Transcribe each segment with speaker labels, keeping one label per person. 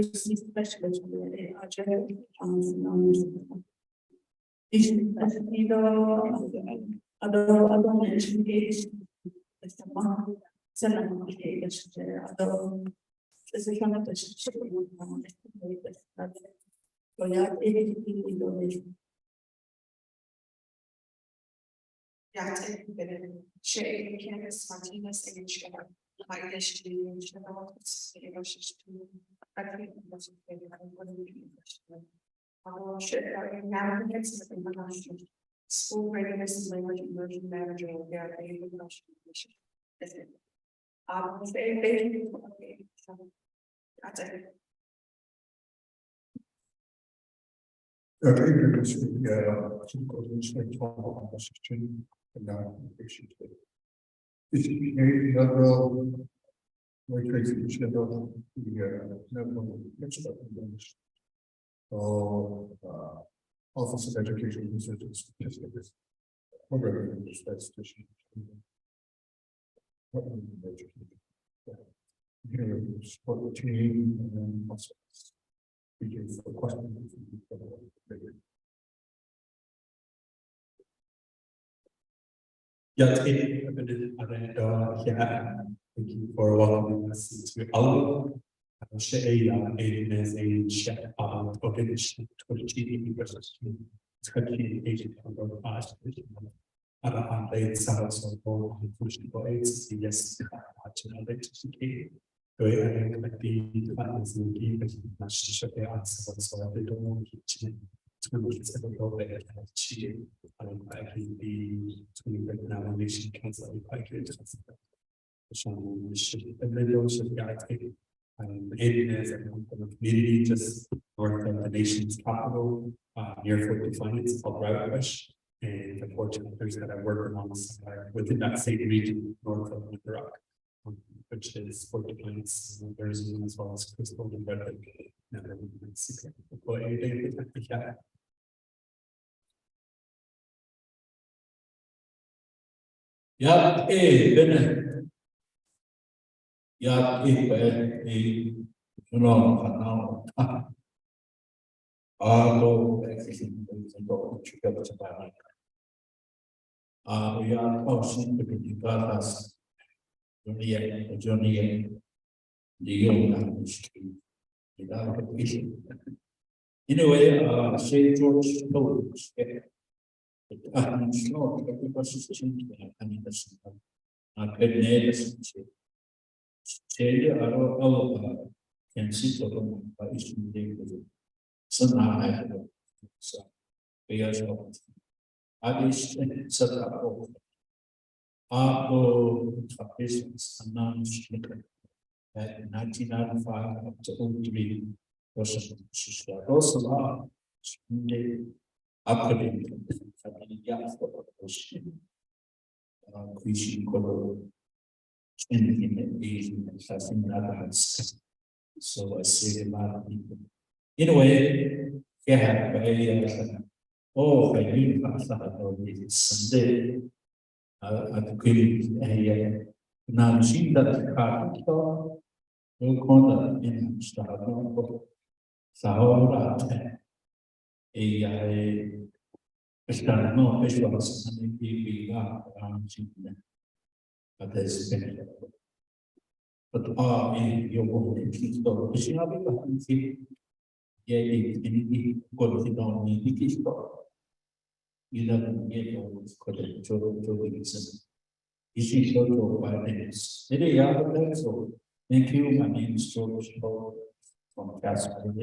Speaker 1: specialist really, I school readiness and language immersion manager will be our favorite question. Thank you. That's it.
Speaker 2: Okay, because some coordination on the system and now patient. Is it another way to Office of Education Research and Statistics. Program statistician. Here support the team and then also we do for questions.
Speaker 3: Yeah, thank you for welcoming us to our شيء زي الشيء organization تولجي versus تخلي agent under past أنا لقيت سهل صوته وفوش لقيت يس عشان لقيت شيء توي أنا كنتي تفهم زوجي بس مش شيء عن سبب صوته دوم كذي تقول سبب هو بيت شيء أنا أكيد تقول بيتنا وليش كنسل أكيد عشان مش اللي شجعت Aiden is a community just north of the nation's capital, near Fort Defiance, called Routebush, and the fortunators that I work alongside within that same region north of Little which is Fort Defiance, Arizona, as well as Crystal and Red Lake. Yeah, hey, Bennett. Yeah, if you know, although everything is important to get to buy. We are also to be class. Journey, the young without vision. Anyway, say George knows. I'm slow because it's changing. I mean, that's not good neighbors. Say, can sit alone by issuing the so now I have so we are I wish set up our business announced at 1995 up to 03 was also upgrading so I see a lot of people. In a way, yeah, I knew Sunday. At the green, now see that the car will corner in Sahara. A stand no visuals and be around but there's but in your woman, she's got a yeah, any quality down in the store. You never get all this quality to listen. Is she sure to buy things? So thank you. My name is George from Casper.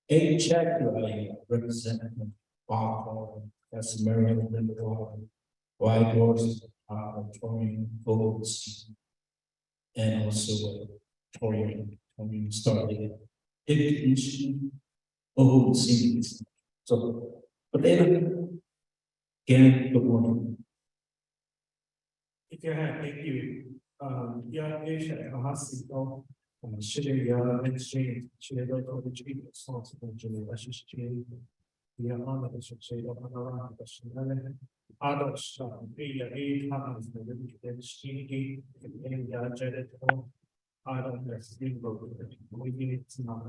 Speaker 3: A check I represent Barcode, Casper, White Horse, touring boats, and also touring starting education. Oh, seems so. But then again, good morning.
Speaker 4: Thank you. HEHSC, should exchange, should go to the chief responsible HEHSC. We are on the say of another question. Others, happens the exchange and I don't know, we need to know.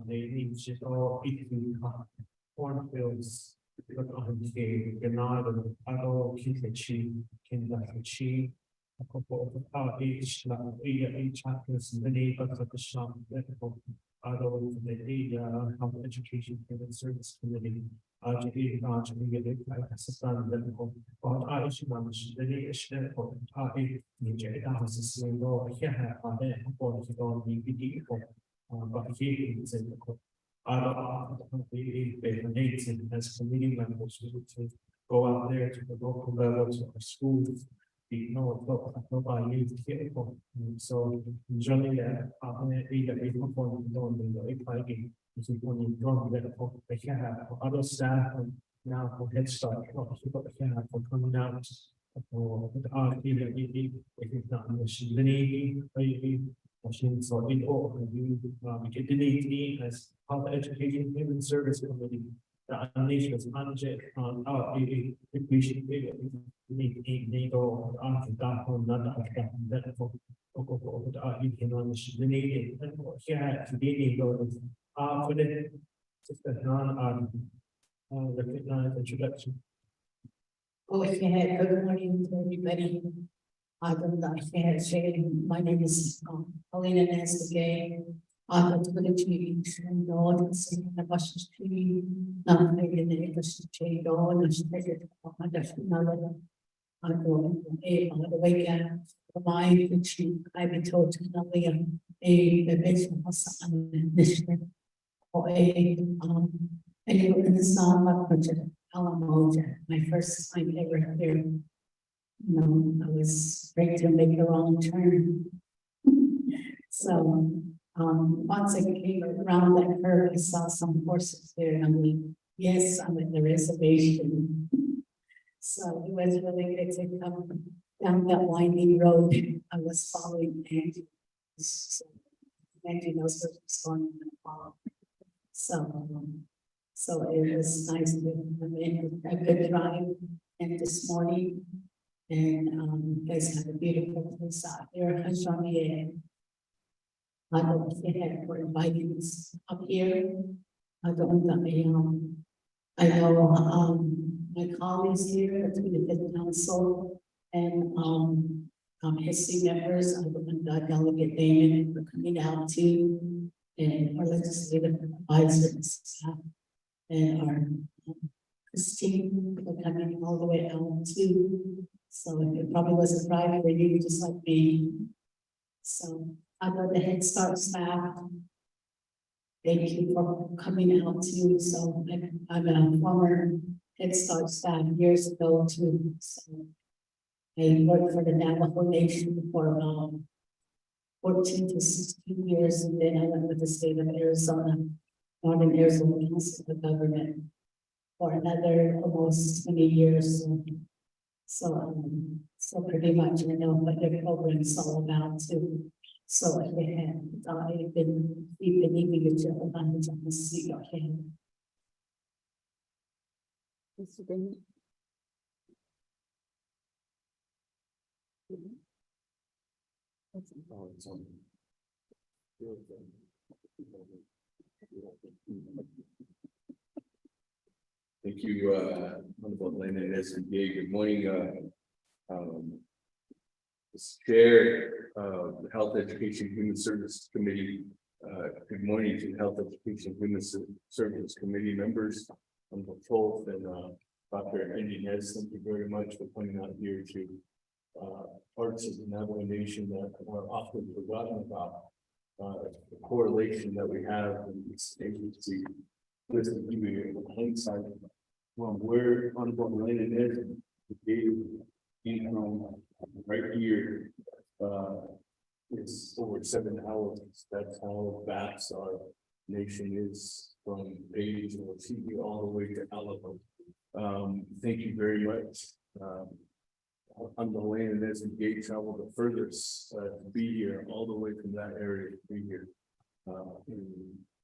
Speaker 4: They need to go into cornfields. Look on the Granada, Ado, Kikachi, Kindachi. A couple of each chapters, many of the shop, Ado, the health education and service committee. RGB, but I should manage the issue for the system or here are there for the BD but here is in the court. The native as committee members to go out there to the local levels of schools. You know, I need to hear from. So, generally, they can have other staff and now for Head Start, they can have for coming out. For the if it's not machine, machines or in all, you get the need as part of the Education Human Service Committee. The nation is managed on our appreciate need or that for you can understand the need and here to be for the just a non recognized introduction.
Speaker 5: Oh, yeah, good morning to everybody. I'm the HEHSC. My name is Helena Nesgay. I'm the community and Lord, singing the buses to you. Not maybe the English to change all the spirit of my definitely. I'm going to weekend. My which I've been told to know a baseball son initiative or anywhere in the Samba project. My first time ever here. I was ready to make a wrong turn. So, once I came around that curve, I saw some horses there, and I'm like, yes, I'm at the reservation. So it was really good to come down that winding road. I was following Andy. So, Andy knows what's going on in the fall. So it was nice to have a good drive and this morning. And you guys have a beautiful place out there. I don't know if they had for inviting us up here. I don't know. I know my colleagues here at the council and HEHSC members. I want to delegate Damon for coming out too, and our legislative advisors and our Christine for coming all the way out too. So it probably was a drive for you, just like me. So I know the Head Start staff. Thank you for coming out too. So I'm a former Head Start staff years ago too. So I worked for the Navajo Nation for about 14 to 16 years, and then I went with the state of Arizona, Northern Arizona Council of Government for another almost 20 years. So pretty much I know what their program's all about too. So I've been eating each other on the seat. Okay. Mr. Damon.
Speaker 6: Thank you, Honorable Lena SBA. Good morning, Chair of the Health Education Human Services Committee. Good morning to Health Education Human Services Committee members. I'm Paul and Dr. Andy Nez. Thank you very much for coming out here to parts of the Navajo Nation that are often forgotten about. The correlation that we have in this agency with the hindsight from where Honorable Lena is, from right here, it's over 7 hours. That's how vast our nation is from Page or TV all the way to Alabama. Thank you very much. I'm the land as the gate travel the furthest to be here, all the way from that area to be here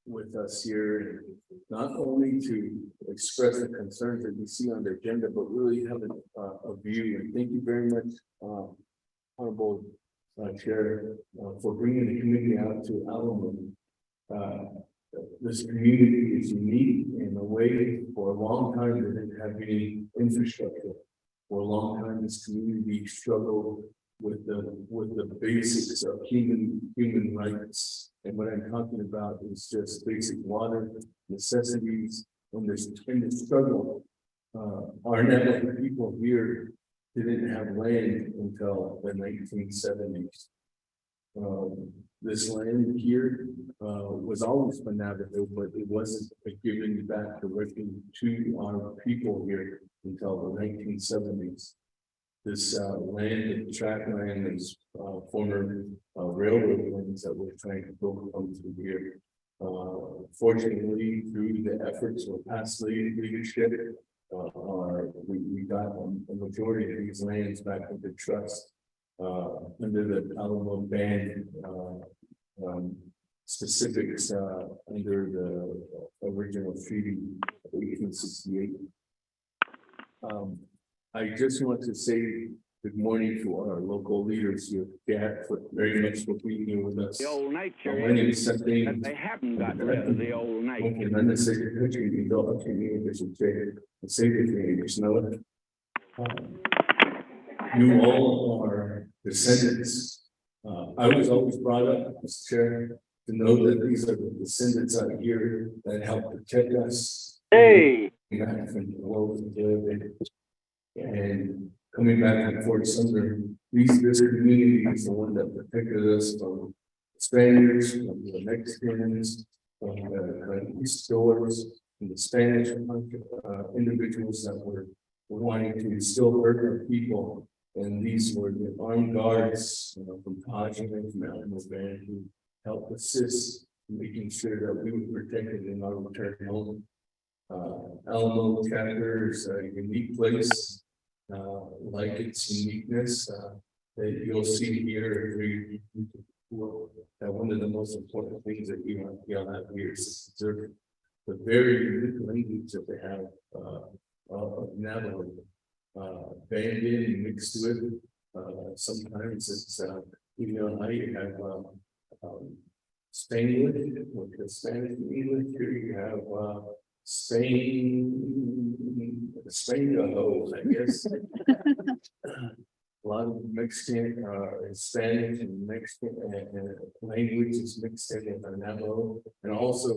Speaker 6: with us here, not only to express the concerns that we see on the agenda, but really have a view. And thank you very much, Honorable Chair, for bringing the community out to Alamo. This community is unique in a way. For a long time, they didn't have any infrastructure. For a long time, this community struggled with the basics of human rights. And what I'm talking about is just basic water, necessities, and this struggle. Our Navajo people here didn't have land until the 1970s. This land here was always for Navajo, but it wasn't given back directly to our people here until the 1970s. This land, tract land, is former railroad lands that we're trying to build from through here. Fortunately, through the efforts of past leadership, we got a majority of these lands back into trust under the Alamo Band specifics under the original treaty of 1868. I just want to say good morning to our local leaders here. Very much for being here with us.
Speaker 7: The old nature
Speaker 6: My name is
Speaker 7: is
Speaker 6: Seth
Speaker 7: that they haven't got rid of the old nature.
Speaker 6: Okay, then the secretary, you go up to me and should say the thing, you know it. You all are descendants. I was always brought up, Mr. Chair, to know that these are the descendants out here that help protect us.
Speaker 7: Hey,
Speaker 6: Back from the world and coming back from Fort Sumner, this community is the one that protected us from Spaniards, from the Mexicans, from the East Doors, from the Spanish individuals that were wanting to still hurt our people. And these were the armed guards from Tajman, from Alamo Band, who helped assist in making sure that we were protected in our return home. Alamo chapter is a unique place, like its uniqueness that you'll see here. That one of the most important things that you'll have here is the very unique language that they have of Navajo, banded and mixed with. Sometimes it's how you have Spanish, with the Spanish and English. Here you have Spain, I guess. A lot of Mexican, Spanish and Mexican languages mixed in with Navajo, and also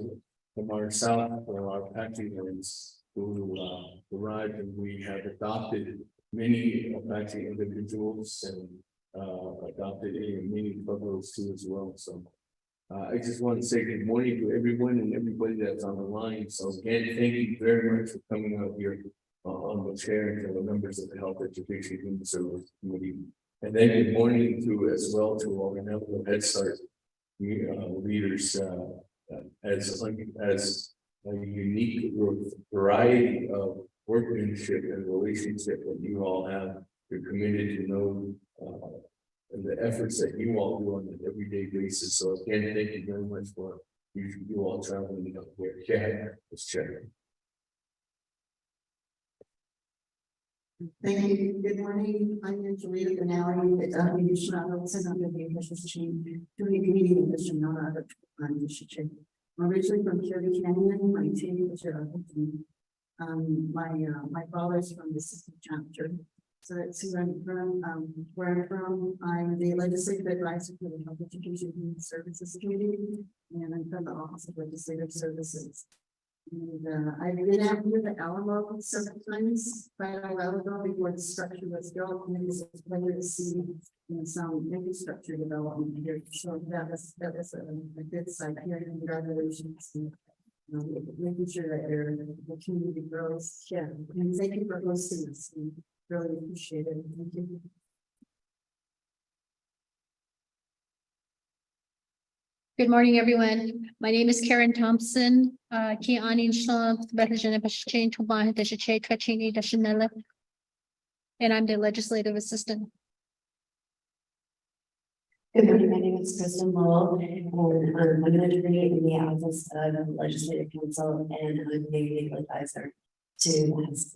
Speaker 6: from our south, from our Apache lands who arrived, and we have adopted many Apache individuals and adopted many Pueblos too as well. So I just want to say good morning to everyone and everybody that's on the line. So again, thank you very much for coming out here on the chair and to the members of the Health Education Human Services Committee. And then good morning to as well to all the Navajo HEHSC leaders as a unique variety of workmanship and relationship that you all have. You're committed to know and the efforts that you all do on an everyday basis. So again, thank you very much for you all traveling up here. Yeah, let's check.
Speaker 5: Thank you. Good morning. I'm Angelina Benally, the National Representative of the HEHSC doing a community in Mission Nona. I'm originally from Cherry Canyon. My team was my father's from the system chapter. So that's who I'm from. Where I'm from, I'm the legislative advisor for the Health Education and Human Services Committee, and I'm from the Office of Legislative Services. And I've been out here at Alamo several times, quite a while ago before the structure was built, and it was a pleasure to see some infrastructure development here. So that was a good site here, and congratulations. Making sure that the community grows. Yeah, and thank you for hosting us. We really appreciate it. Thank you.
Speaker 8: Good morning, everyone. My name is Karen Thompson. And I'm the legislative assistant.
Speaker 5: Good morning, my name is Kristen Lowell, and I'm an attorney in the Office of Legislative Counsel, and I'm the legal advisor to HEHSC.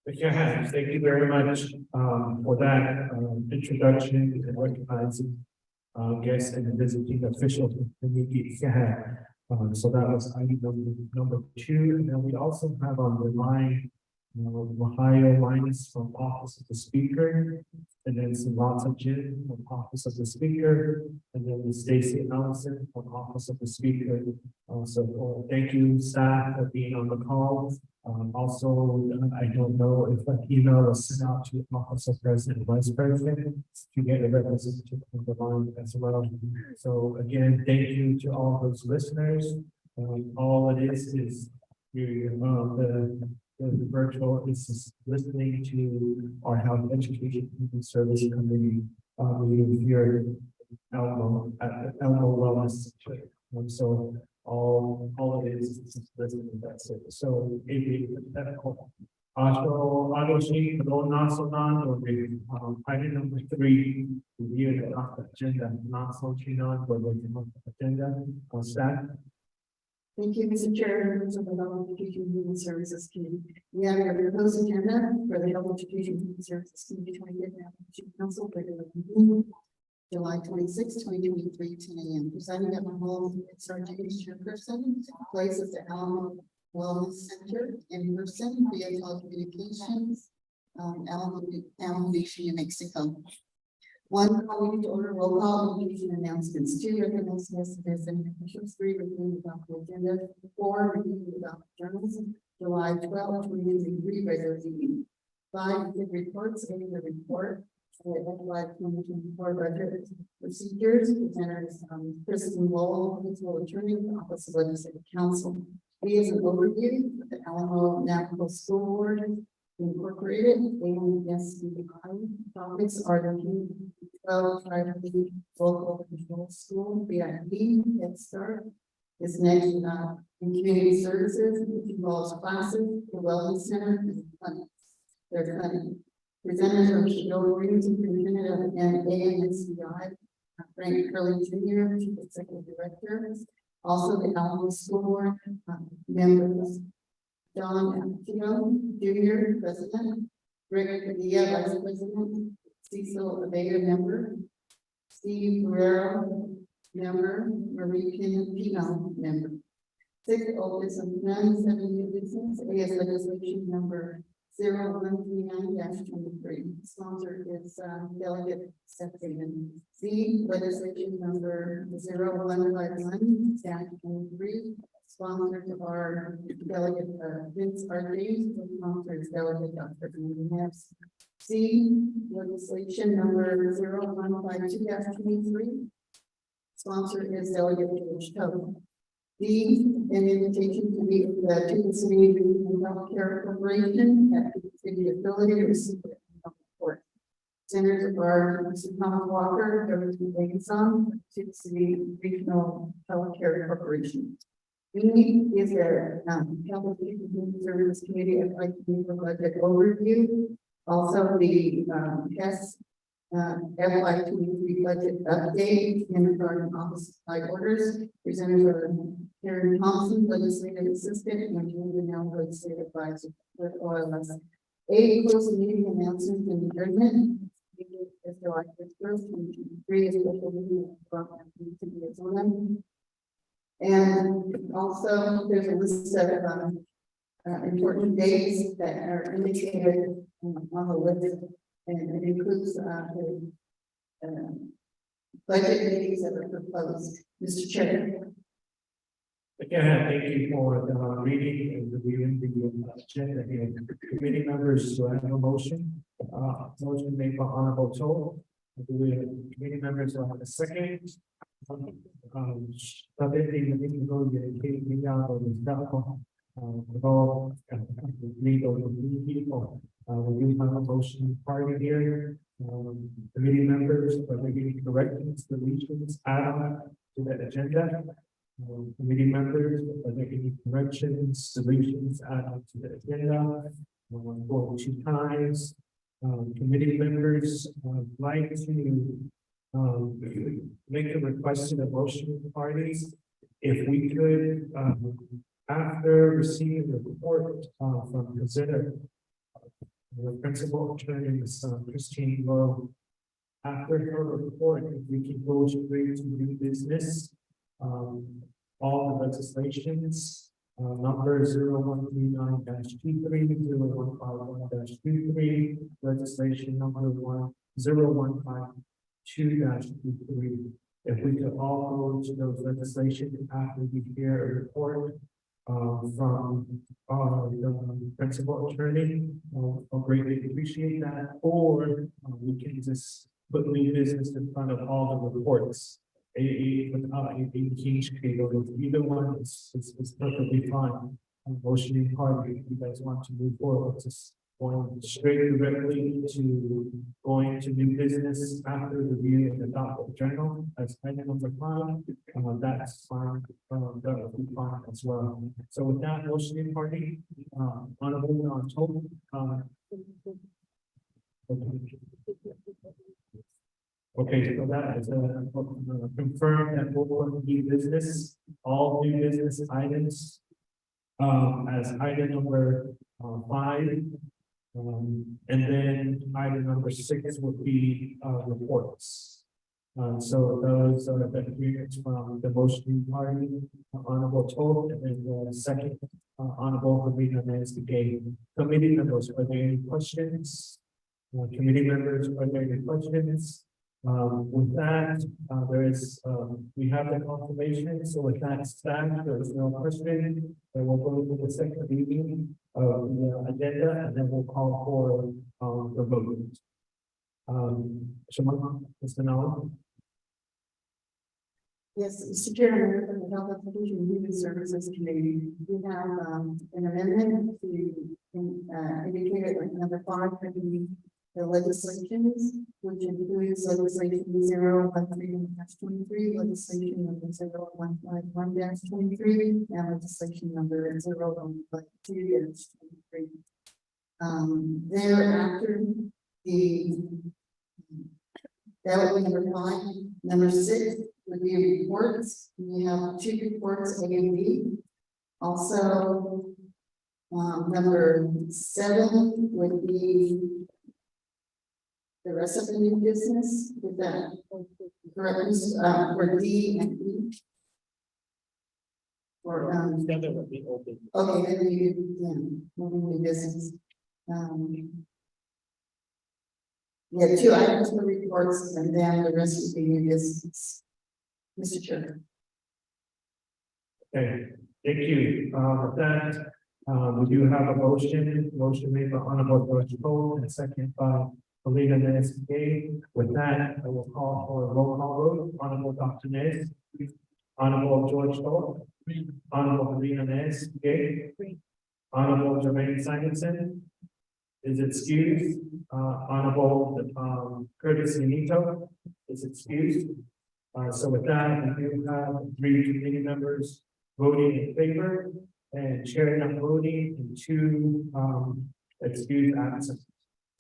Speaker 4: Yeah, thank you very much for that introduction and recognizing guests and visiting officials of the meeting. So that was item number two, and then we also have on the line Ohio Linus from Office of the Speaker, and then Samantha Jin from Office of the Speaker, and then Stacy Allison from Office of the Speaker. So thank you, staff, for being on the call. Also, I don't know if an email was sent out to the Office of President and Vice President to get a representative on the line as well. So again, thank you to all those listeners. All it is you, the virtual is just listening to our health education and service committee meeting here at Elmo Wellness Center. So all it is just listening, that's it. So if that call. Auto-sheet, item number three, review the draft agenda, not so for the agenda on staff.
Speaker 1: Thank you, Mr. Chair, members of the Health Education and Human Services Committee. We have a proposed agenda for the Health Education and Human Services Committee 25th Council regular meeting, July 26, 2023, 10 a.m. Presiding at my home, Sergeant Chairperson, places at Alamo Wellness Center in person via telecommunications, Alamo Beach, New Mexico. One, calling to order roll call and announcements. Two, recognize messages and officials. Three, review the document agenda. Four, review the document journals. July 12, 2023, regular meeting. Five, the reports. Eight, the report. FY 2024 budget procedures. Presenters, Kristen Lowell, Principal Attorney, Office of Legislative Counsel. B is an overview of the Alamo National School Board Incorporated, ANSCI. Topics are the 12 Tribal Local Control School, BIP, Head Start. This next in community services, which involves classes, the Wellness Center, and clinics. They're funding. Presenters are Bill Green, Superintendent of ANSCI, Frank Curley Jr., Chief Executive Director. Also, the Alamo School Board members, John Tito Jr., President, Rick Padilla, Vice President, Cecil Vega, member, Steve Guerrero, member, Marie Pino, member. Sixth, office of none, 7 new business, AS legislation number 0139-23. Sponsor is Delegate Seth David. C, legislation number 0151-23. Sponsors of our delegate Vince Archie. Sponsor is Delegate Dr. Ness. C, legislation number 0152-23. Sponsor is Delegate George Toby. D, an invitation to meet with the City Regional Healthcare Corporation at the city facility to receive the report. Senators are Mr. Thomas Walker, Governor Liaison to the City Regional Healthcare Corporation. D is their Health Education and Human Services Committee FY budget overview. Also the HEHSC FY 23 budget update in regard to office supply orders. Presenters are Karen Thompson, legislative assistant, and Julia Nell, legislative advisor for OLS. A, closing meeting announcements and adjournment. Is July 1st, 2023, a special meeting from the city of Zona. And also, there's a list of important days that are indicated on the list. And it includes the budget meetings that are proposed. Mr. Chair.
Speaker 4: Again, thank you for the reading and reviewing the agenda here. Committee members, do I have a motion? Motion made by Honorable Toll. Committee members will have a second. We do have a motion party here. Committee members are making corrections, deletions, add to the agenda. Committee members are making corrections, deletions, add to the agenda. For 2 times. Committee members like to make a request to the motion parties. If we could, after receiving the report from presenter, The principal attorney, Ms. Christine Lowe. After her report, if we can go straight to new business. All the legislations, number 0139-23, 0151-23, legislation number 0152-23. If we could all go to those legislations after we hear a report from the principal attorney, I'll greatly appreciate that, or we can just put new business in front of all the reports. Without a huge creative, either one is perfectly fine. Motion party, if you guys want to move forward, just going straight directly to going to new business after review and adopt the journal as item number 5. That's fine, that would be fine as well. So with that, motion party, honorable on total, okay, so that is confirm that we'll put new business, all new business items. As item number 5. And then item number 6 would be reports. So those are the agreements from the motion party, honorable Toll, and then the second honorable Rita Nancy Gay. Committee members, are there any questions? Committee members, are there any questions? With that, we have the confirmation, so with that staff, there is no question. Then we'll go to the second reading of the agenda, and then we'll call for the vote. Shimon, Mr. Nala.
Speaker 1: Yes, Mr. Chairman, from the Health Education and Human Services Committee, we have an amendment to indicate like number 5 for the legislations, which includes legislation 013-23, legislation number 0151-23, and legislation number 0152-23. Thereafter, that would be number 5. Number 6 would be reports. We have 2 reports, A and B. Also, number 7 would be the rest of the new business with that correct for D and E. Or
Speaker 4: Together would be open.
Speaker 1: okay, then you moving new business. Yeah, 2 items for reports, and then the rest would be new business. Mr. Chair.
Speaker 4: Okay, thank you. With that, we do have a motion made by Honorable George Cole and second by Alina Nancy Gay. With that, I will call for a roll call vote. Honorable Dr. Nez, Honorable George Cole, Honorable Alina Nancy Gay, Honorable Jermaine Simonson is excused. Honorable Curtis Benito is excused. So with that, we do have 3 committee members voting in favor and chair not voting and 2 excused absent.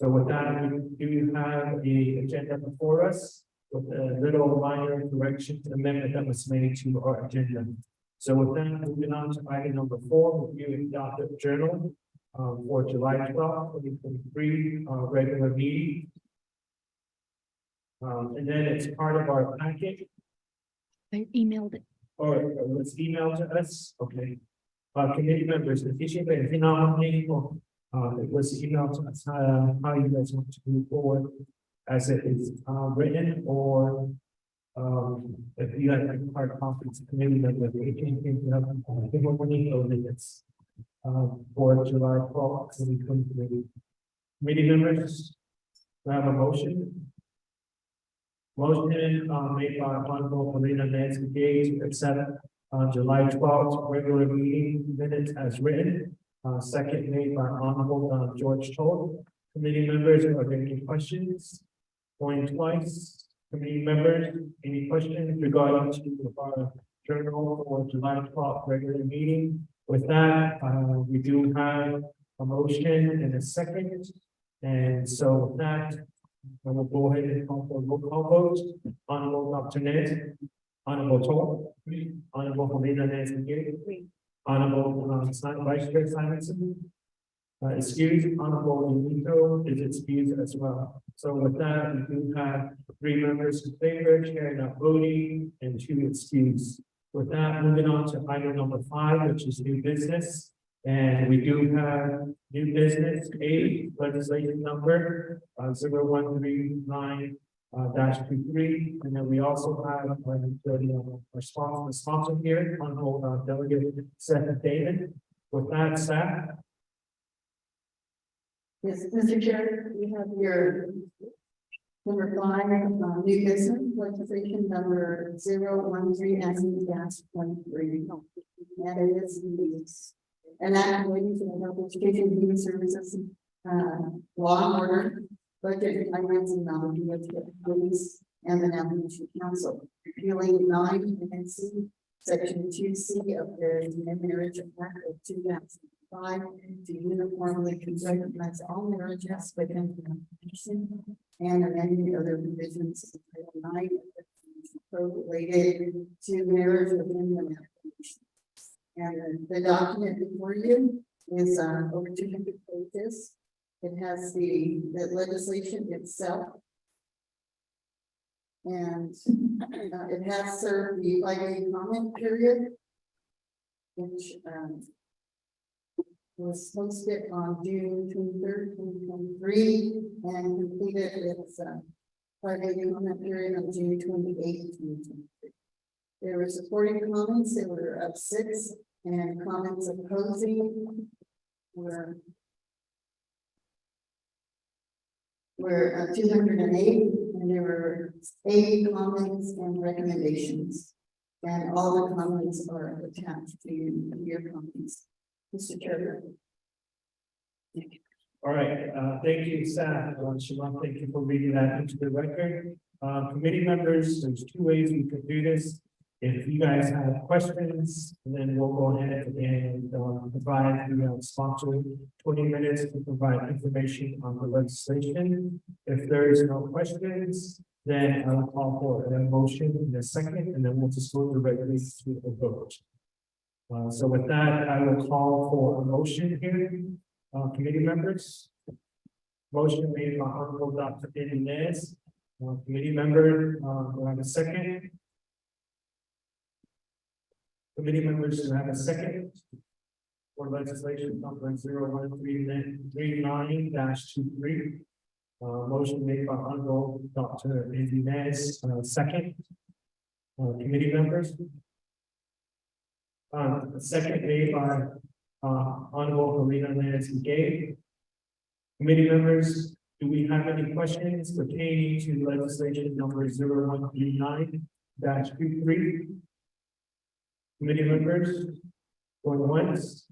Speaker 4: So with that, we do have the agenda before us with a little minor correction amendment that was made to our agenda. So with that, moving on to item number 4, review and adopt the journal for July 12th, 2023, regular meeting. And then it's part of our packet,
Speaker 8: I emailed it.
Speaker 4: or it's emailed to us, okay. Committee members, if you should be, if you know, it was emailed to us, how you guys want to move forward as it is written, or if you have like hard copies, committee members, if you have, I think we're going to know that it's for July 12th, 2023. Committee members, we have a motion. Motion made by Honorable Alina Nancy Gay to accept July 12th regular meeting minutes as written. Second made by Honorable George Toll. Committee members, are there any questions? Going twice. Committee members, any questions regarding to our journal for July 12th regular meeting? With that, we do have a motion and a second. And so with that, I will go ahead and call for roll call vote. Honorable Dr. Nez, Honorable Toll, Honorable Helena Nancy Gay, Honorable Vice Chair Simonson, excused. Honorable Benito is excused as well. So with that, we do have 3 members in favor, Chair not voting, and 2 excused. With that, moving on to item number 5, which is new business. And we do have new business, legislation number 0139 -23, and then we also have our sponsor here, Honorable Delegate Seth David. With that, staff.
Speaker 1: Yes, Mr. Chair, we have your number 5, new business legislation number 013-23. And it is an act relating to the Health Education and Human Services law and order, budget requirements and police and the Navigation Council, repealing 9 HEHSC Section 2C of the Marriage Act of 2005 to uniformly recognize all marriages within the nation and amending other provisions of Title 9 related to marriage within the nation. And the document before you is over 200 pages. It has the legislation itself. And it has served the 5-day comment period, which was posted on June 23rd, 2023, and completed its 5-day comment period on June 28th, 2023. There were supporting comments, there were 6, and comments opposing were 208, and there were 80 comments and recommendations. And all the comments are attached to your comments. Mr. Chair.
Speaker 4: All right, thank you, staff. Siobhan, thank you for reading that into the record. Committee members, there's 2 ways we could do this. If you guys have questions, then we'll go ahead and provide the sponsor 20 minutes to provide information on the legislation. If there is no questions, then I will call for a motion in a second, and then we'll just go directly to a vote. So with that, I will call for a motion here. Committee members. Motion made by Honorable Dr. Inez. Committee member, will have a second. Committee members who have a second for legislation number 0139-23. Motion made by Honorable Dr. Inez, second. Committee members. Second made by Honorable Helena Nancy Gay. Committee members, do we have any questions pertaining to legislation number 0139-23? Committee members, going once.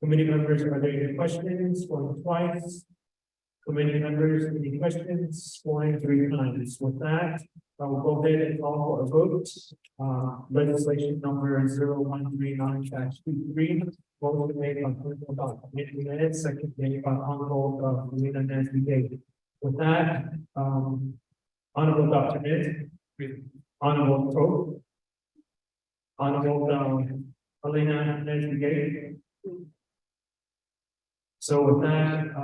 Speaker 4: Committee members, are there any questions? Going twice. Committee members, any questions? Going 3 times. With that, I will go ahead and call for a vote. Legislation number 0139-23. Motion made by Honorable Dr. Inez, second made by Honorable Helena Nancy Gay. With that, Honorable Dr. Inez, Honorable Toth, Honorable Helena Nancy Gay. So with that,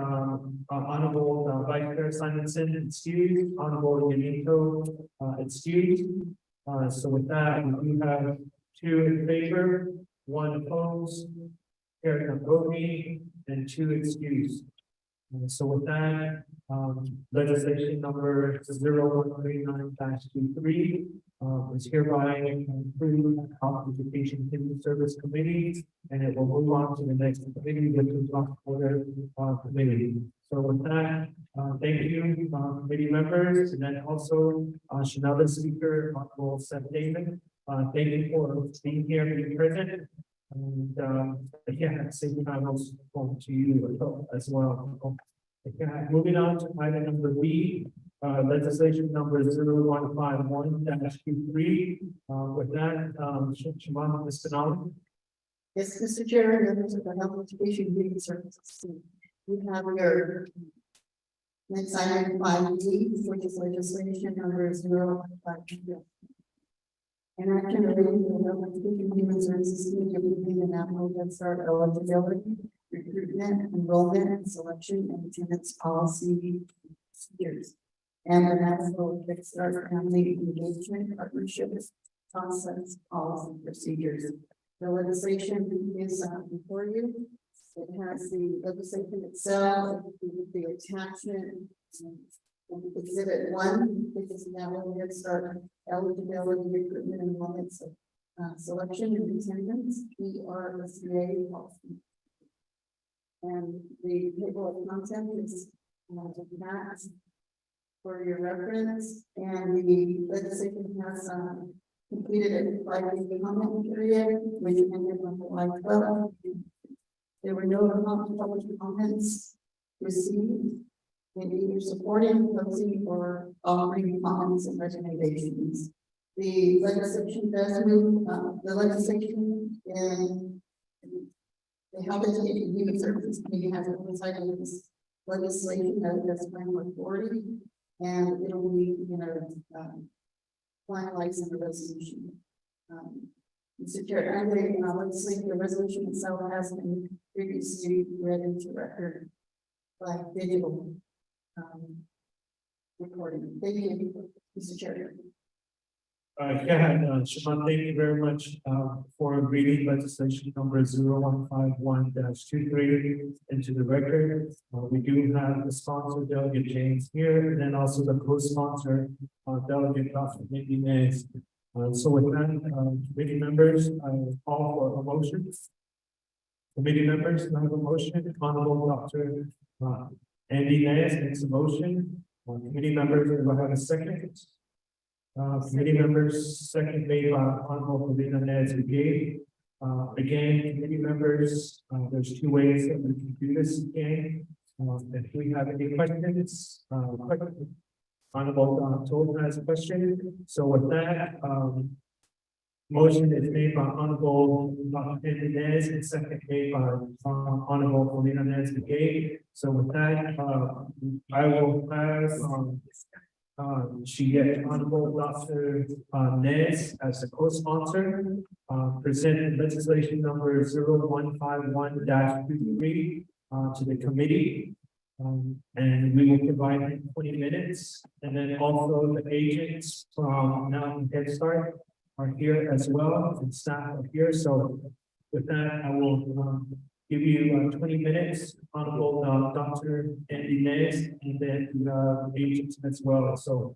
Speaker 4: Honorable Vice Chair Simonson excused, Honorable Benito excused. So with that, we have 2 in favor, 1 opposed, carried on voting, and 2 excused. So with that, legislation number 0139-23 is hereby approved Health Education Human Service Committee, and it will move on to the next committee, which is Order Committee. So with that, thank you, committee members, and then also another speaker, Honorable Seth David. Thank you for being here, being present. And yeah, same time also to you as well. Okay, moving on to item number B, legislation number 0151-23. With that, Shimon, Mr. Nally.
Speaker 1: Yes, Mr. Chair, members of the Health Education and Human Services team. We have your next item 5D, which is legislation number 0152. An action relating to the Health Education and Human Services Committee approving the National Head Start eligibility recruitment, enrollment, selection, and attendance policy procedures. And the National Kickstart Family Engagement Partnership process policy procedures. The legislation is before you. It has the legislation itself, the attachment, exhibit 1, which is now Head Start eligibility, recruitment, enrollment, selection, and attendance, PRSA policy. And the table of content is that for your reference, and the legislation has completed a 5-day comment period, which ended on July 12th. There were no public comments received in either supporting, opposing, or offering comments and recommendations. The legislation does move, the legislation and the Health Education and Human Services Committee has oversight of this legislation that's final authority, and it'll be, finalized in the resolution. Mr. Chair, and the resolution itself has been previously read into record by digital recording. Thank you, Mr. Chair.
Speaker 4: Shimon, thank you very much for reading legislation number 0151-23 into the record. We do have the sponsor, Delegate James, here, and then also the co-sponsor, Delegate Dr. Nikki Mays. So with that, committee members, I will call for a motion. Committee members, I have a motion. Honorable Dr. Andy Mays makes a motion. Committee members, do I have a second? Committee members, second made by Honorable Melina Nez Brigade. Again, committee members, there's 2 ways that we can do this again. If we have any questions, Honorable Told has a question. So with that, motion is made by Honorable Dr. Nez and second made by Honorable Melina Nez Brigade. So with that, I will pass she get Honorable Dr. Nez as the co-sponsor, present legislation number 0151-23 to the committee. And we will provide 20 minutes, and then also the agents from now Head Start are here as well, and staff are here. So with that, I will give you 20 minutes, Honorable Dr. Andy Nez, and then the agents as well. So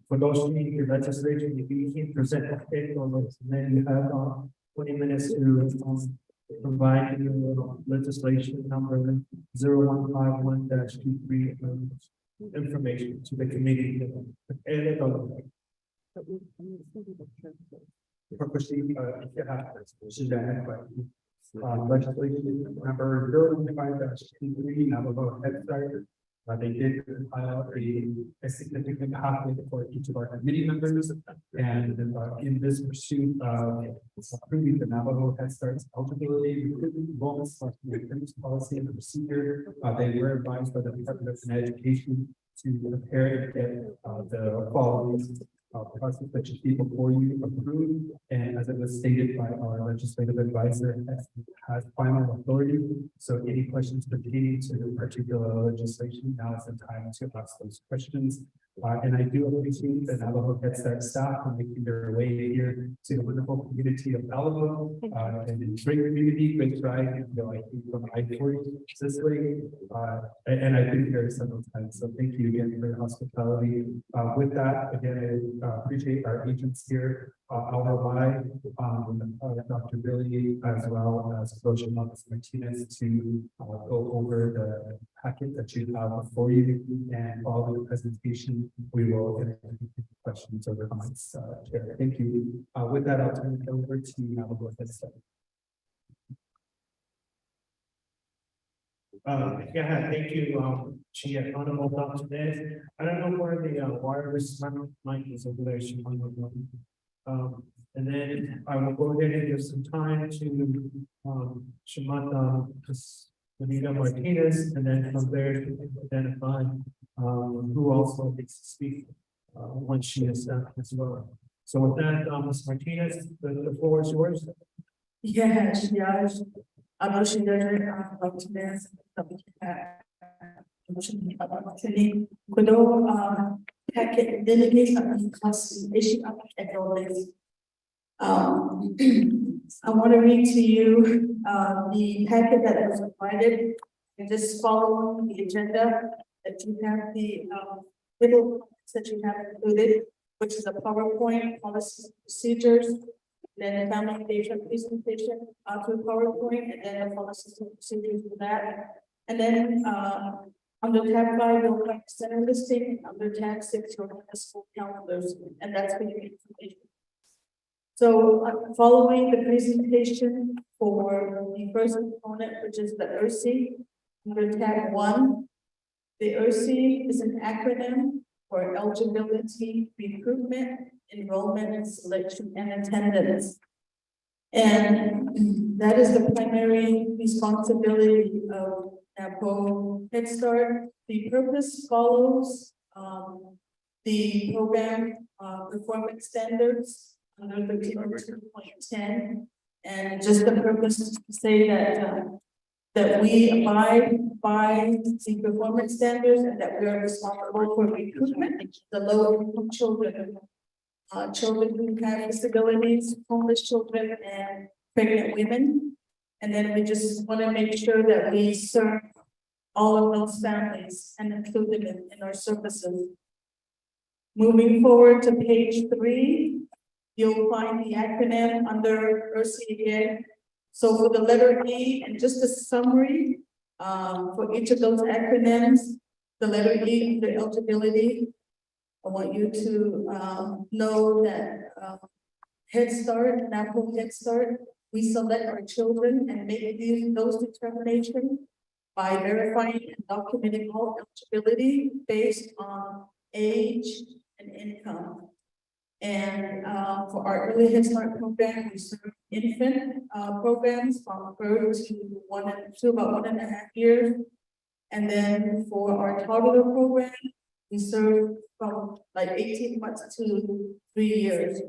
Speaker 4: for those who need your legislation, you can present the paper, and then you have 20 minutes to provide your legislation number 0151-23 information to the committee.
Speaker 3: Proceed, legislation number 05-23, Navajo Head Start. They did file a significant copy for each of our committee members, and in this pursuit of approving the Navajo Head Start's eligibility, recruitment, enrollment, policy, and procedure, they were advised by the Department of Education to prepare and get the qualities process that should be before you approved, and as it was stated by our legislative advisor, has final authority. So any questions pertaining to the particular legislation, now is the time to ask those questions. And I do appreciate the Navajo Head Start staff for making their way here to the wonderful community of Navajo, and the great community, great ride, I think from I-40 this way, and I've been here several times. So thank you again for your hospitality. With that, again, I appreciate our agents here, Dr. Billy, as well as Social Martinez, to go over the packet that you have before you, and following the presentation, we will get questions or comments. Thank you. With that, I'll turn it over to Navajo Head Start.
Speaker 4: Thank you, Honorable Dr. Nez. I don't know where the wireless mic is over there. And then I will go ahead and give some time to Shimon Benita Martinez, and then from there to identify who also needs to speak once she is done as well. So with that, Ms. Martinez, the floor is yours.
Speaker 9: Yes, motion to vote to this. Motion to kudo packet delegate cost issue up at all this. I want to read to you the packet that was provided and just following the agenda that you have the little that you have included, which is a PowerPoint, policies and procedures, then a family engagement presentation through PowerPoint, and then a policies and procedures for that. And then under tab 5, you'll find center listing, under tab 6, you'll find the school calendars, and that's for your information. So following the presentation for the first component, which is the HEHSC, under tab 1, the HEHSC is an acronym for eligibility, recruitment, enrollment, and selection and attendance. And that is the primary responsibility of NAPO Head Start. The purpose follows the program performance standards under the 2.10, and just the purpose is to say that that we abide by the performance standards and that we are responsible for recruitment, the low-income children, children who have disabilities, homeless children, and pregnant women. And then we just want to make sure that we serve all of those families and include them in our services. Moving forward to page 3, you'll find the acronym under HEHSC again. So for the letter E, and just a summary for each of those acronyms, the letter E, the eligibility, I want you to know that Head Start, NAPO Head Start, we select our children and make those determinations by verifying and documenting all eligibility based on age and income. And for our early Head Start program, we serve infant programs from birth to about 1.5 years. And then for our toddler program, we serve from like 18 months to 3 years.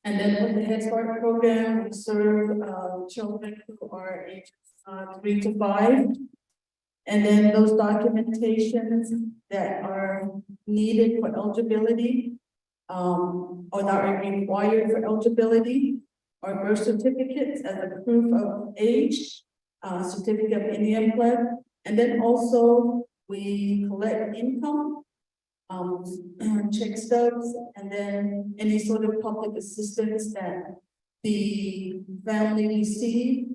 Speaker 9: And then with the Head Start program, we serve children who are ages 3 to 5. And then those documentations that are needed for eligibility or that are required for eligibility are birth certificates as a proof of age, certificate of Indian blood, and then also we collect income, check stubs, and then any sort of public assistance that the family receive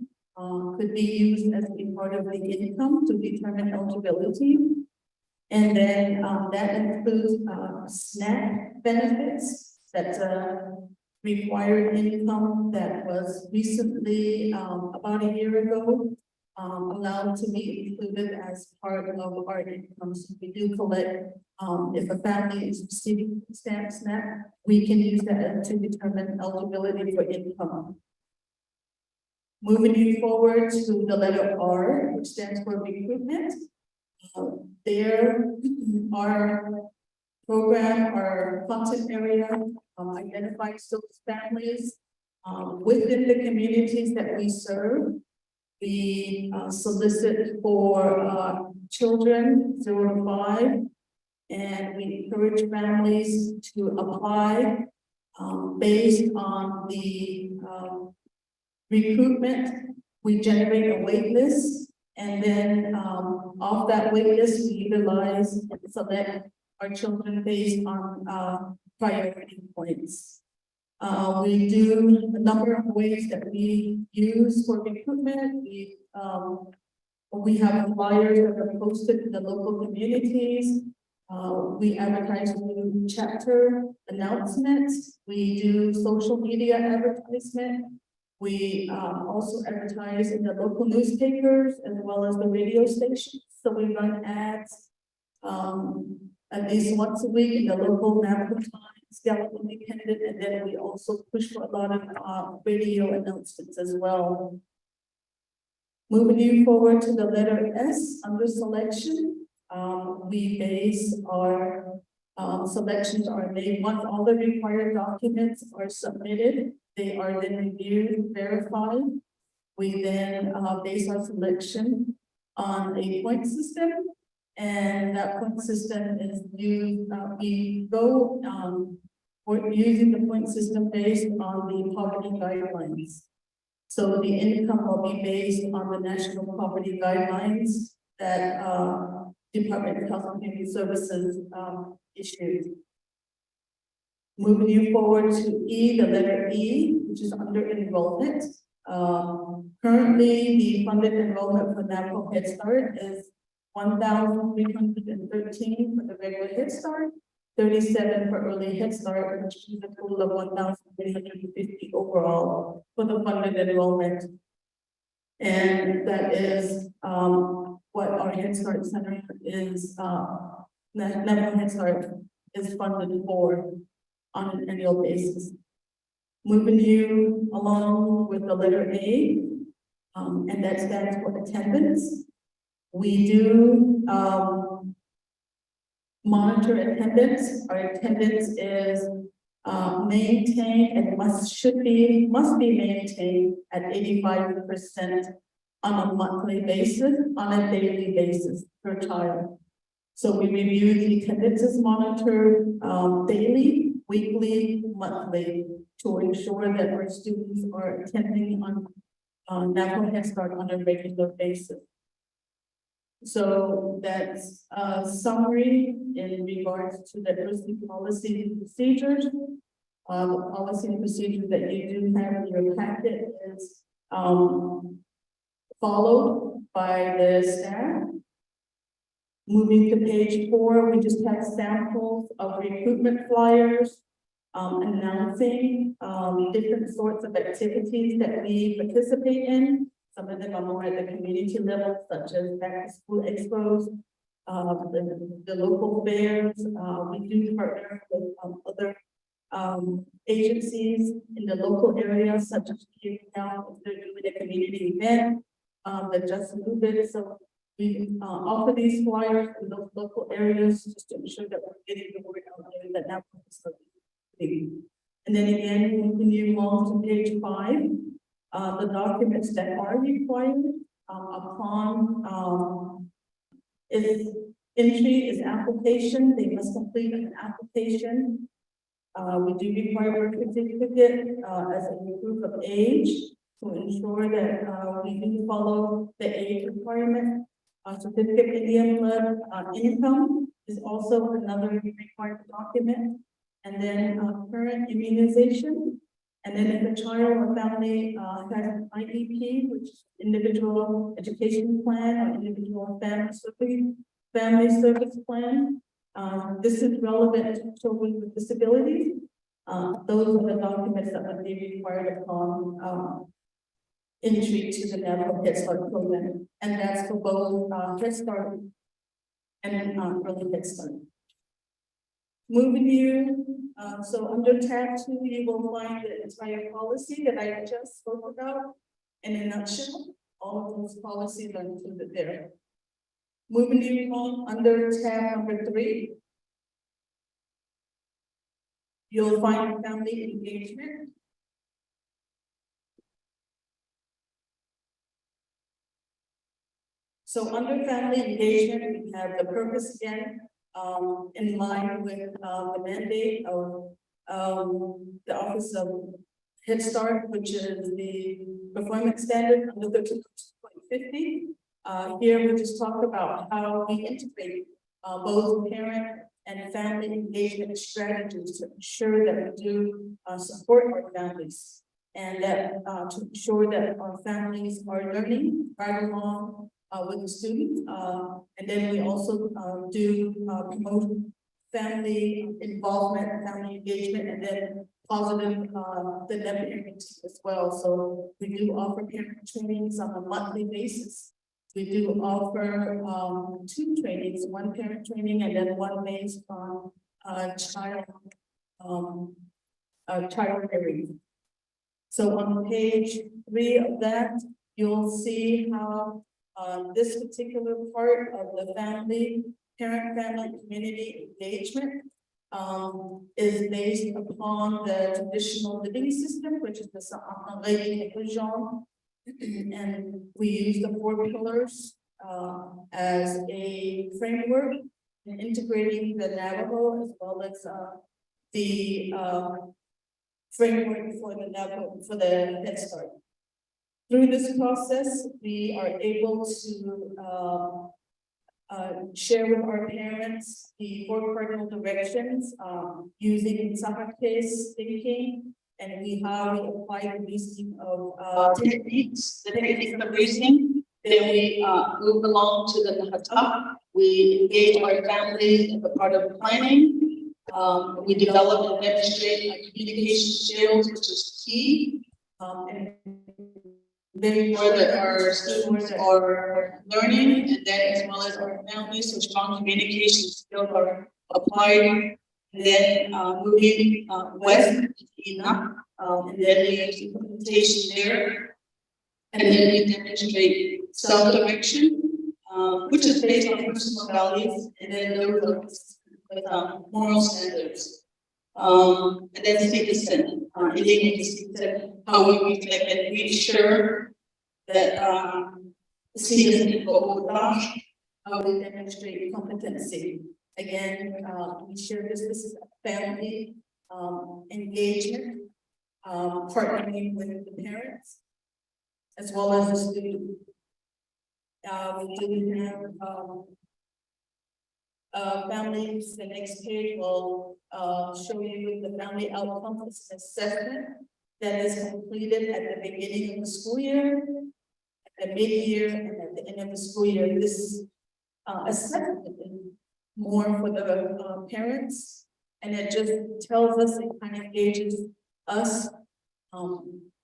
Speaker 9: could be used as a part of the income to determine eligibility. And then that includes SNAP benefits, that's required income that was recently, about a year ago, allowed to be included as part of our income. So we do collect, if a family is receiving SNAP, we can use that to determine eligibility for income. Moving you forward to the letter R, which stands for recruitment. There our program, our content area identifies those families within the communities that we serve. We solicit for children 0 to 5, and we encourage families to apply based on the recruitment. We generate a wait list, and then off that wait list, we utilize and select our children based on priority points. We do a number of ways that we use for recruitment. We have flyers that are posted in the local communities. We advertise through chapter announcements. We do social media advertisement. We also advertise in the local newspapers as well as the radio stations. So we run ads at least once a week in the local NAPO Times, Gallup Independent, and then we also push for a lot of radio announcements as well. Moving you forward to the letter S under selection, we base our selections are made once all the required documents are submitted. They are then reviewed, verified, We then base our selection on a point system. And that point system is used, we're using the point system based on the poverty guidelines. So the income will be based on the national poverty guidelines that Department of Health and Human Services issued. Moving you forward to E, the letter E, which is under enrollment. Currently, the funded enrollment for NAPO Head Start is 1,313 for the regular Head Start, 37 for early Head Start, which is a total of 1,350 overall for the funded enrollment. And that is what our Head Start Center is, NAPO Head Start is funded for on an annual basis. Moving you along with the letter A, and that stands for attendance. We do monitor attendance. Our attendance is maintained and must be maintained at 85% on a monthly basis, on a daily basis per child. So we review the attendances monitored daily, weekly, monthly, to ensure that our students are attending on NAPO Head Start on a regular basis. So that's a summary in regards to the HEHSC policy and procedures. The policy and procedures that you do have in your packet is followed by the staff. Moving to page 4, we just have samples of recruitment flyers announcing different sorts of activities that we participate in. Some of them are more at the community level, such as back to school expos, the local fairs. We do partner with other agencies in the local area, such as here now, they're doing a community event, the Just Move It. So we offer these flyers in those local areas just to ensure that we're getting the word out there that now. And then again, when you move to page 5, the documents that are required upon entry is application. They must complete an application. We do require birth certificate as a proof of age to ensure that we do follow the age requirement. Certificate of Indian blood income is also another required document. And then current immunization. And then if a child or family has an IEP, which is individual education plan or individual family service plan, this is relevant to children with disabilities. Those are the documents that would be required upon entry to the NAPO Head Start program. And that's for both Head Start and early Head Start. Moving you, so under tab 2, you will find the entire policy that I just spoke about in a nutshell. All of those policies are included there. Moving you on under tab number 3, you'll find family engagement. So under family engagement, we have the purpose again. In line with the mandate of the Office of Head Start, which is the performance standard under 13.50. Here we just talk about how we integrate both parent and family engagement strategies to ensure that we do support our families and that to ensure that our families are learning right along with the students, and then we also do promote family involvement, family engagement, and then positive the parenting as well. So we do offer parent trainings on a monthly basis. We do offer 2 trainings, 1 parent training and then 1 based on child rearing. So on page 3 of that, you'll see how this particular part of the parent-family community engagement is based upon the traditional living system, which is the Sa'amale'i Ekujong, And we use the 4 pillars as a framework in integrating the Navajo as well as the framework for the Navajo for the Head Start. Through this process, we are able to share with our parents the 4 cardinal directions using case thinking, and we have applied the reasoning of techniques of reasoning. Then we move along to the Nahatap. We engage our families as a part of planning. We develop and demonstrate our communication skills, which is key. And very sure that our students are learning, and then as well as our families, so strong communication skills are applied. And then moving west, enough, and then we have implementation there. And then we demonstrate self-direction, which is based on personal values, and then those with moral standards. And then citizen, how we reflect and reassure that citizen how we demonstrate competency. Again, we share this is a family engagement, partnering with the parents as well as the student. We do have families. The next page will show you the family outcomes assessment that is completed at the beginning of the school year, at the mid-year, and at the end of the school year. This assessment is more for the parents, and it just tells us, it kind of gauges us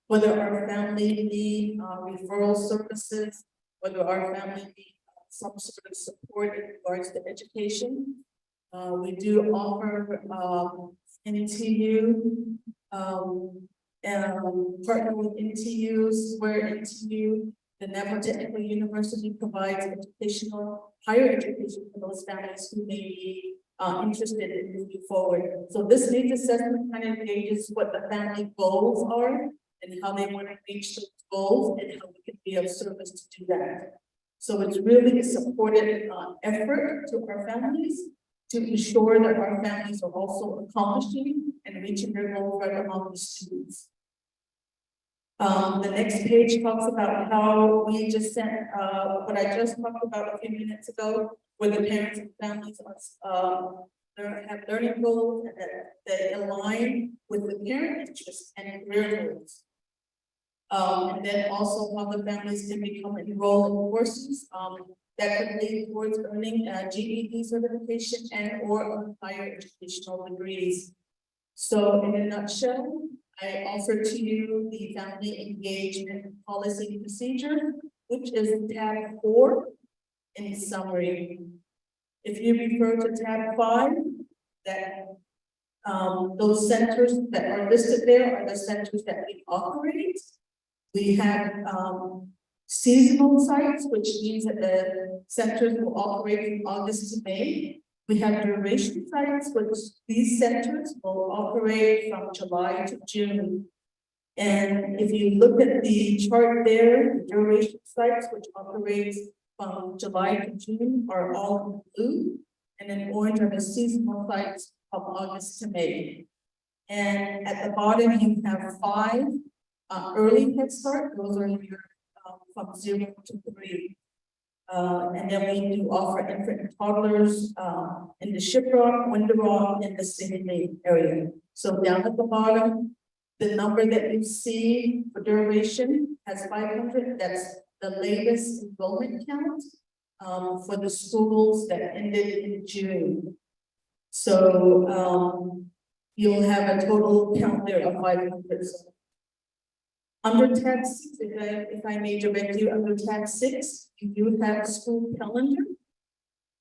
Speaker 9: whether our family need referral services, whether our family need some sort of support in regards to education. We do offer NTU, and partner with NTUs, where NTU, the Navajo Technical University, provides higher education for those families who may be interested in moving forward. So this needs assessment kind of gauges what the family goals are and how they want to reach those goals and how we can be of service to do that. So it's really a supported effort to our families to ensure that our families are also accomplishing and reaching their goals right along with students. The next page talks about how we just sent what I just talked about a few minutes ago, where the parents and families are have learning goals and that they align with the parent interests and career goals. And then also how the families can become enrolled in courses that could lead towards earning GED certification and or higher educational degrees. So in a nutshell, I offer to you the family engagement policy procedure, which is tab 4 in summary. If you refer to tab 5, that those centers that are listed there are the centers that we operate. We have seasonal sites, which means that the centers will operate from August to May. We have duration sites, which these centers will operate from July to June. And if you look at the chart there, the duration sites, which operates from July to June, are all in blue. And in orange are the seasonal sites from August to May. And at the bottom, you have 5 early Head Start. Those are your from 0 to 3. And then we do offer infant and toddlers in the Shiprock, Windarong, and the Sydney area. So down at the bottom, the number that you see for duration has 500. That's the latest enrollment count for the schools that ended in June. So you'll have a total count there of 500. Under tab 6, if I may direct you, under tab 6, you do have a school calendar.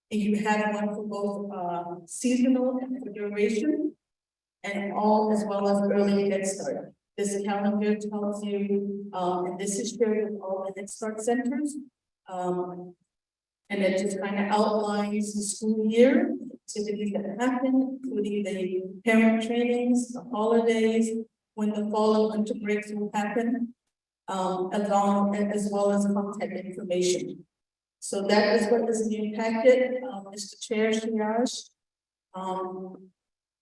Speaker 9: And you have one for both seasonal and for duration, and all as well as early Head Start. This calendar tells you, and this is shared with all the Head Start centers. And it just kind of outlines the school year, activities that happen, including the parent trainings, the holidays, when the fall and winter breaks will happen. along as well as contact information. So that is what is being packet, Mr. Chair, Shiraj.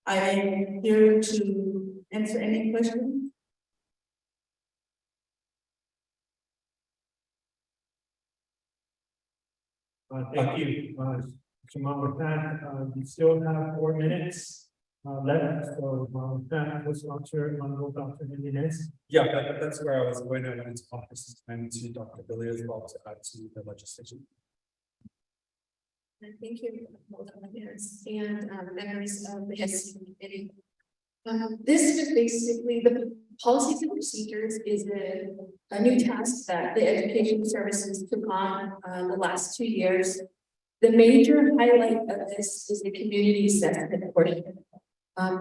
Speaker 9: I am here to answer any questions.
Speaker 4: Thank you, Jamal, with that, we still have 4 minutes left, so with that, what's Honorable Dr. Jimenez?
Speaker 3: Yeah, that's where I was going. I wanted to offer some time to Dr. Billy as well to add to the legislation.
Speaker 10: Thank you, and members of the HEHSC committee. This is basically the policies and procedures is a new task that the education services took on the last 2 years. The major highlight of this is the community assessment portion,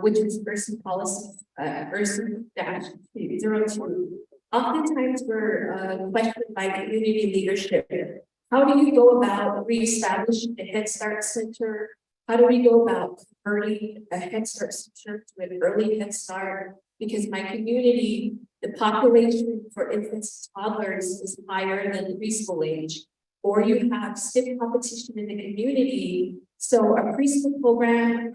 Speaker 10: which is person policy, person-02. Oftentimes we're questioned by community leadership. How do you go about reestablishing a Head Start Center? How do we go about converting a Head Start Center to an early Head Start? Because my community, the population for infants and toddlers is higher than the preschool age. Or you have stiff competition in the community. So a preschool program,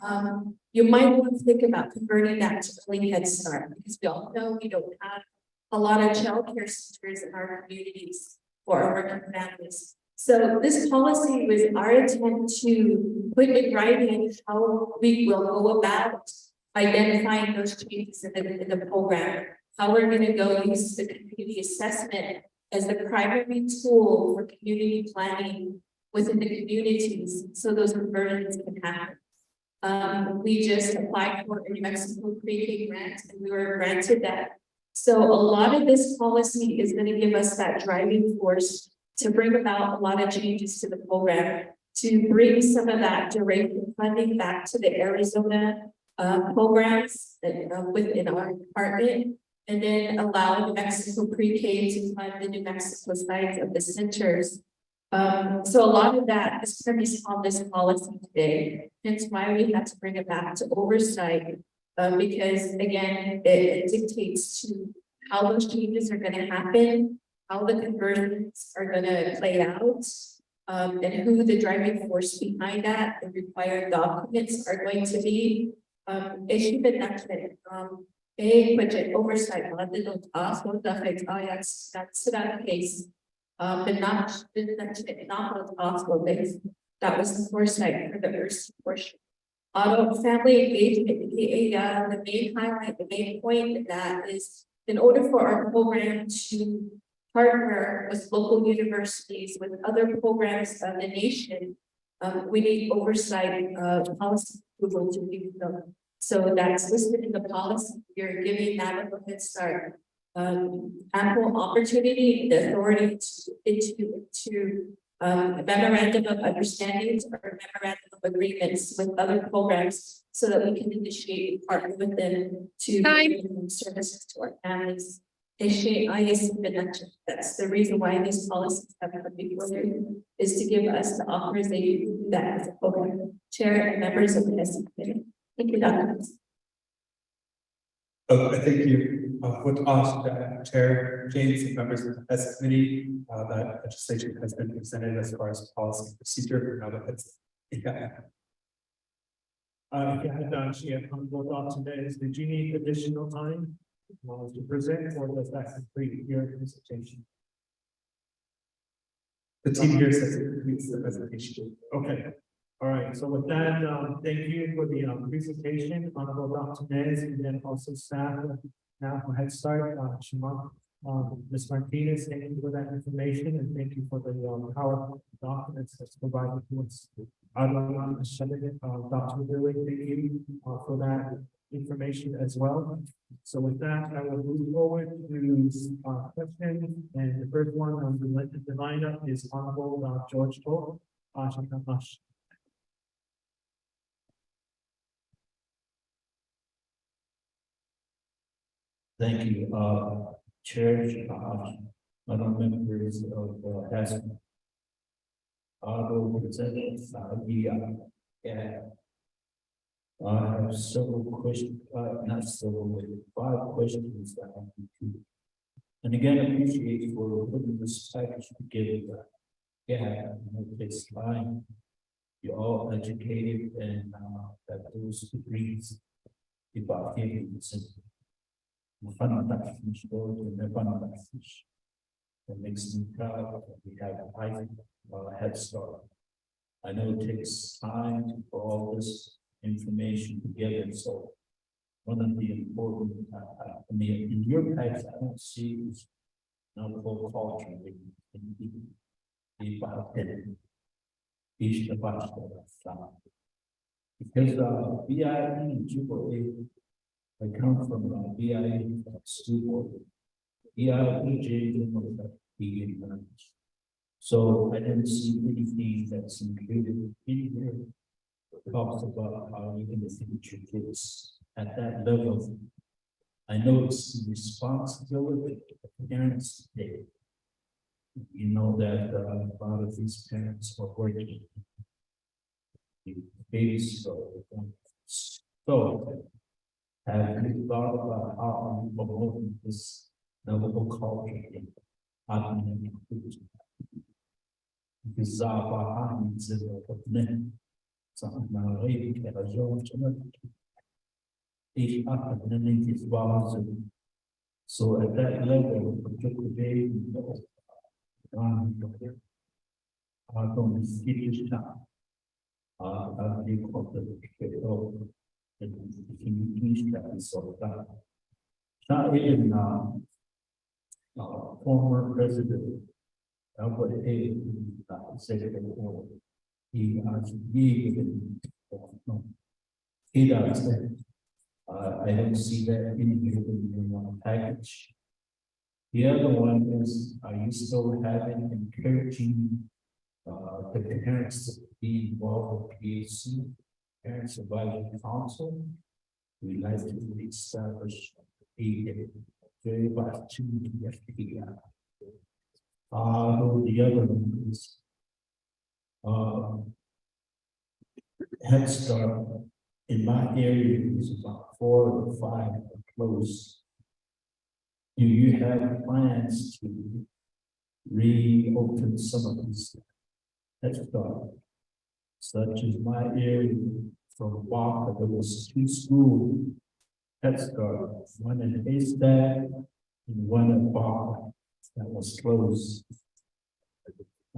Speaker 10: you might want to think about converting that to early Head Start, because we all know we don't have a lot of childcare centers in our communities for our working families. So this policy was our attempt to put in writing how we will go about identifying those changes in the program, how we're going to go use the community assessment as the primary tool for community planning within the communities, so those conversions can happen. We just applied for a New Mexico pre-K grant, and we were granted that. So a lot of this policy is going to give us that driving force to bring about a lot of changes to the program, to bring some of that duration funding back to the Arizona programs that within our department, and then allow New Mexico pre-K to fund the New Mexico sides of the centers. So a lot of that is premised on this policy today, hence why we had to bring it back to oversight, because again, it dictates to how those changes are going to happen, how the conversions are going to play out, and who the driving force behind that, the required documents are going to be. Issue the document, budget oversight, that's that case. That was the foresight for the first portion. Auto family engagement, the main highlight, the main point of that is in order for our program to partner with local universities, with other programs of the nation, we need oversight of policy approval to do so. So that's listed in the policy. You're giving that a Head Start ample opportunity, the authority to memorandum of understandings or memorandum of agreements with other programs, so that we can initiate and partner with them to bring services to our families. That's the reason why these policies have come before you, is to give us the authorization to do that as a program. Chair and members of the HEHSC committee. Thank you, Dr.
Speaker 3: I think you would ask Chair James and members of the HEHSC committee that legislation has been presented as far as policy and procedure. Now that it's
Speaker 4: If you had actually a couple of thoughts today, did you need additional time to present, or does that complete your presentation?
Speaker 3: the team here says it completes the presentation.
Speaker 4: Okay, all right, so with that, thank you for the presentation, Honorable Dr. Nez, and then also staff now for Head Start, Shima, Ms. Martinez, thank you for that information, and thank you for the PowerPoint documents that's provided to us. Dr. Billy, thank you for that information as well. So with that, I will move forward to questions, and the first one on the lineup is Honorable George Toll.
Speaker 11: Thank you, Chair, other members of HEHSC. Honorable President, I have several questions, not several, but 5 questions that I have to And again, appreciate for putting this package together. Yeah, it's fine. You're all educated and that those degrees about getting fun that fish board and the fun that fish. That makes me proud that we have a high head start. I know it takes time to put all this information together, so one of the important, in your package, I don't see is local culture. Because BIE and Jubilee, I come from BIE school board. So I didn't see anything that's included in here. Talks about how you're going to teach your kids at that level. I know it's the responsibility of parents today. You know that a lot of these parents are working. Babies so have you thought about how you promote this local culture in because so at that level, particularly I don't see this time. I'll be former president Albert executive board. He does that. I don't see that in one package. The other one is, are you still having encouraging the parents to be involved with HEHSC, Parents Advisory Council? We like to establish a very much to the other one is Head Start in my area is about 4 or 5 close. Do you have plans to reopen some of these Head Start? Such as my area from Walker, there was 2 schools Head Start, one in HEHSC and one in Walker that was closed.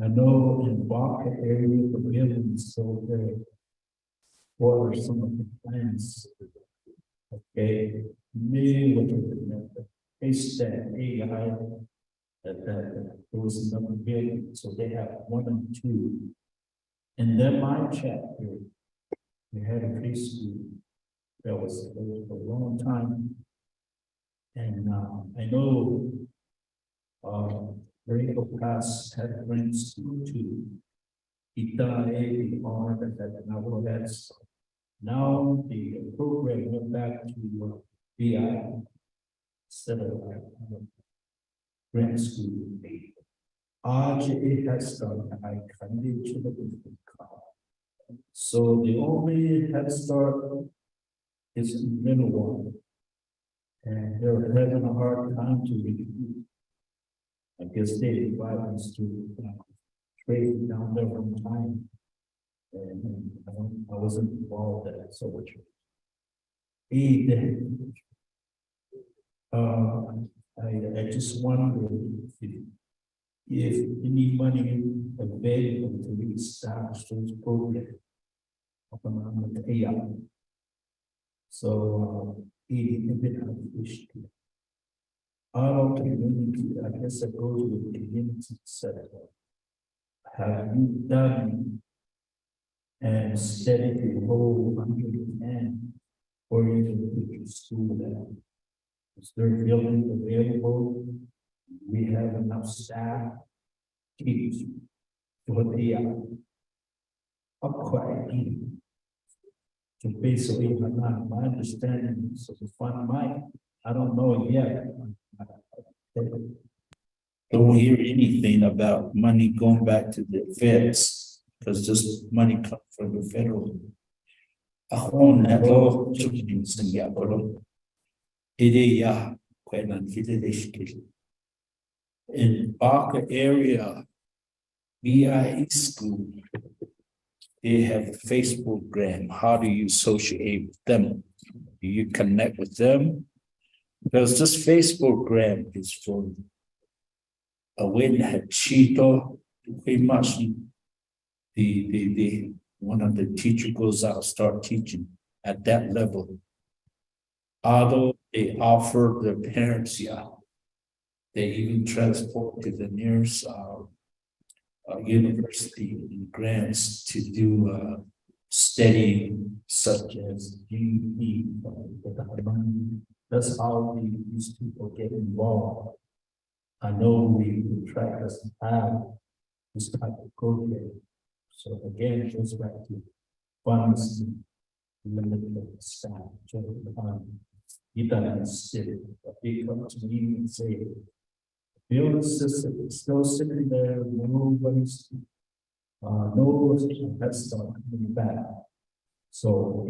Speaker 11: I know in Walker area the building is so there. What are some of the plans? Okay, me look at the HEHSC, that there was another building, so they have 1 and 2. And then my chapter, we had a preschool that was for a long time. And I know Rico Pass had a grand school too. Now the program went back to BI instead of grant school. HEHSC, I can't to the so the only Head Start is in middle one. And they're having a hard time to recruit. I guess they invite us to trade down there one time. And I wasn't involved in that so much. I just wonder if any money available to reestablish those programs on the AI. So our community, I guess that goes with the community sector. Have you done and steady the whole 110 or you can put your school there? Is there building available? We have enough staff teach for the upgrade. So basically, my understanding is the fund might, I don't know yet. Don't hear anything about money going back to the feds, because this money comes from the federal. In Barker area, BIE school, they have a Facebook gram. How do you associate with them? Do you connect with them? Because this Facebook gram is for a win had Cheeto, pretty much the one of the teacher goes out, start teaching at that level. Although they offer their parents, yeah, they even transport to the nearest university in grants to do study such as GED. That's how these people get involved. I know we try to have this type of program. So again, it goes back to funds, limited staff, you done city, but they come to me and say, build a system, it's still sitting there, nobody's, no, that's not coming back. So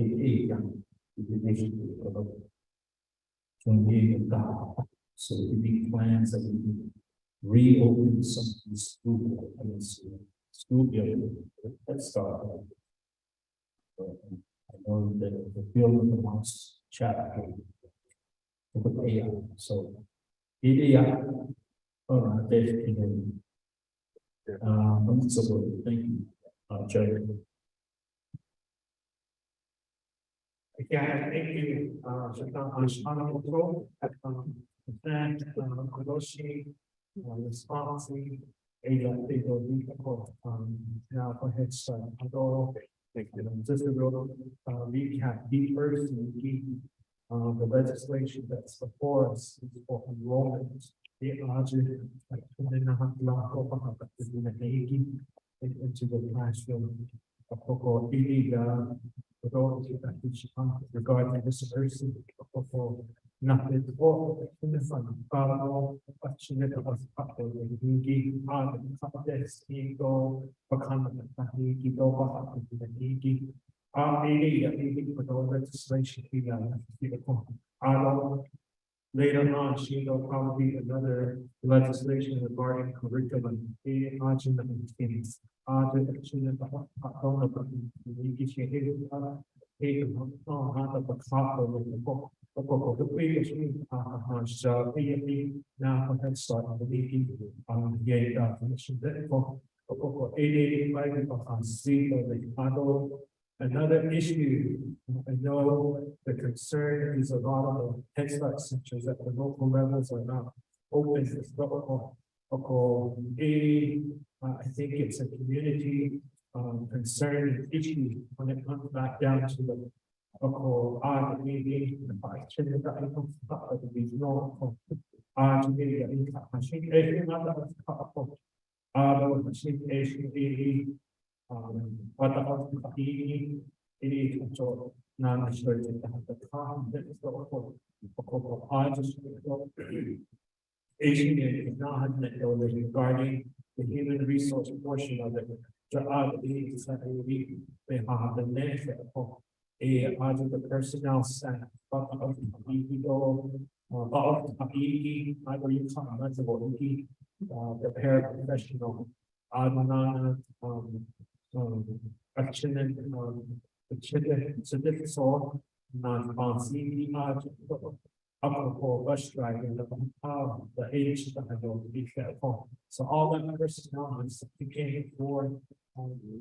Speaker 11: so we need plans that we can reopen some of these school building. Let's start. I know that the building the last chapter with AI. So AI, so thank you, Jerry.
Speaker 4: Again, thank you, honorable, then, negotiate, responsibly, now for Head Start. Thank you. Just a real, recap, the first, the legislation that's before us is for enrollment. The logic, into the classroom. Regarding this person, nothing for the fund. Fortunate of the contest, ego, legislation. Later on, she will probably another legislation regarding curriculum. Another issue, I know the concern is a lot of the Head Start centers at the local levels are not open. I think it's a community concern issue when it comes back down to the Asian is not regarding the human resource portion of it. The benefit of the personnel staff, the paraprofessional, action and certificate or non-fancy bus driving, the age that I don't be careful. So all that personnel is became for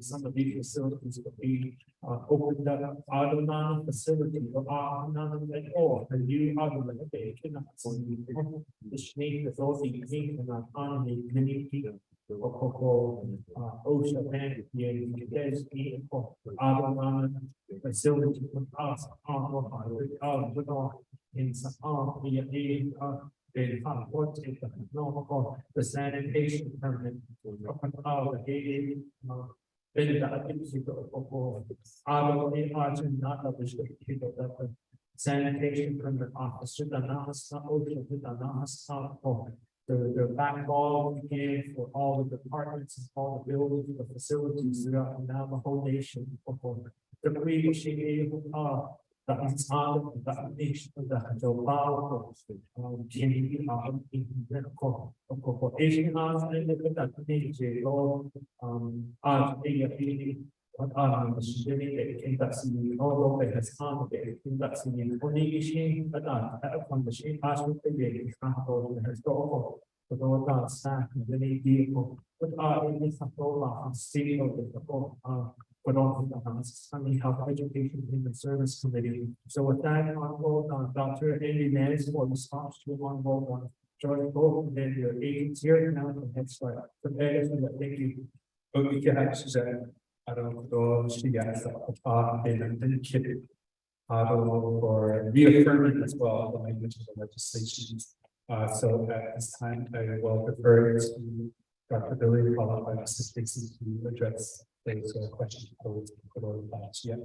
Speaker 4: some of these facilities to be opened up out of non-facility or non-like, oh, and you are the they cannot the snake is also unique and autonomy, many people. OSHA and there's facility with us in some the sanitation permit sanitation permit officer the backbone began for all the departments and all the buildings, the facilities throughout now the whole nation. The that is all that nation that the power can be in the corporation and that nature or that's in all of it has come that's in only issue but from the shape as with the example historical but all that staff and the vehicle but in this whole state of the but also the Sunday Health Education Human Service Committee. So with that, on Dr. Andy Nance for response to one vote on joining both and then your agents here now from Head Start. Thank you. Okay, yeah, Suzanne. I don't know if she guys and then kid for reaffirming as well the language of the legislation. So at this time, I will refer to Dr. Billy, followed by Mr. Stacy to address those questions. Yeah.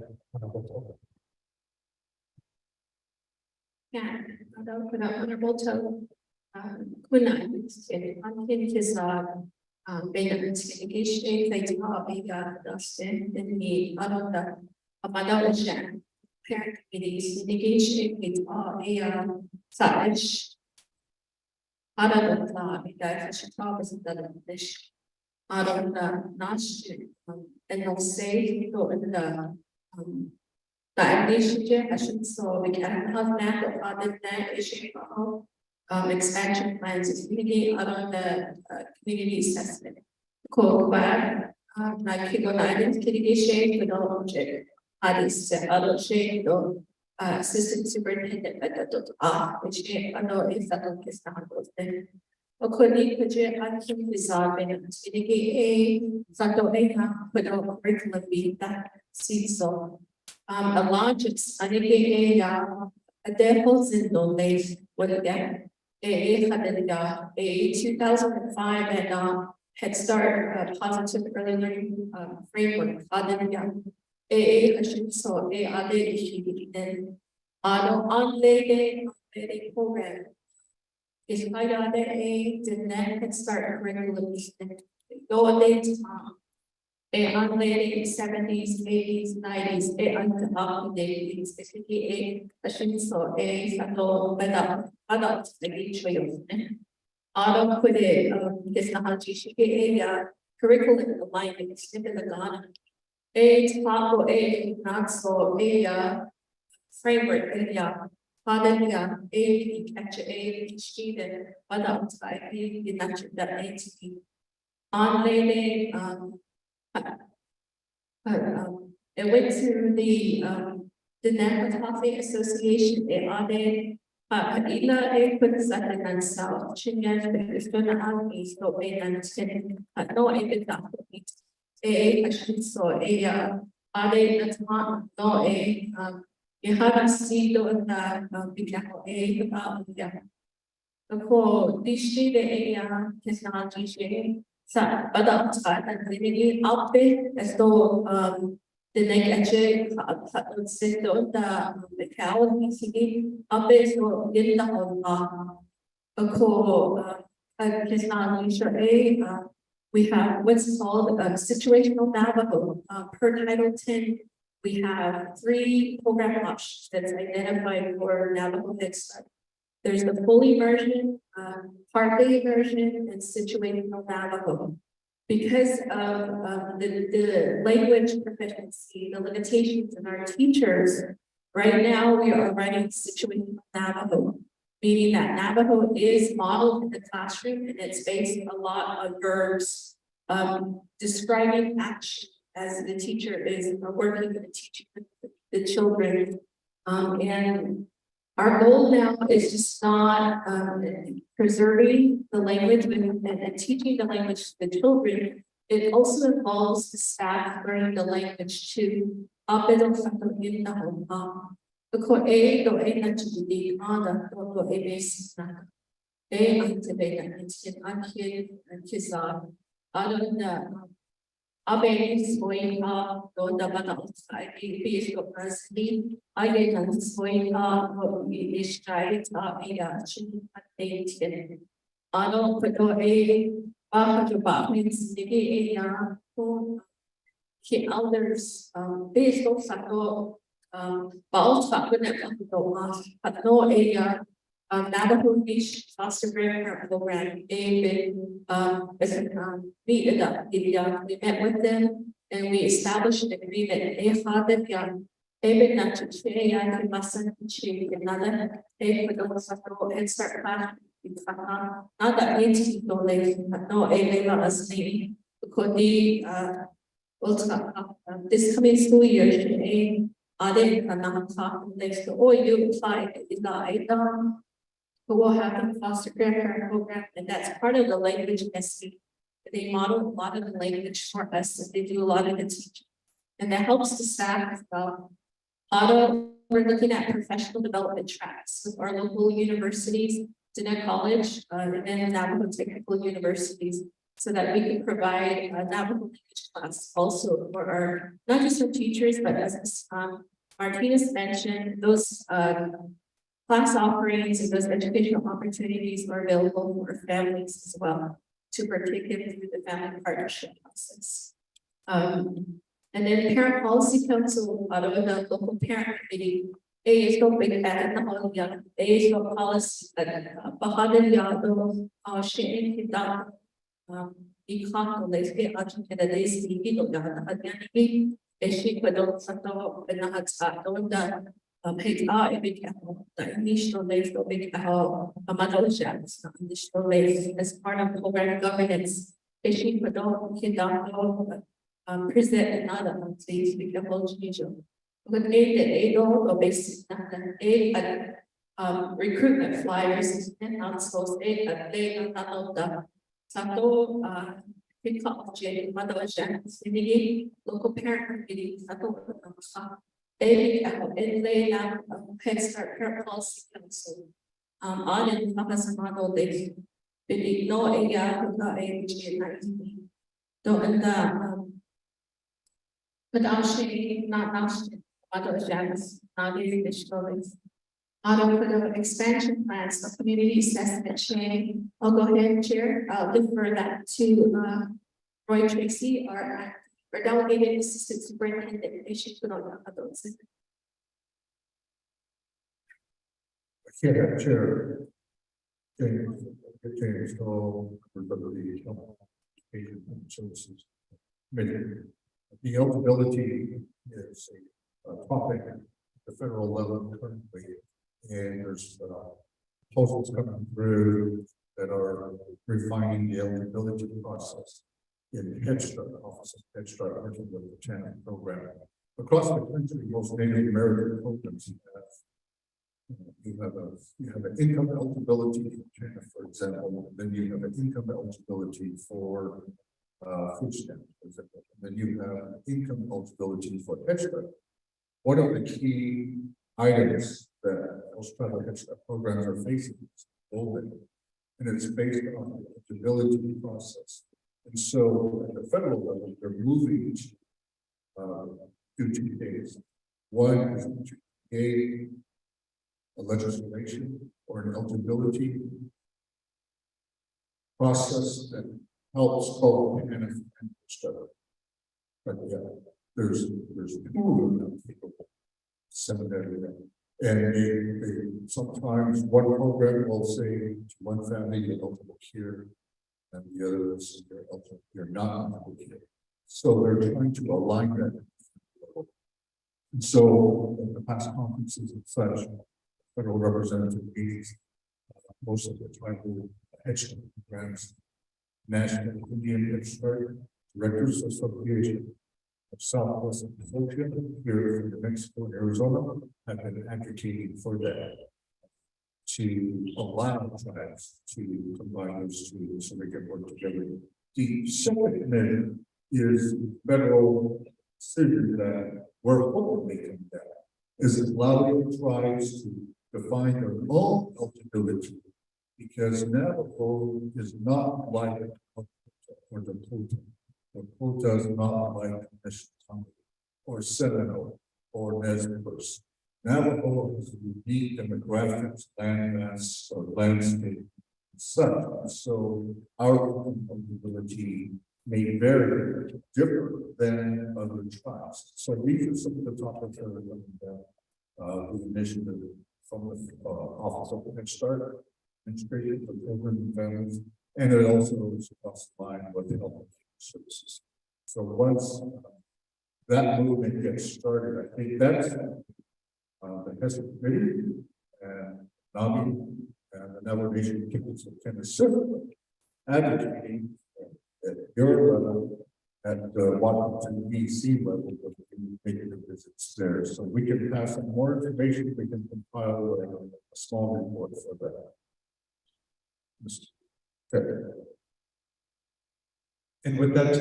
Speaker 10: Yeah, honorable to Kunai, and his benefits mitigation, they do not be Dustin, and the other Amadalishan, parent committees, mitigation, it's all a such. Other than that, I should talk as the dish. Out of the Nash, and no say, go in the initiative, I should so we can have that or other than issue expansion plans is mitigate other the community assessment. Code where like people mitigation with all object, others other shade or assistant superintendent which I know is that is not then. According to the design and mitigate a Santo Ena put over curriculum being that season. A large a devil's in the days with again a 2005 and Head Start positive early learning framework I should so a other issue then on program is quite other a the net Head Start curriculum go a unlaid 70s, 80s, 90s, a unupdated, especially a so a sato adult like each way of auto put it this a curriculum alignment in the Ghana. A follow a not so a framework a catch a student adult by a natural that entity unlaid it went to the National Coffee Association. It added a put second and south. Chinyan is going to have me so a and no I should so a added the time no a you haven't seen that a yeah. The this technology sa adult and really out there as though the negative sit on the cow up there so in the whole technology we have what's called situational Navajo per Title 10. We have 3 program options that's identified for Navajo Head Start. There's the full immersion, partly immersion, and situational Navajo. Because of the language proficiency, the limitations in our teachers, right now we are writing situational Navajo, meaning that Navajo is modeled in the classroom and it's based a lot of verbs describing action as the teacher is working with the children. And our goal now is to start preserving the language and teaching the language to the children. It also involves the staff learning the language too. Is going up, don't the battles. I feel your personally. I get on going up, we describe it. I don't put away means the elders, based on Sato, But also when it comes to at no area, Navajo Beach foster grandparent program, we met with them and we established an agreement. And start class. Nada ain't no like no as me because the this coming school year they next to oh you apply is not but we'll have a foster grandparent program and that's part of the language SC. They model a lot of the language for us and they do a lot of the teaching. And that helps the staff as well. We're looking at professional development tracks with our local universities, Diné College, and then Navajo Technical Universities, so that we can provide a Navajo language class also for our, not just our teachers, but as Martinez mentioned, those class offerings and those educational opportunities are available for families as well to partake in through the family partnership process. And then Parent Policy Council, out of the local parent committee, is so big at the whole young, is so policy that Bahadur Yado, sharing it down. Ikon, let's get out to the days, the Yano, she could also don't done. Big the initial days of big a mother chance, initial days as part of the program governance. She could all present another things we can hold usual. But they don't basic recruitment flyers and also they are not of the Sato pick up J mother local parent committee they lay down Head Start Parent Policy Council. On and model they no area don't but actually not other jams, not the stories. Out of the expansion plans, the community assessment sharing, I'll go ahead and chair, I'll defer that to Roy Tracy, our delegated assistant superintendent, they should put on those.
Speaker 2: Chair. James, all for the education and services. The eligibility is a topic at the federal level currently, and there's proposals coming through that are refining the eligibility process in Head Start offices, Head Start working with the channel program across the country. Most Native American programs you have an income eligibility for example, then you have an income eligibility for food stamps, for example. Then you have income eligibility for Head Start. One of the key items that most tribal Head Start programs are facing is enrollment, and it's based on the eligibility process. And so at the federal level, they're moving to do two things. One is to create a legislation or an eligibility process that helps call and stuff. But yeah, there's two of them people seminary, and they sometimes one program will say to one family you're eligible here, and the other is you're not eligible here. So they're trying to align that. And so in the past conferences and such, federal representative meetings, most of the tribal education programs, National Indian Head Start Directors Association of Southwest Ethiopia here in New Mexico and Arizona have been advocating for that to allow tribes to combine those two so they can work together. The second amendment is federal decision that we're hoping they come down is allowing tribes to define their own eligibility, because Navajo is not like or the Dakota. Dakota is not like Nishnawbe or Seminole or Nez Perce. Navajo is unique demographics, landmass, or landscape, and such. So our eligibility may vary different than other tribes. So these are some of the topics that are looking at, with initiative from the, Office of Head Start, Administrative for Children and Families, and it also is across the line with the health services. So once that movement gets started, I think that's the HEHSC committee and NAMI and the Navigation Kickers of Tennessee advocating at your level, at the Washington DC level, of making the visits there. So we can pass on more information, we can compile a small report for that. Okay.
Speaker 3: And with that,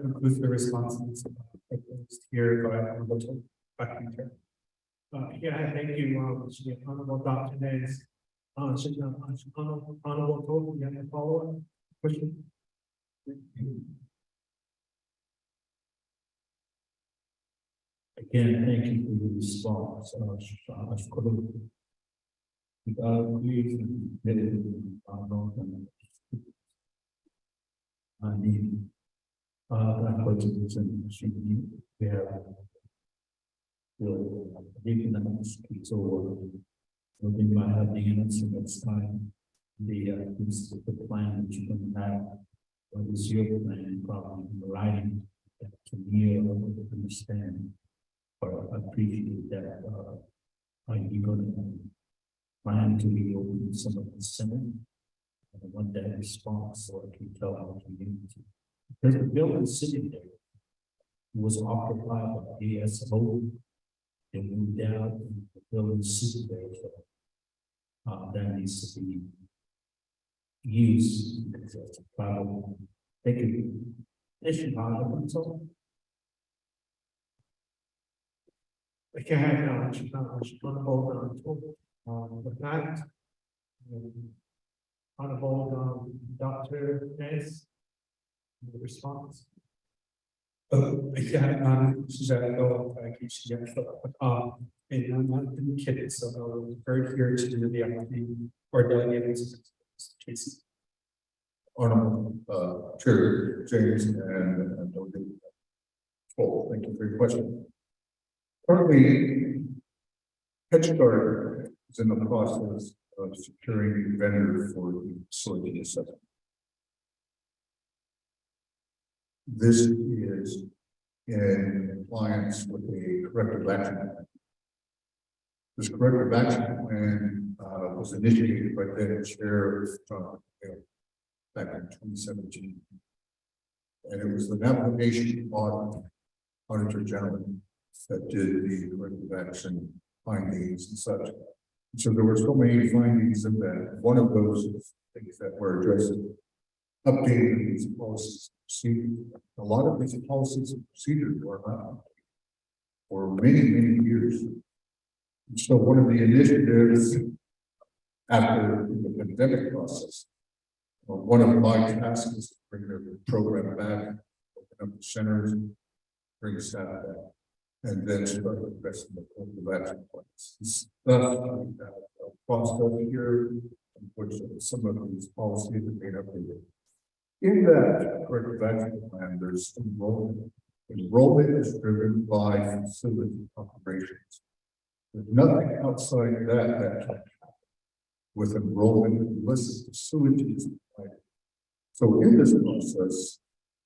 Speaker 3: concludes the responses here by Honorable back in turn.
Speaker 4: Yeah, thank you, the Honorable Dr. Nez. Honorable Total, you have a follow-up question?
Speaker 11: Again, thank you for the response. I need, I put it in the sheet, we have. So, within my have the answer next time, the plan that you're gonna have, what is your plan, probably in writing, that to me, or understand, or appreciate that, are you gonna plan to reopen some of the center? I want that response so I can tell our community. Because the building sitting there was occupied by ASO. They moved out and the building sitting there. So, that needs to be used because that's a problem. Thank you. Issue, so.
Speaker 4: Okay, with that. Honorable, Dr. Nez. Response.
Speaker 3: Yeah, Suzanne, no, I keep suggesting, and I'm not the kid, so I'll refer here to the acting or delegated. Cases.
Speaker 2: Honorable Chair James and Paul, thank you for your question. Currently, Head Start is in the process of securing a vendor for the facility assessment. This is in compliance with a corrective action plan. This corrective action plan was initiated by then Chair back in 2017. And it was the navigation auditor general that did the corrective action findings and such. So there were so many findings in that. One of those is things that were addressing, updating these policies and procedures. A lot of these policies and procedures were not for many, many years. And so one of the initiatives after the pandemic process, one of my tasks is to bring the program back, open up the centers, bring staff back, and then start addressing the corrective action plans. Process here, unfortunately, some of these policies have been updated. In that corrective action plan, there's enrollment. Enrollment is driven by facility operations. There's nothing outside that can with enrollment unless facilities. So in this process,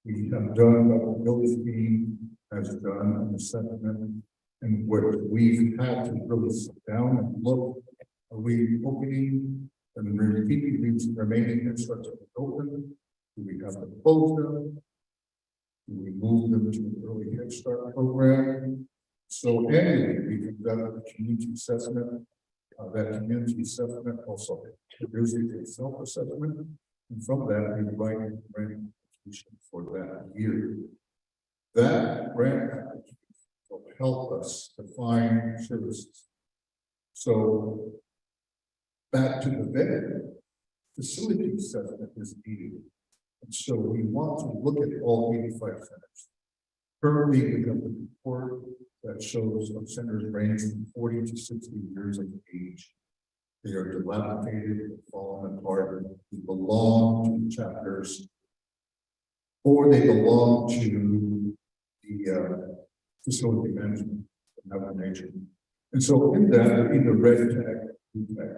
Speaker 2: we have done what Billy's team has done an assessment in which we've had to really sit down and look, are we opening and repeating these remaining infrastructure open? Do we have to close them? Do we move them to an early Head Start program? So annually, we conduct a community assessment. That community assessment also produces a self-assessment, and from that, we write a grant application for that year. That grant application will help us define services. So back to the vet, facility assessment is needed. And so we want to look at all 85 centers. Currently, we have a report that shows our centers range from 40 to 60 years of age. They are dilapidated, fallen apart, they belong to chapters. or they belong to the facility management of another nation. And so in that, they're either red tag, blue tag.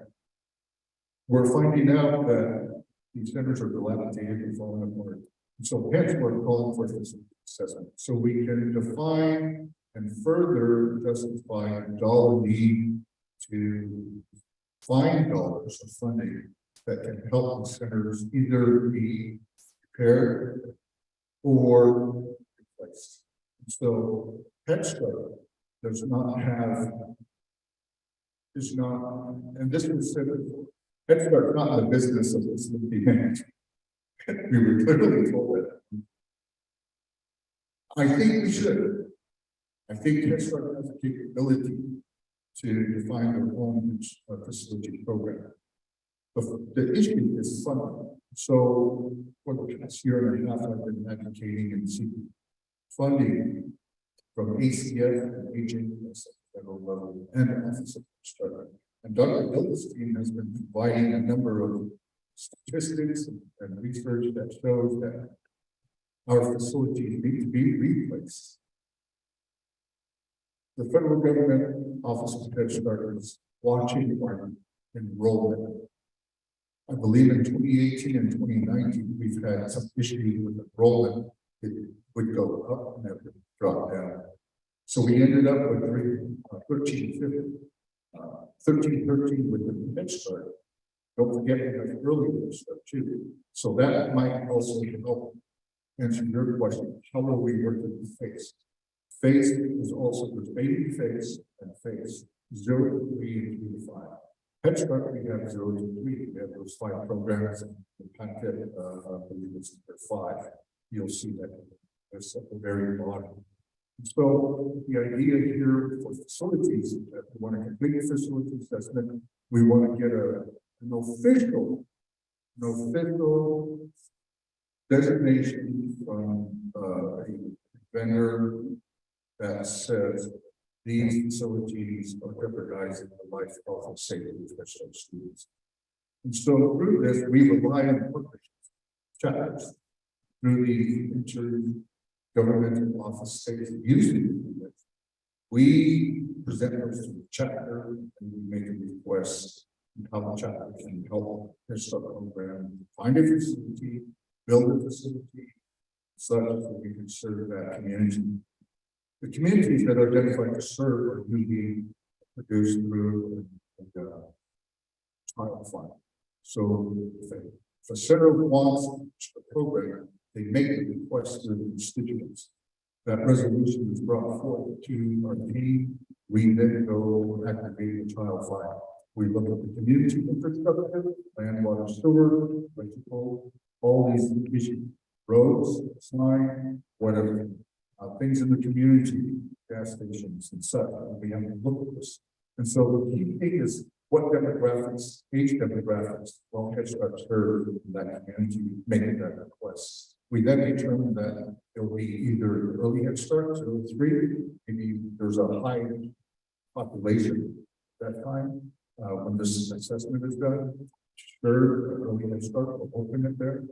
Speaker 2: We're finding out that these centers are dilapidated and falling apart. And so hence we're calling for this assessment. So we can define and further justify a dollar need to find dollars of funding that can help the centers either be repaired or replaced. So Head Start does not have, is not, and this was said before, Head Start is not in the business of this management. We were clearly told that. I think we should. I think Head Start has the capability to define their own facility program. The issue is funding. So for the past year and a half, I've been advocating and seeking funding from ACF and HEHSC at federal level and Office of Start. And Dr. Gilda's team has been providing a number of statistics and research that shows that our facilities need to be replaced. The federal government Office of Head Start is watching our enrollment. I believe in 2018 and 2019, we've had some issues with enrollment. It would go up and then drop down. So we ended up with 1313 with the Head Start. Don't forget we have early Head Start too. So that might also help answer your question. How are we working with phase? Phase is also there's baby phase and phase 0 to 3 and 3 to 5. Head Start, we have 0 to 3. We have those 5 programs, and the packet, I believe it's number 5. You'll see that it's at the very bottom. So the idea here for facilities is that we want to complete a facility assessment. We want to get an official designation from a vendor that says these facilities are jeopardizing the life, health, and safety of special students. And so through this, we rely on partnerships, chapters, through the intergovernmental office states using it. We present those to the chapter and we make a request on how the chapter can help this program, find a facility, build a facility, such that we can serve that community. The communities that are identified to serve are usually produced through child fund. So if a center wants a program, they make a request to the constituents. That resolution is brought forth to our team. We then go activate the child fund. We look at the community infrastructure, land, water, sewer, electrical, all these issues, roads, sign, whatever. Things in the community, gas stations and such, we have to look at this. And so the key thing is what demographics, age demographics, will Head Start serve in that community, making that request. We then determine that it will be either early Head Start, 0 to 3, maybe there's a high population at that time when this assessment is done. Sure, early Head Start will open it there.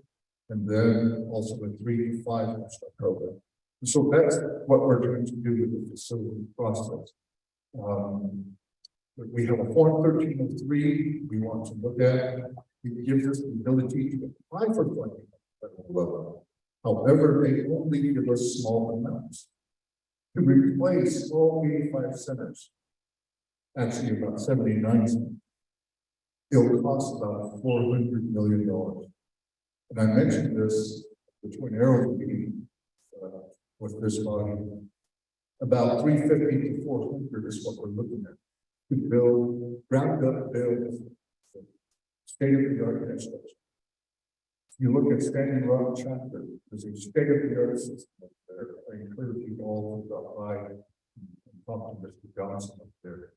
Speaker 2: And then also the 3 to 5 Head Start program. So that's what we're trying to do with the facility process. We have a Form 1303 we want to look at. It gives us the ability to apply for funding at the level. However, they only give us small amounts to replace all 85 centers. Actually, about 79 centers. It'll cost about $400 million. And I mentioned this between Arrow meeting. With this body, about 350 to 400 is what we're looking at to build ground up build state of the art Head Start. If you look at Standing Rock chapter, there's a state of the art system up there. I encourage you all to go by and talk to Mr. Johnson up there.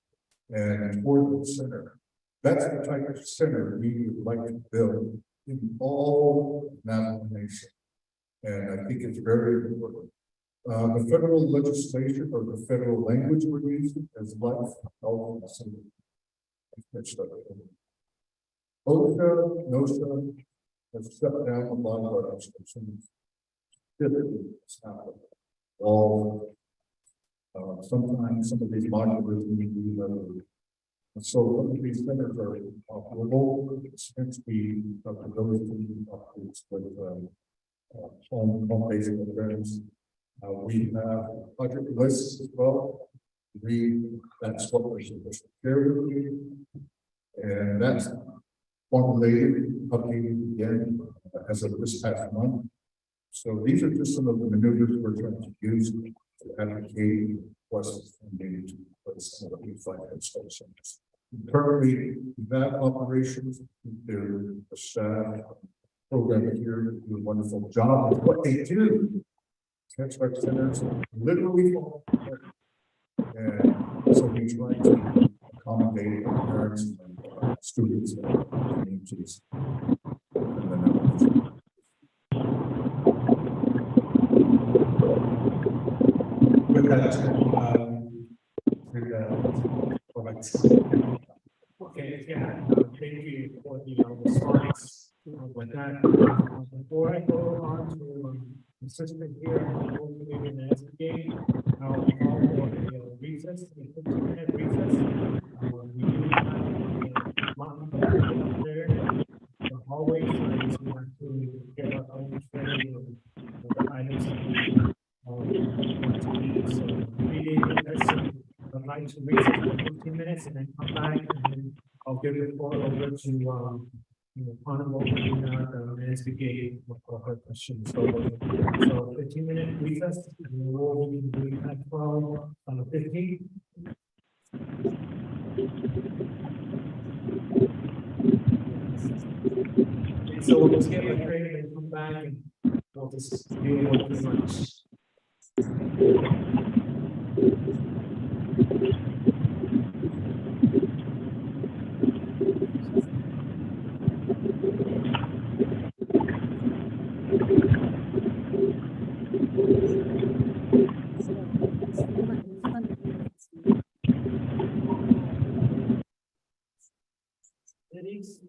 Speaker 2: And toward the center, that's the type of center we would like to build in all Navajo Nation. And I think it's very important. The federal legislation or the federal language we're using as life, health, and safety. OSHA, NOSHA has shut down a lot of our institutions. difficult. It's not all. Sometimes some of these modulars need to be leveled. And so some of these centers are operable, since we have the ability to operate with home-based programs. We have budget lists as well. That's what we're supposed to share with you. And that's formulated, updated again as of this past month. So these are just some of the maneuvers we're trying to use to advocate requests funding to place some of the finance centers. Currently, that operations, their staff program here do a wonderful job of what they do. Transfer centers literally fall apart. And so we try to accommodate parents and students and communities.
Speaker 3: With that,
Speaker 4: Okay, yeah, thank you for the response with that. Before I go on to assistant here, hopefully in the game, I'll call for a recess, a 15-minute recess. We do have a mountain up there, the hallway, so I just want to get our own training of the items. So I'd like to recess for 15 minutes and then come back and then I'll give the floor over to Honorable the minutes we gave for her questions. So 15-minute recess and we'll be doing at 12 on the 15th. So we'll just get my training and come back and we'll just deal with this much. It is.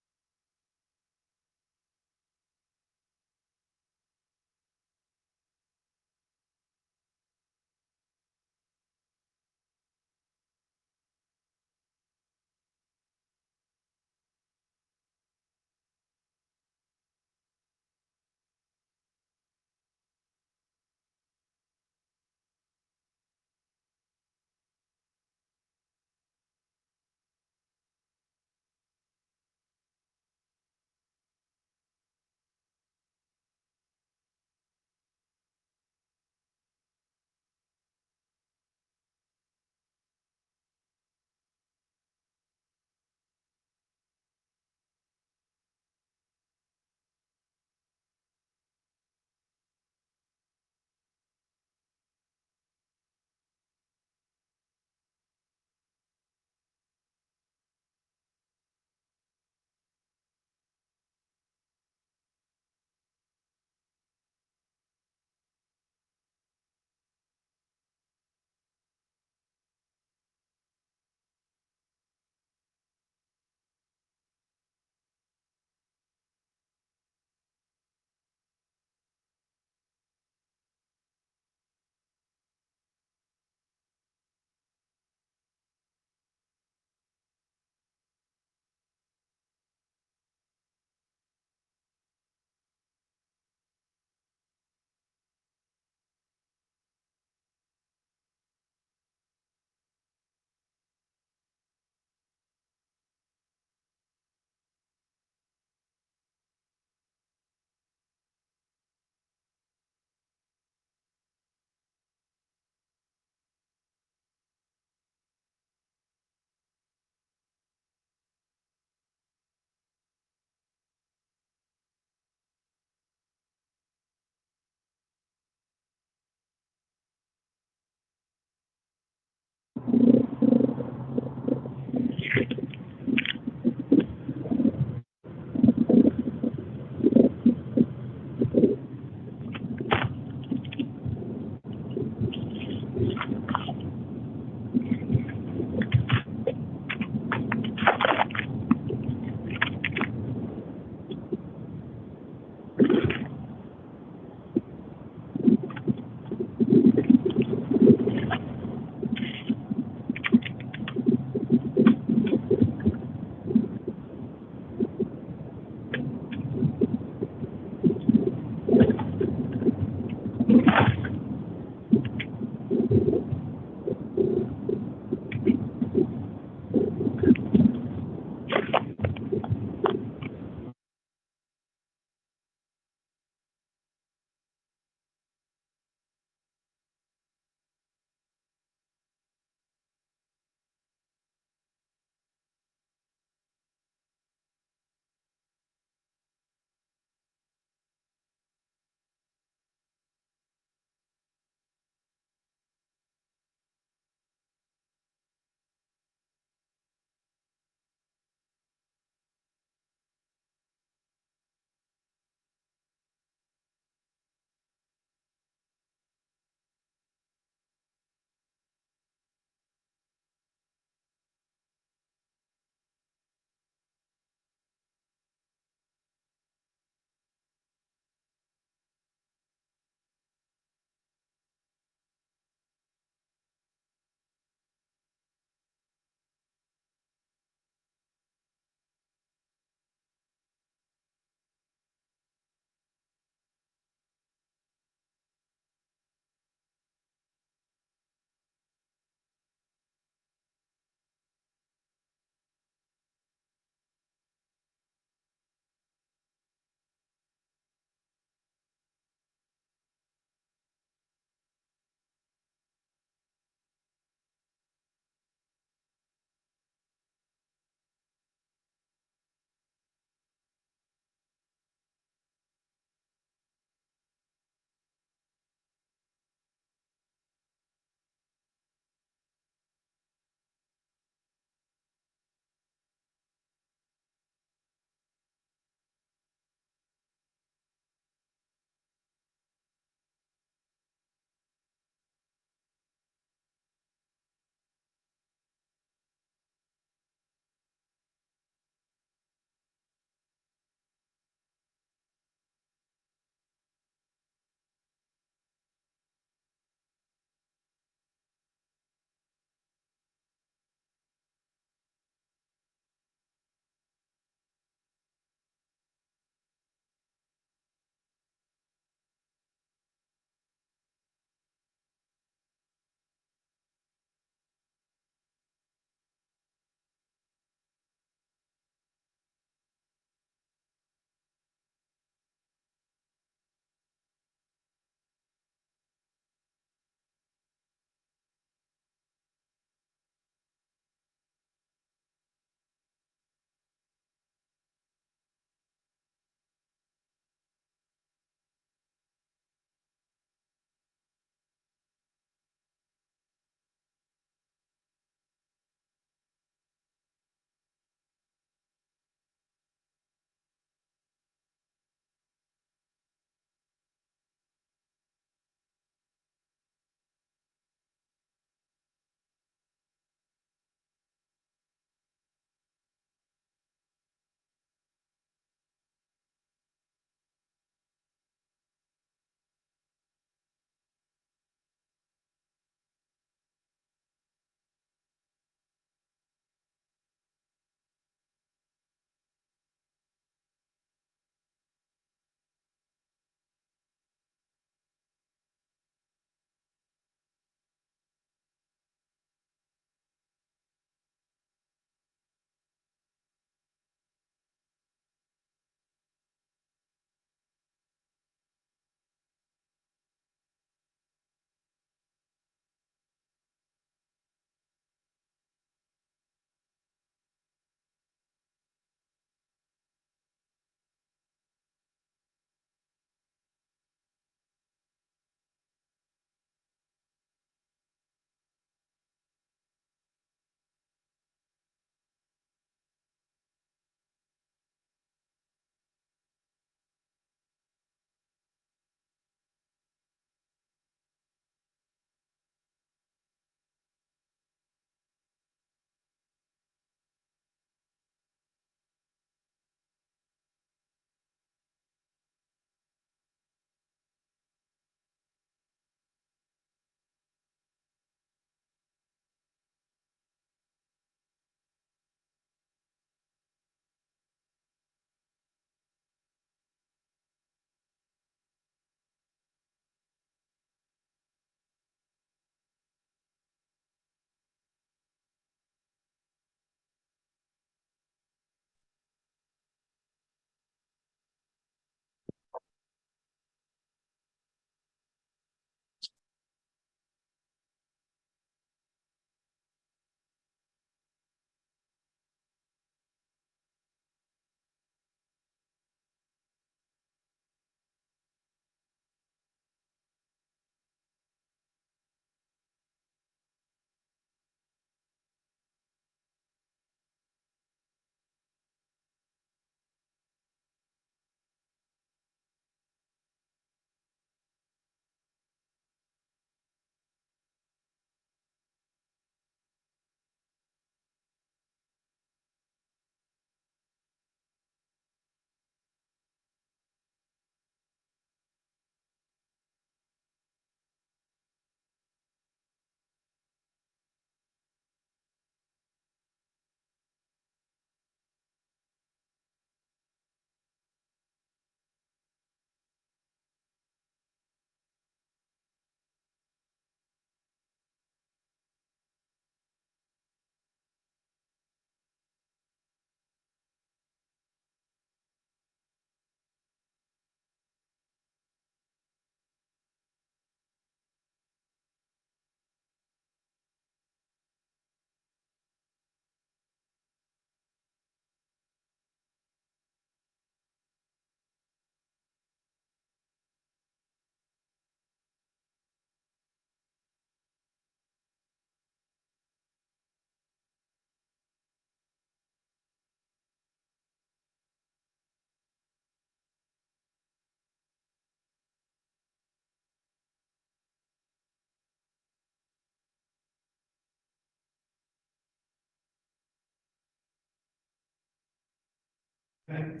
Speaker 4: Thank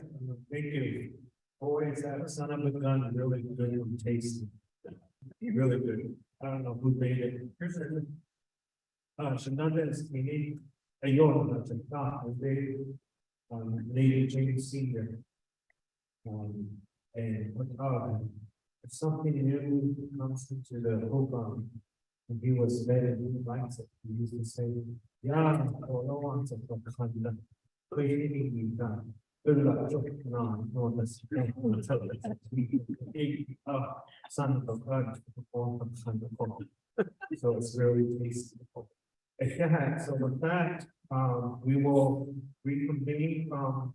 Speaker 4: you. Always that son of a gun, really good and tasty. Really good. I don't know who made it. Here's it. So now that's we need a yawn that's a top of the Lady Jane Senior. And if something new comes into the program, and he was vetted, he likes it, he used to say, yeah, or no one's a conduct. Clearly, we've done. Good luck, no, that's. Son of God, son of God. So it's very tasty. Yeah, so with that, we will reconvene from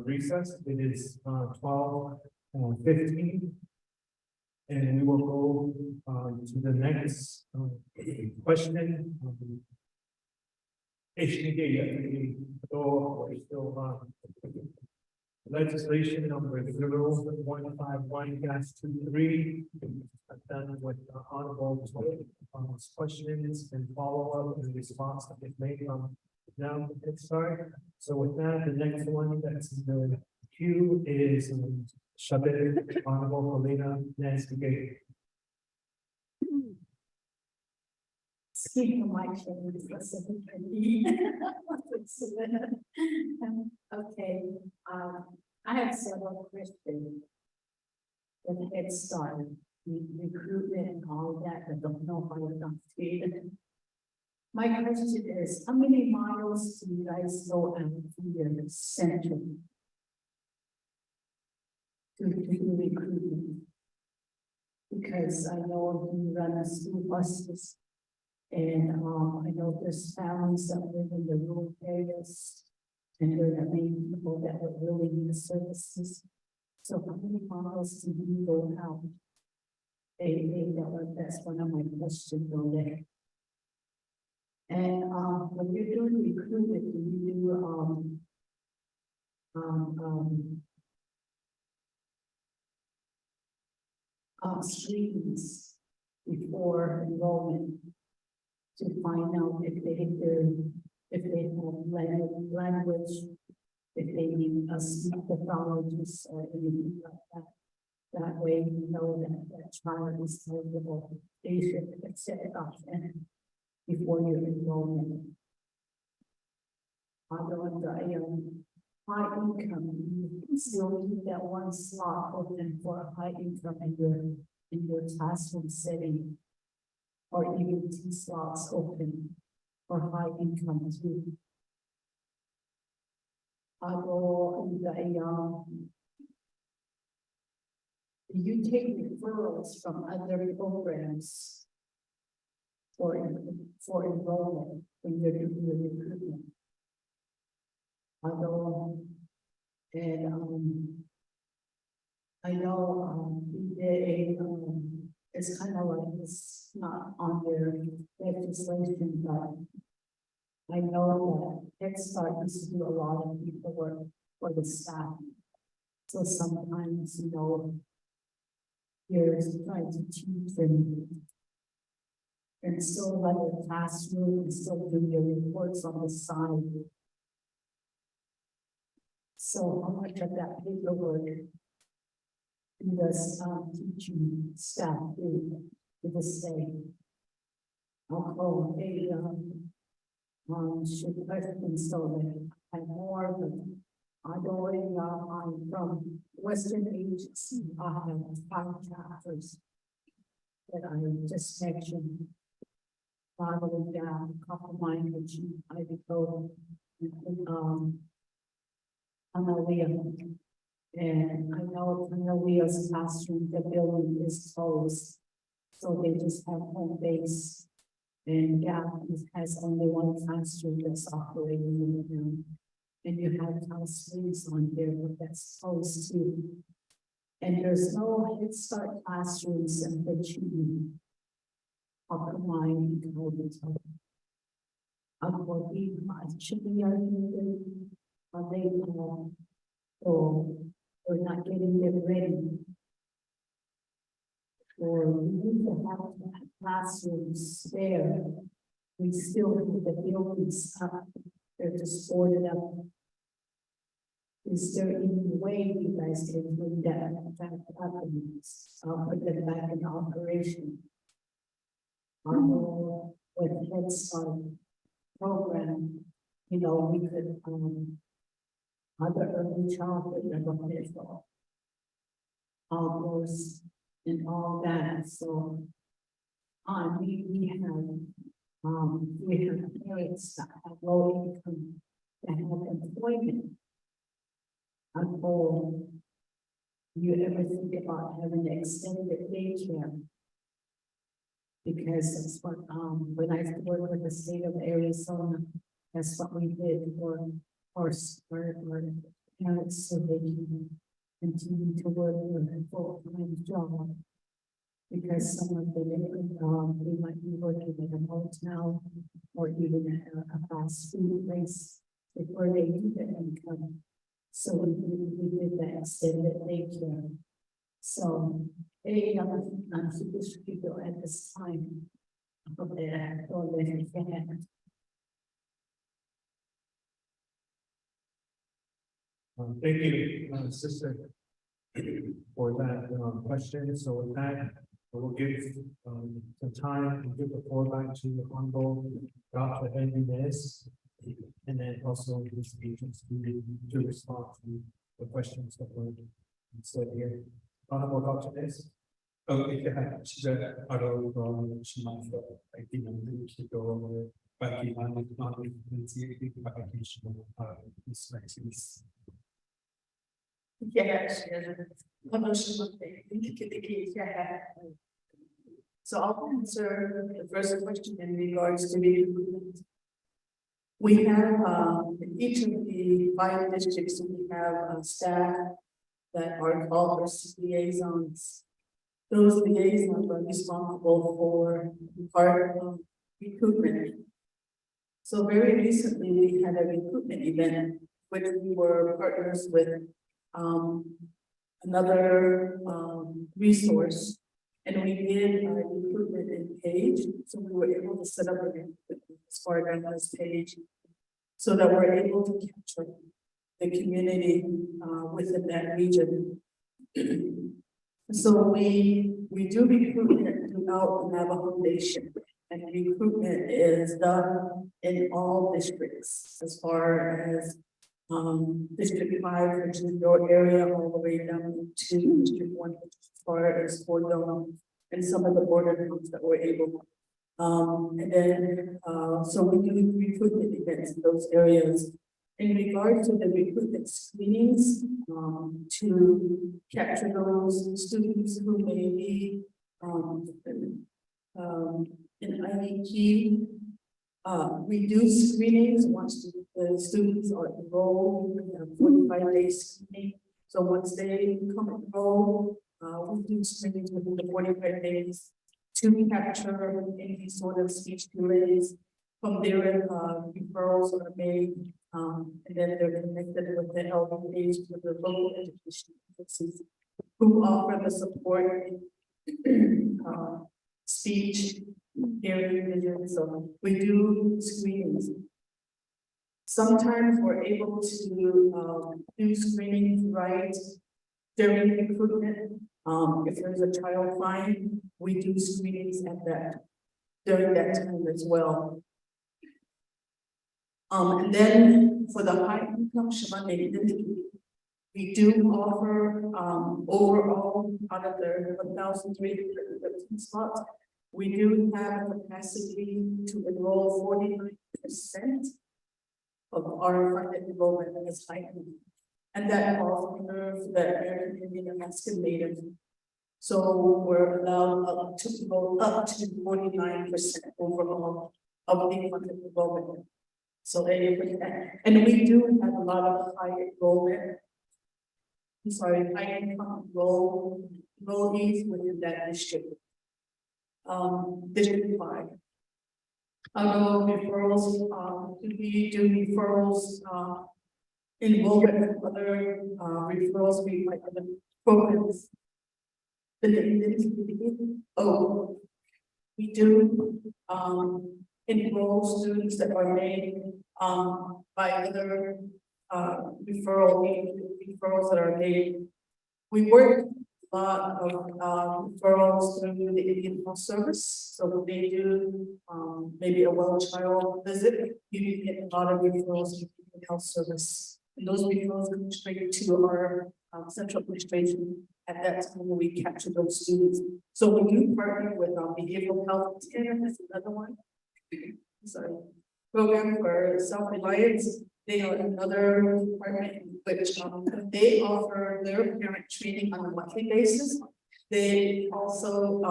Speaker 4: recess. It is 12:15. And we will go to the next question. HEHSC, we're still legislation number 0151-23. Done with honorable questions and follow-up and response that is made from now to get started. So with that, the next one that's in the queue is Shabbat Honorable Helena Nancy Gay.
Speaker 5: Speaking of my children, okay, I have several questions. When it started, the recruitment and all that, I don't know how you're going to do it. My question is, how many miles do you guys go out to your center? To do recruitment? Because I know you run a school buses. And I know there's families that live in the rural areas. And there are many people that would really need the services. So how many miles do you go out? That's one of my questions on there. And when you're doing recruitment, do you do screenings before enrollment? To find out if they have language, if they need a speech pathologist or anything like that. That way you know that that child is eligible. They should set it up before your enrollment. Although under high income, you still keep that one slot open for a high income in your classroom setting. Or even 2 slots open for high income too. Do you take referrals from other programs for enrollment when you're doing your recruitment? I know it's kind of like it's not on their legislation, but I know that Head Start used to do a lot of people work for the staff. So sometimes, you're trying to teach and still run your classroom and still do your reports on the side. So how much of that paperwork does teaching staff do to the state? I'll call should question so that I have more of them. I'm from Western Agency. I have 5 chapters that I just mentioned. Following down a couple of mine, which I would go and I know Leah's classroom, the building is closed. So they just have home base. And has only 1 classroom that's operating in the room. And you have house rooms on there, but that's closed too. And there's no Head Start classrooms in the children. Should be arguing, are they or not getting them ready? Or we need to have classrooms there. We still have the buildings up. They're just boarded up. is there any way you guys can bring that back up and put that back in operation? With Head Start program, you know, we could, other early childhood developmental outdoors and all that, so. We have parents that have low income, that have employment. You ever think about having an extended daycare? Because that's what, when I worked with the state of Arizona, that's what we did for parents, so they can continue to work with a full-time job. Because some of them, they might be working in a hotel or even a fast food place before they need their income. So we did that extended daycare. So, non-Jewish people at this time, they're already had.
Speaker 4: Thank you, Sister, for that question. So with that, we'll give some time and give the floor back to the Honorable Dr. HEHSC, and then also this agents to respond to the questions that were said here. Honorable Dr. HEHSC. Oh, yeah, she said, I don't know, she might feel like, you know, we should go over, but you might not see anything about educational, this.
Speaker 9: Yes, so I'll answer the first question in regards to the recruitment. We have, in each of the 5 districts, we have staff that are called liaisons. Those liaisons are responsible for part of recruitment. So very recently, we had a recruitment event, which we were partners with another resource, and we did a recruitment in page, so we were able to set up a smart analyst page so that we're able to capture the community within that region. So we do recruitment throughout the Navajo Nation, and recruitment is done in all districts as far as District 5, which is your area, all the way down to District 1, which is as far as Fort Dome, and some of the border towns that were able. And then, so we do recruitment events in those areas. In regard to the recruitment screenings, to capture those students who may be in IEP. We do screenings once the students are enrolled. We have 45-day screening. So once they become enrolled, we do screenings within the 45 days to capture any sort of speech delays. From there, referrals are made, and then they're connected with the LPAs, with the local education agencies who offer the support in speech, hearing, vision. So we do screenings. Sometimes we're able to do screenings right during recruitment. If there's a child find, we do screenings at that during that time as well. And then for the high income Shabbat identity, we do offer overall out of the 1,313 slots, we do have capacity to enroll 49% of our funded enrollment as high income. And that falls under the American Indian and Alaska Native. So we're allowed up to go up to 49% overall of the funded enrollment. So 80%. And we do have a lot of high enrollment. I'm sorry, high income enrollees within that district. District 5. Although referrals, we do referrals, enrollment of other referrals, we like other programs. We do enroll students that are made by other referrals that are made. We work a lot of referrals through the Indian Health Service, so when they do maybe a well child visit, you get a lot of referrals from the Indian Health Service. And those referrals come straight to our central administration at that time when we capture those students. So when you partner with behavioral health, that's another one. Sorry, program for self-reliance. They are another department which they offer their parent training on a monthly basis. They also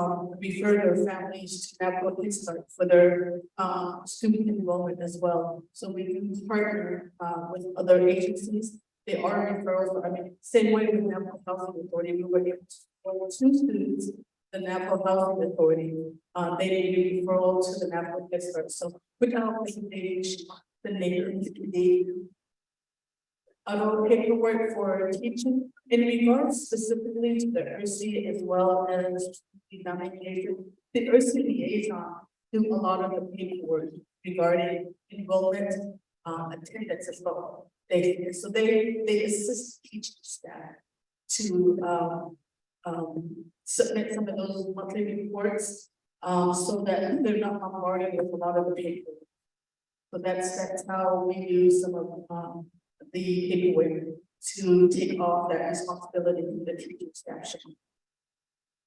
Speaker 9: refer their families to NAPO HEHSC for their student enrollment as well. So we do partner with other agencies. They are referrals. I mean, same way with NAPO Housing Authority, we were able to enroll 2 students. The NAPO Housing Authority, they need a referral to the NAPO HEHSC. So without the neighbors, the paperwork for teaching in regards specifically to the ERC as well as the nomination. The ERC liaison do a lot of the paperwork regarding enrollment, attendance as well. They assist teaching staff to submit some of those monthly reports so that they're not bombarded with a lot of the paperwork. So that's how we use some of the paperwork to take off that responsibility from the teaching staff.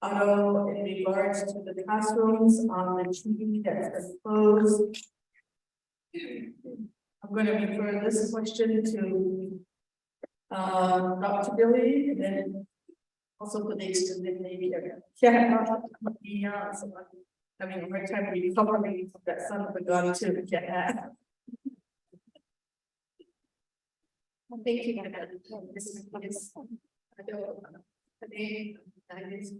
Speaker 9: In regards to the classrooms on the TV that's closed, I'm going to refer this question to Dr. Billy, and then also for the extended maybe. Yeah, so I'm having a hard time recovering from that son of a gun to get that.
Speaker 8: Thank you. This is I don't that is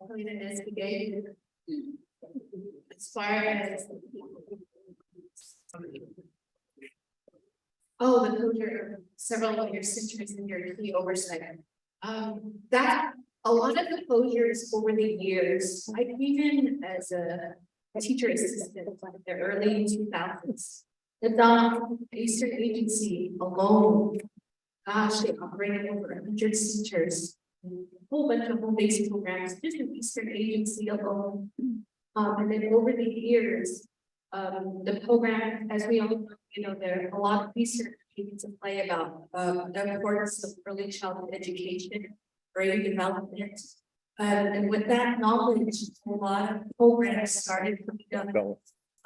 Speaker 8: investigate as far as the closure of several of your centers in your key oversight. That a lot of the closures over the years, I came in as a teacher assistant in the early 2000s. The Eastern Agency alone, gosh, they operated over 100 centers, a whole bunch of home-based programs, just an Eastern Agency alone. And then over the years, the program, as we all know, there are a lot of research needs to play about the importance of early childhood education, brain development. And with that knowledge, a lot of programs started to be done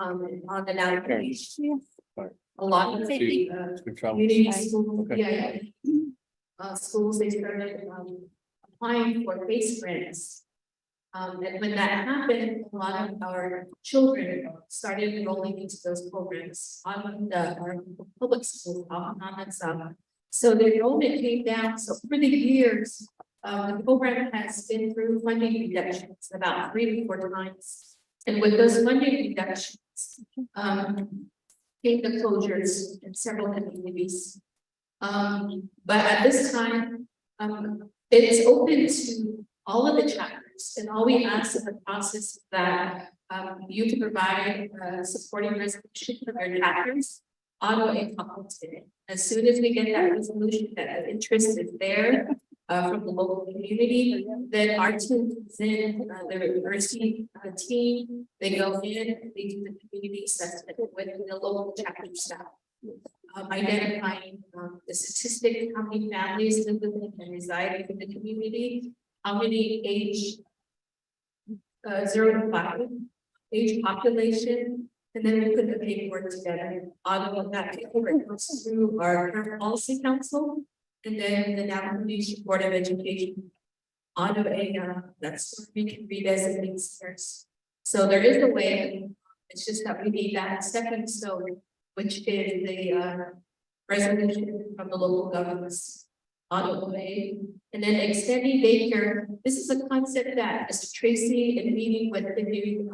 Speaker 8: on the navigation. A lot of community schools, schools, they started applying for base grants. And when that happened, a lot of our children started enrolling into those programs on our public school, so the enrollment came down. So for the years, the program has been through funding reductions about 3 to 4 times. And with those funding reductions, came the closures in several communities. But at this time, it's open to all of the chapters, and all we ask in the process is that you can provide supporting resolution for their chapters, auto-encompassing. As soon as we get that resolution that the interest is there from the local community, then our team comes in, the ERC team, they go in, they do the community assessment with the local chapter staff. Identifying the statistic, how many families live within and reside in the community, how many age 0 to 5 age population, and then we put the paperwork together. Auto that paperwork goes through our current policy council, and then the National Board of Education. Auto that's where we can redesignate centers. So there is a way. It's just that we need that stepping stone, which is the resolution from the local governments. And then extending daycare. This is a concept that Mr. Tracy, in meeting with the new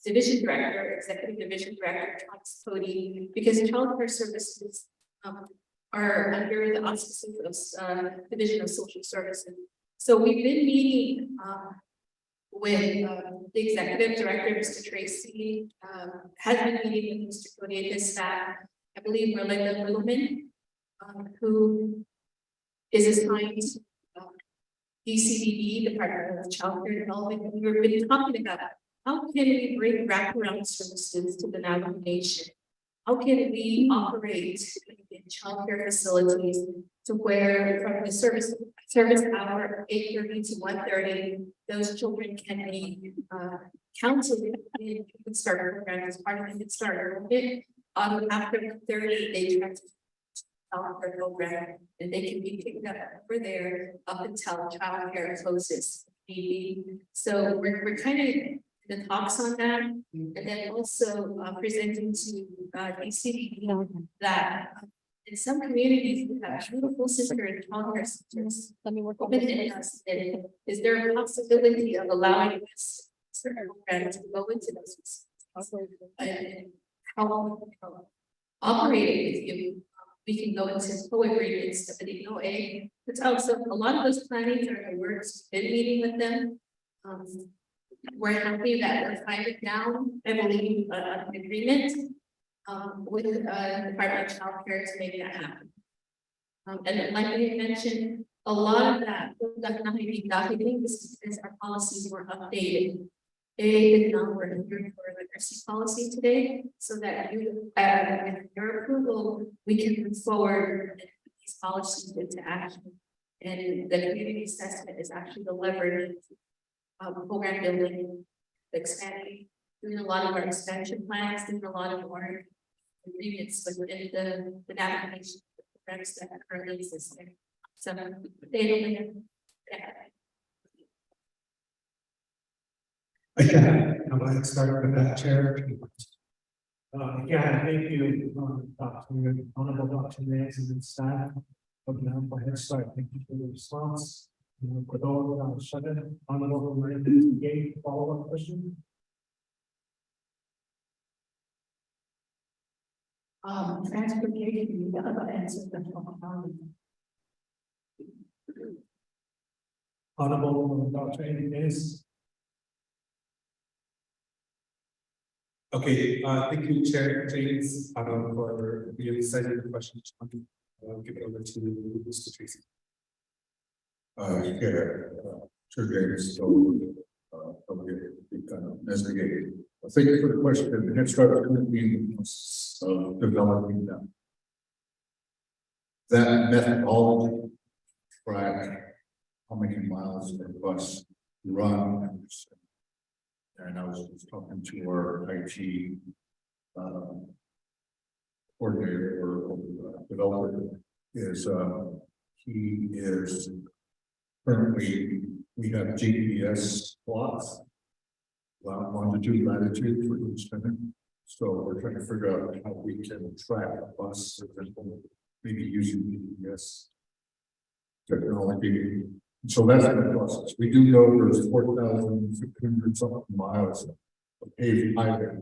Speaker 8: division director, executive division director, Cody, because childcare services are under the auspices of Division of Social Services. So we've been meeting with the executive director, Mr. Tracy, has been meeting with Mr. Cody and his staff. I believe Melinda Middleman, who is assigned to DCDD, Department of Child Care Development. And we've been talking about how can we bring wraparound services to the Navajo Nation? How can we operate in childcare facilities to where from the service hour 8:30 to 1:30, those children can be counseled in Head Start program as part of the Head Start. After 30, they transition to childcare program and they can be picked up over there up until childcare closes. Maybe. So we're kind of in the talks on that, and then also presenting to DCD that in some communities we have beautiful sister and childcare centers. Let me work on it. Is there a possibility of allowing us certain programs to go into those and how operating with you? We can go into co-agreements, WOA. But also a lot of those plannings are in the works. Been meeting with them. We're happy that we're finally down, I believe, an agreement with the Department of Child Care to make that happen. And like we mentioned, a lot of that will definitely be documenting this because our policies were updated. We're here for the HEHSC policy today, so that you, with your approval, we can move forward and put these policies into action. And the community assessment is actually the leverage. Program building, expanding, doing a lot of our expansion plans, doing a lot of our agreements within the navigation programs that are currently existing. So they
Speaker 3: Okay, I'm going to start with that chair.
Speaker 4: Yeah, thank you, Dr. Honorable Dr. Nancy and staff. Now for Head Start, thank you for the response. For those shut in, Honorable Melinda Gay, follow-up question.
Speaker 5: Transportation, you gotta answer that one.
Speaker 3: Honorable Dr. Inez. Okay, thank you, Chair James, for the exciting questions. I'll give it over to Mr. Tracy.
Speaker 2: Sure, James, so, I'll get it kind of investigated. Thank you for the question. The Head Start is going to be in the process of developing them. That methodology, track how many miles the bus run. And I was talking to our IT coordinator or developer is he is currently, we have GPS plots, longitude, latitude for each spinning. So we're trying to figure out how we can track a bus, for example, maybe using GPS technology. So that's the process. We do know there's 4,600 something miles of paved highway.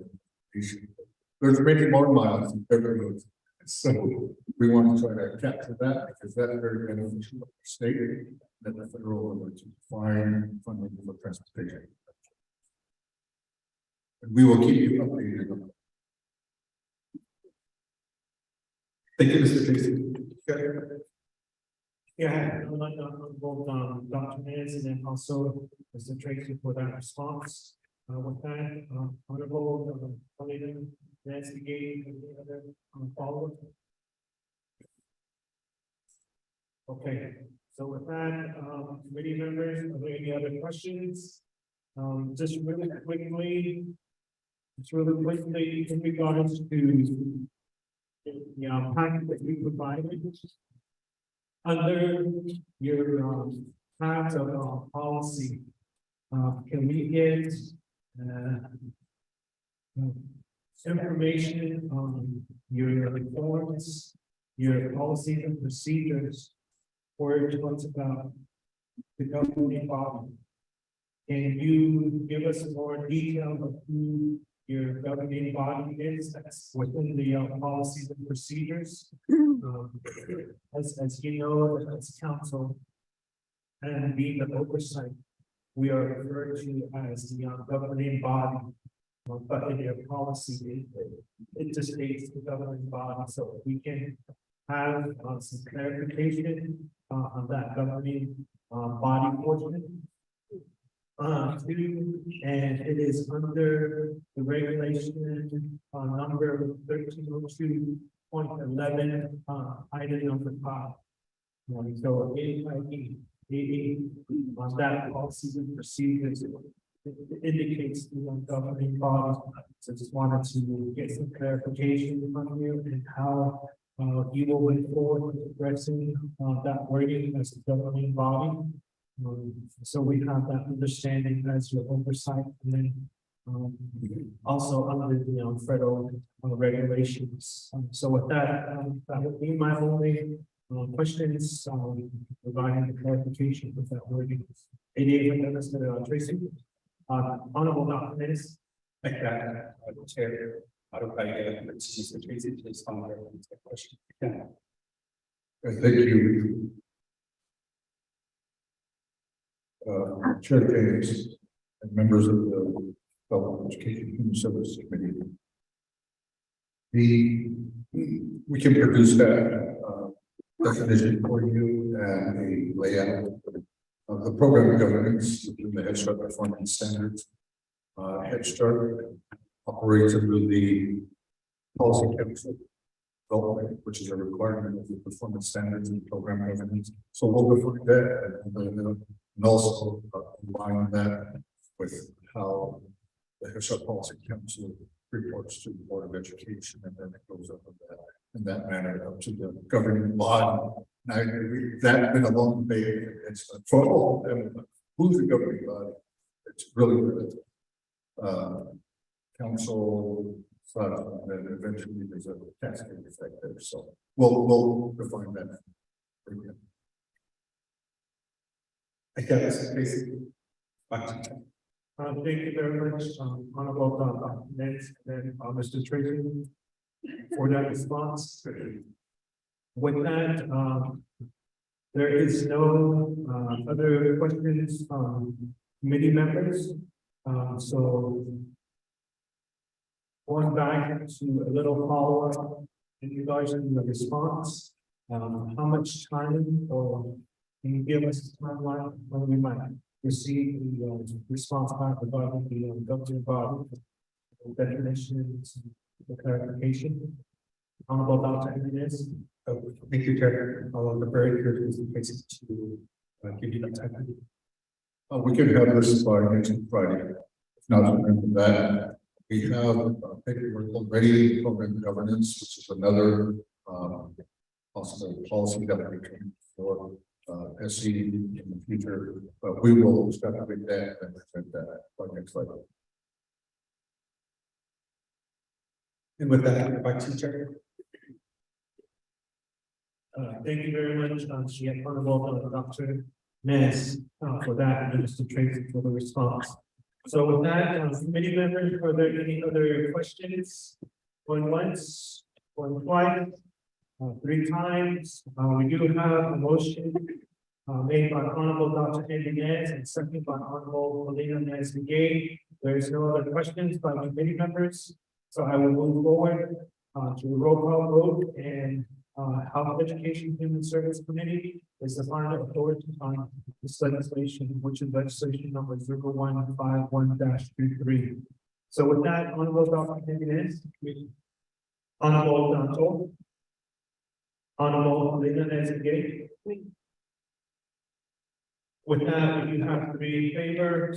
Speaker 2: There's many more miles in every road. So we want to try to capture that because that's very beneficial to the state and the federal government to find funding for transportation. And we will keep you updated.
Speaker 3: Thank you, Mr. Tracy.
Speaker 4: Yeah, I'd like to both Dr. Nance and then also Mr. Tracy for that response. With that, Honorable Nancy Gay, any other follow-up? Okay, so with that, committee members, are there any other questions? Just really quickly in regards to the packet that we provided. Under your part of policy, can we get information on your reforms, your policies and procedures, where it talks about the governing body? Can you give us more detail of who your governing body is that's within the policies and procedures? As you know, as council and being the oversight, we are referred to as the governing body. But in their policy, it just states the governing body, so we can have some clarification on that governing body portion. And it is under the regulation number 1302.11, item number 5. So AIE, on that policies and procedures, it indicates the governing body. So just wanted to get some clarification from you and how you will move forward with addressing that wording as the governing body. So we have that understanding as your oversight, and then also under the federal regulations. So with that, that would be my only questions regarding the clarification with that wording. Mr. Tracy, honorable documents.
Speaker 3: Thank you, Chair. I don't know if Mr. Tracy, please answer the question. Yeah.
Speaker 2: Thank you. Chair James and members of the Health Education and Human Services Committee. We can produce that definition for you and a layout of the program governance within the Head Start performance standards. Head Start operates under the policy council development, which is a requirement of the performance standards and program governance. So we'll define that and also combine that with how the Head Start Policy Council reports to the Board of Education, and then it goes up with that in that manner up to the governing body. Now, that's been a long debate. It's a trouble. Who's the governing body? It's really good. Council, and then eventually there's a cascade effect there. So we'll define that.
Speaker 3: I guess basically. Back to you.
Speaker 4: Thank you very much, honorable documents, and Mr. Tracy, for that response. With that, there is no other questions from committee members. So going back to a little follow-up in regards to the response, how much time, or can you give us a timeline when we might receive the response back regarding the governing body definitions, the clarification? Honorable Dr. Jimenez.
Speaker 3: Thank you, Chair. The very courteous places to give you that time.
Speaker 2: We can have this by next Friday. If not, remember that we have paperwork already, program governance, which is another also policy that we can for SC in the future, but we will start with that and present that by next Friday.
Speaker 3: And with that, back to you, Chair.
Speaker 4: Thank you very much, Honorable Dr. Ness, for that, and Mr. Tracy for the response. So with that, committee members, are there any other questions? Going once, going twice, 3 times. We do have a motion made by Honorable Dr. Jimenez and seconded by Honorable Melina Nez-Gay. There is no other questions by committee members, so I will move forward to the roll call vote, and Health Education Human Service Committee is the final authority on this legislation, which is legislation number 0151-23. So with that, Honorable Dr. Jimenez, Honorable Danto, Honorable Melina Nez-Gay. With that, we do have 3 in favor.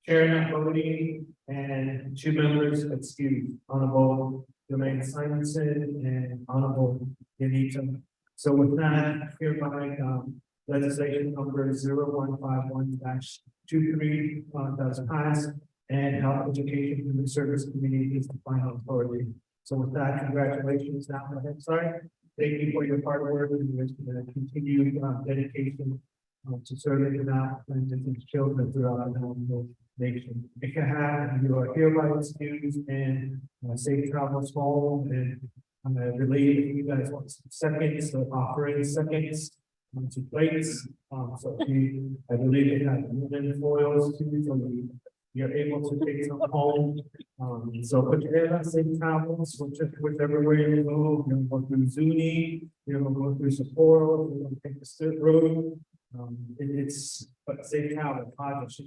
Speaker 4: Chair not voting, and 2 members excused, Honorable Jermaine Simonson and Honorable Yanita. So with that, hereby legislation number 0151-23 does pass, and Health Education Human Service Committee is the final authority. So with that, congratulations now on the Head Start. Thank you for your hard work and your continued dedication to serving the applicants and children throughout the nation. If you have, you are hereby excused, and safe travels home. And I'm related, if you guys want some seconds, offering seconds onto plates. So I believe it has wooden foils too, so you're able to take some home. So put together safe travels, whichever way you go, you're gonna go through Zuni, you're gonna go through Sapporo, you're gonna take the Silk Road. It's but safe travel, project.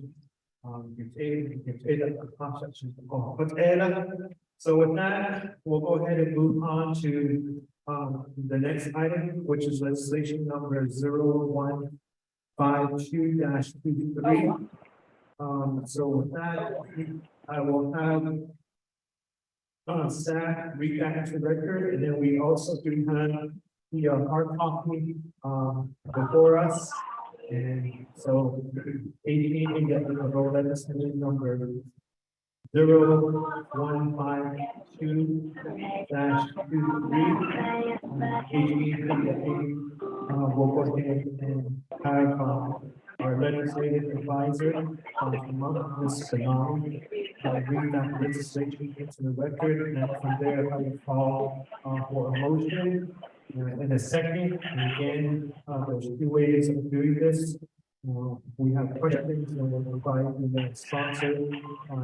Speaker 4: So with that, we'll go ahead and move on to the next item, which is legislation number 0152-23. So with that, I will have staff read that into record, and then we also do have the hard copy before us. And so ADA get the roll legislation number 0152-23. We'll go ahead and have our legislative advisor, Ms. Kanali, read that legislation into the record, and from there I will call for a motion. In a second, and again, there's two ways of doing this. We have questions and we'll provide the sponsor.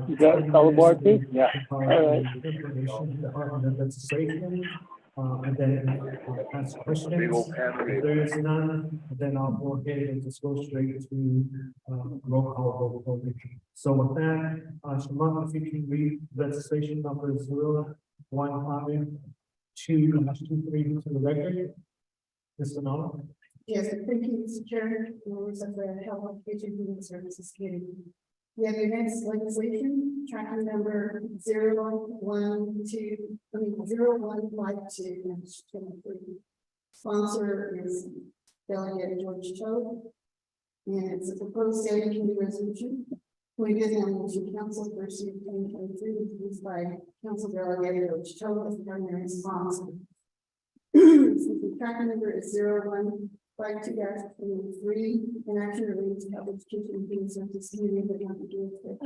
Speaker 7: You got a color board, please? Yeah.
Speaker 4: All
Speaker 7: right.
Speaker 4: Information on the legislation, and then ask questions. If there is none, then I'll go ahead and just go straight to roll call vote. So with that, Shimon, if you can read legislation number 0152-23 to the record. Mr. Nolan.
Speaker 1: Yes, thank you, Mr. Chair, members of the Health, Education, and Human Services Committee. We have your next legislation, tracking number 0152-23. Sponsor is Delegate George Cho. And it's a proposed standing committee resolution. We did on the council for 2023, introduced by Council Delegate George Cho as the primary sponsor. The tracking number is 0152-23, an action related to health education and human services community that have to do with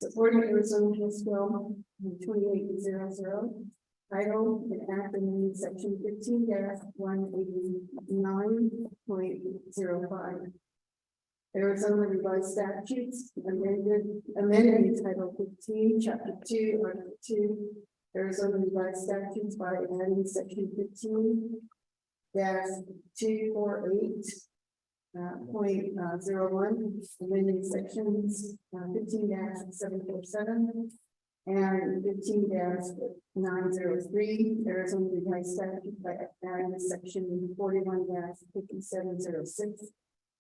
Speaker 1: supporting Arizona House Bill 2800, title and act amending section 15-189.05. Arizona revised statutes amending title 15, chapter 2, article 2. Arizona revised statutes by adding section 15-248.01, amending sections 15-747 and 15-903. Arizona revised statutes by adding section 41-5706,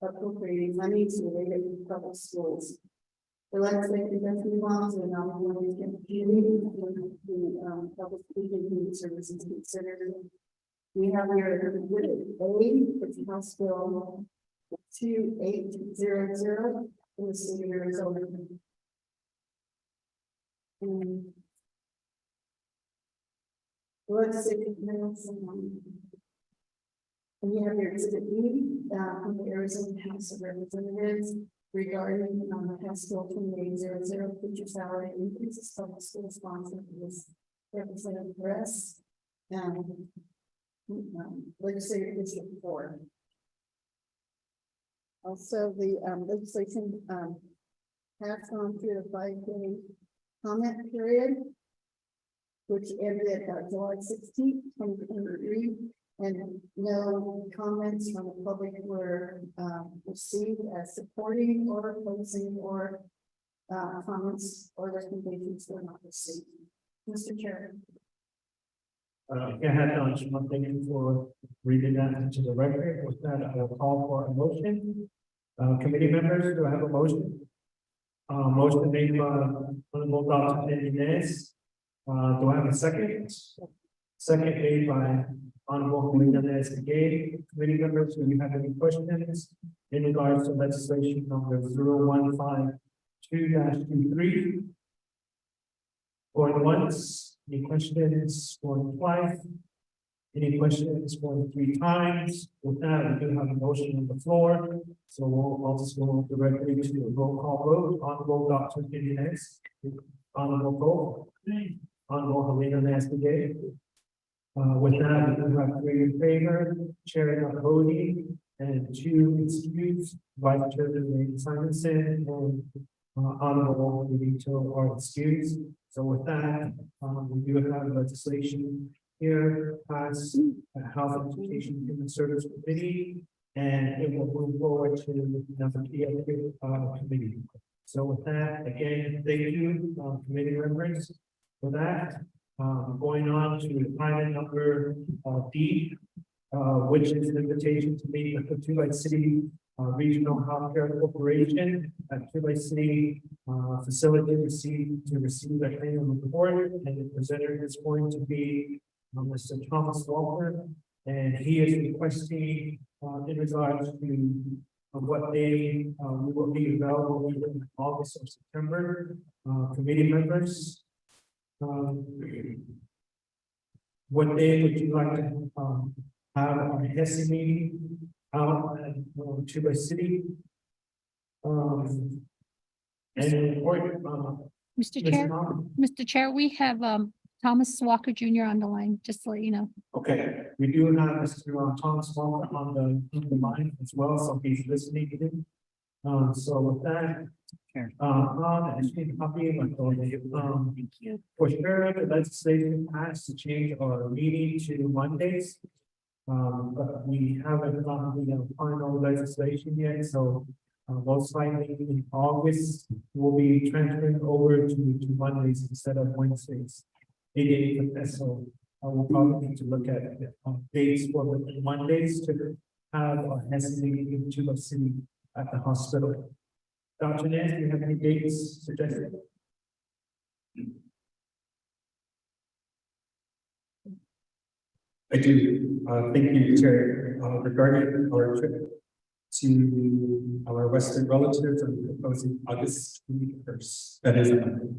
Speaker 1: appropriating money to related to public schools. The legislative investment bonds are now going to get the public human services considered. We have here exhibit A, it's House Bill 2800 in the state of Arizona. And the legislative minutes, and we have here exhibit B from the Arizona House of Representatives regarding House Bill 2800, teacher salary increases, public school sponsor is Representative Perez. Legislative District 4. Also, the legislation has gone through a 5-day comment period, which ended July 16th, 2023, and no comments from the public were received as supporting or opposing, or comments or recommendations were not received. Mr. Chair.
Speaker 4: Thank you for reading that into the record. With that, I will call for a motion. Committee members, do I have a motion? Motion made by Honorable Dr. Inez. Do I have a second? Second made by Honorable Inez again. Committee members, do you have any questions in regards to legislation number 0152-23? Going once. Any questions going twice? Any questions going 3 times? With that, we do have a motion on the floor. So I'll just go directly to a roll call vote. Honorable Dr. Inez. Honorable Cole. Honorable Helena Nastigay. With that, we do have 3 in favor, Chair not voting, And two excused, Vice Chair Simonson and Honorable Benito are excused. So with that, we do have legislation here passed at Health and Education and Human Service Committee. And it will move forward to the committee. So with that, again, thank you, committee members, for that. Going on to item number D, which is an invitation to meet with the Tulare City Regional Healthcare Corporation at Tulare City facility to receive their annual report. And the presenter is going to be Mr. Thomas Walker, and he is requesting in regards to what day we will be available either in August or September. Committee members, what day would you like to have our HEHSC meeting out at Tulare City? And
Speaker 12: Mr. Chair, Mr. Chair, we have Thomas Walker Jr. on the line, just to let you know.
Speaker 4: Okay, we do have Mr. Thomas Walker on the line as well, so he's listening to him. So with that, for sure, the legislation passed to change our meeting to Mondays. But we haven't gotten the final legislation yet, so most likely in August, we'll be transferring over to Mondays instead of Wednesdays. So we'll probably need to look at dates for the Mondays to have a HEHSC meeting in Tulare City at the hospital. Dr. Nance, do you have any dates suggested? I do. Thank you, Chair. Regarding our trip to our Western relatives, I'm proposing August 21st. That is a Monday.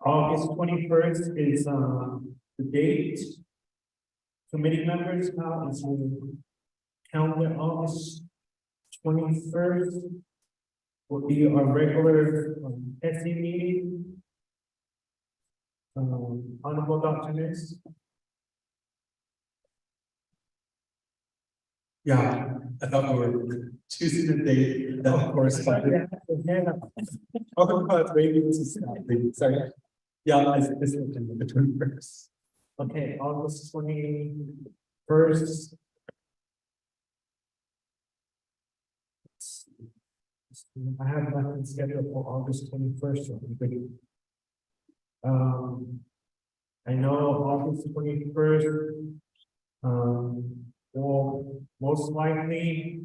Speaker 4: August 21st is the date. Committee members, now is the calendar. August 21st will be our regular HEHSC meeting. Honorable Dr. Nance. Yeah, I thought we were choosing the date that of course. Sorry. Yeah, it's the 21st. Okay, August 21st. I have nothing scheduled for August 21st. I know August 21st. We'll most likely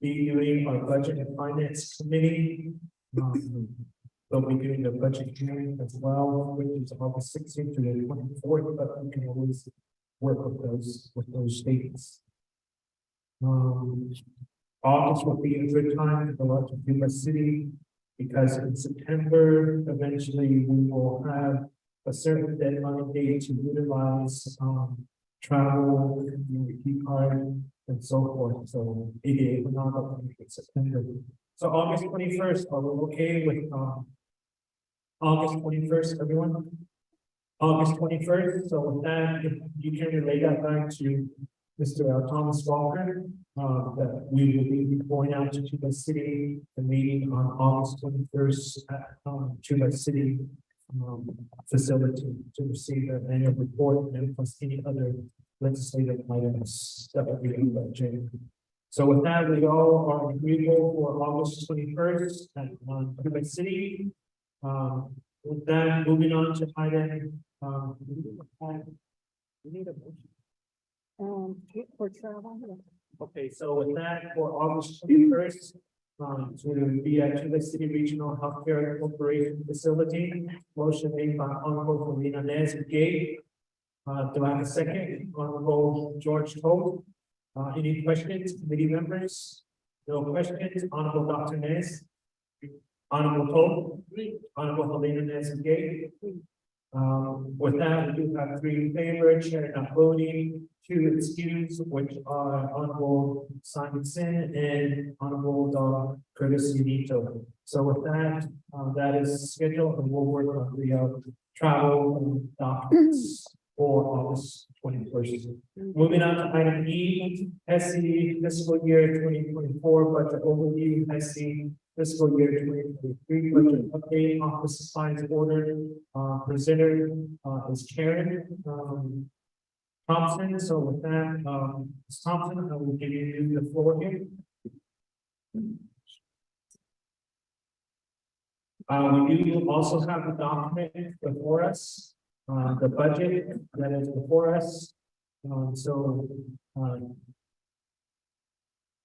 Speaker 4: be doing our budget and finance committee. They'll be doing the budget hearing as well, which is August 16th to the 24th, but we can always work with those dates. August will be a good time to go out to Tulare City because in September, eventually we will have a certain deadline date to utilize travel, key card, and so forth. So ADA will not up in September. So August 21st, are we okay with August 21st, everyone? August 21st. So with that, if you can relay that back to Mr. Thomas Walker, that we will be going out to Tulare City, the meeting on August 21st at Tulare City facility to receive the annual report and plus any other legislative items that will be in the agenda. So with that, we all are agreeable for August 21st at Tulare City. With that, moving on to item. We need a motion. For travel. Okay, so with that, for August 21st, to be at Tulare City Regional Healthcare Corporation facility, motion made by Honorable Felina Gay. Do I have a second? Honorable George Toth. Any questions, committee members? No questions. Honorable Dr. Nez. Honorable Toth. Honorable Felina Gay. With that, we do have 3 in favor, chair not voting, two excuse, which are Honorable Simon Sin and Honorable Curtis Unito. So with that, that is scheduled and we'll work on the travel documents for August 21st. Moving on to item E, HEHSC fiscal year 2024 budget overview, HEHSC fiscal year 2023 budget update, office supplies ordered, presenter is Karen Thompson. So with that, Ms. Thompson, I will give you the floor here. We do also have the document before us, the budget that is before us.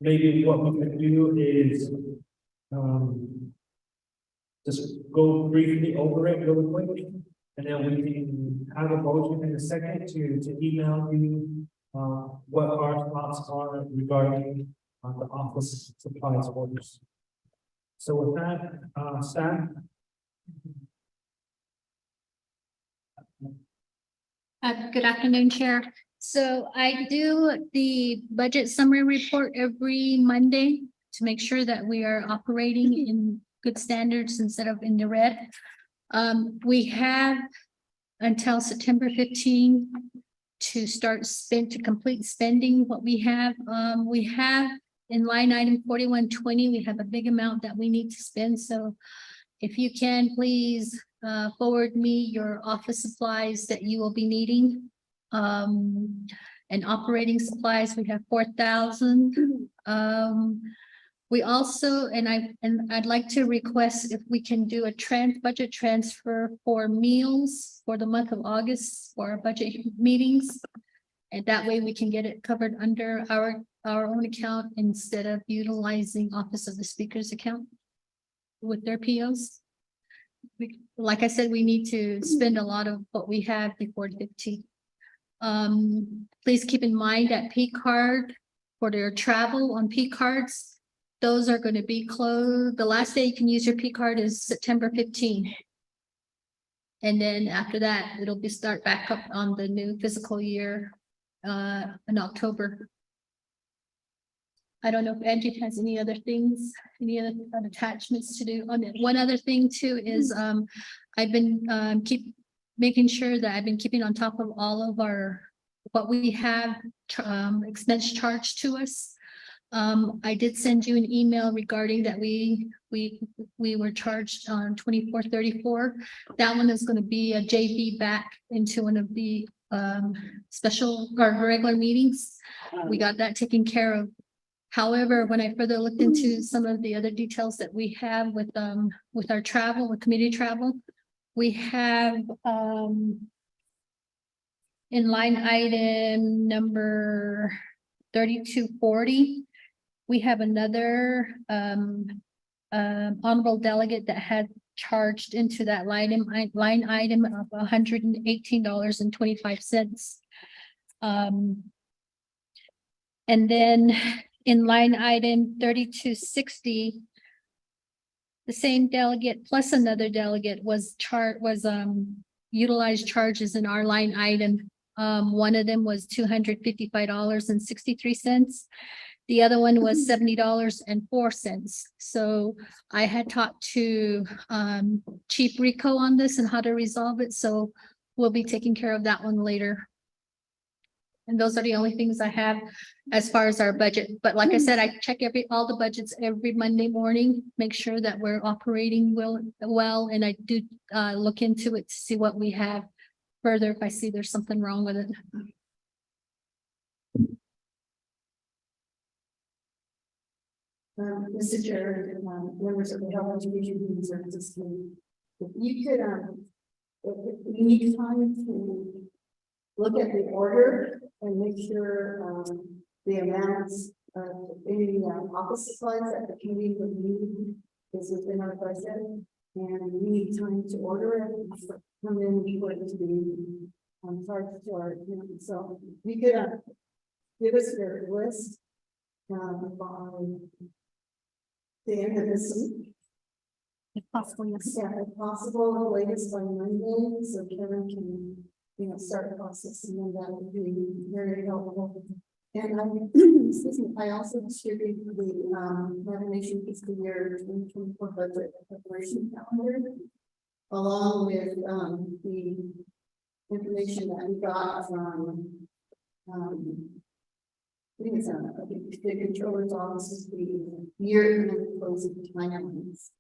Speaker 4: Maybe what we could do is just go briefly over it really quickly, and then we can have a motion in a second to email you what our thoughts are regarding the office supplies orders. So with that, staff.
Speaker 12: Good afternoon, Chair. So I do the budget summary report every Monday to make sure that we are operating in good standards instead of in the red. We have until September 15 to complete spending what we have. We have in line item 4120, we have a big amount that we need to spend. So if you can, please forward me your office supplies that you will be needing. And operating supplies, we have 4,000. We also, I'd like to request if we can do a budget transfer for meals for the month of August for our budget meetings. And that way we can get it covered under our own account instead of utilizing Office of the Speaker's account with their POs. Like I said, we need to spend a lot of what we have before 15. Please keep in mind that P card for their travel on P cards, those are going to be closed. The last day you can use your P card is September 15. And then after that, it'll be start back up on the new fiscal year in October. I don't know if Angie has any other things, any other attachments to do on it. One other thing too is I've been keep making sure that I've been keeping on top of all of what we have expense charged to us. I did send you an email regarding that we were charged on 2434. That one is going to be a JV back into one of the special or regular meetings. We got that taken care of. However, when I further looked into some of the other details that we have with our travel, with community travel, we have in line item number 3240, we have another honorable delegate that had charged into that line item of $118.25. And then in line item 3260, the same delegate plus another delegate utilized charges in our line item. One of them was $255.63. The other one was $70.04. So I had talked to Chief Rico on this and how to resolve it. So we'll be taking care of that one later. And those are the only things I have as far as our budget. But like I said, I check all the budgets every Monday morning, make sure that we're operating well, and I do look into it to see what we have further if I see there's something wrong with it.
Speaker 1: Mr. Chair, members of the Health Education Human Services Committee, if you could, if we need time to look at the order and make sure the amounts of any office supplies that the community would need is within our budget, and we need time to order it and come in before it to be charged to our account. So you could give us your list by the end of this week.
Speaker 12: If possible, yes.
Speaker 1: Yeah, if possible, the latest by Monday, so Karen can start the process, and then that would be very helpful. And excuse me, I also distributed the renovation fiscal year 2024 budget preparation calendar, along with the information that we got from I think it's the controller's office is the year end closing timelines.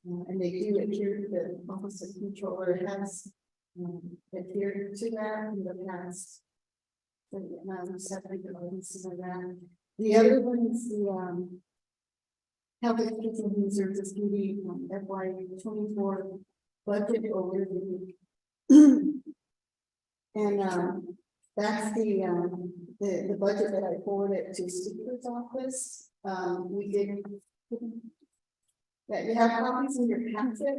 Speaker 1: And they do adhere, the office of controller has adhered to that in the past. The other one is the Health Education and Services Committee FY 24 budget overview. And that's the budget that I forwarded to Speaker's office. We did that you have copies in your packet,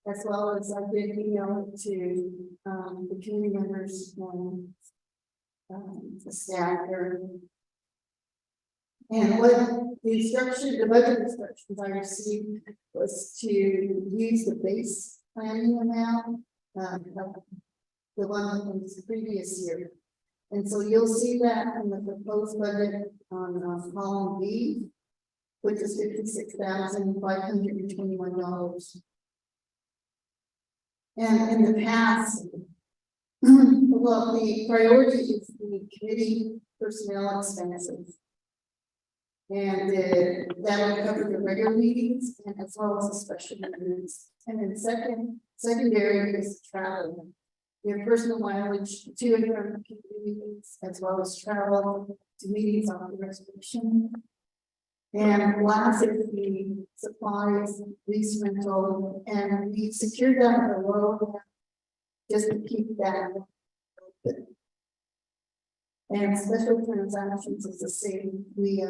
Speaker 1: as well as I did email it to the community members and the staff there. And what the instruction, the budget instructions I received was to use the base planning amount, the one from the previous year. And so you'll see that in the proposed budget on column B, which is $56,521. And in the past, well, the priority is the committee personnel expenses. And that will cover the regular meetings and as well as the special meetings. And then secondary is travel. Your personal mileage to and from meetings, as well as travel to meetings on the reservation. And last is the supplies, lease rental, and we secured that at a low just to keep that open. And special transactions is the same. We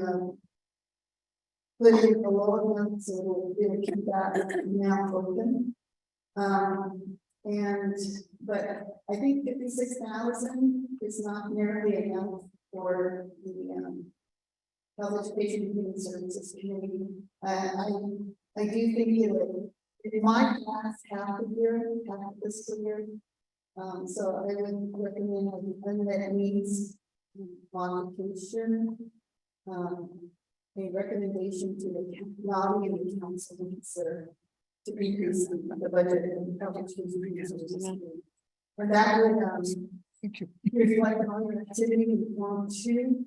Speaker 1: put in a lower one, so we'll keep that now open. But I think 56,000 is not nearly enough for the Health Education and Human Services Committee. I do think it might last half a year, half this year. So I would recommend unmet needs modification. A recommendation to the lobby and the council to consider to increase the budget and Health Education and Human Services. And that would reflect on your activity in form 2.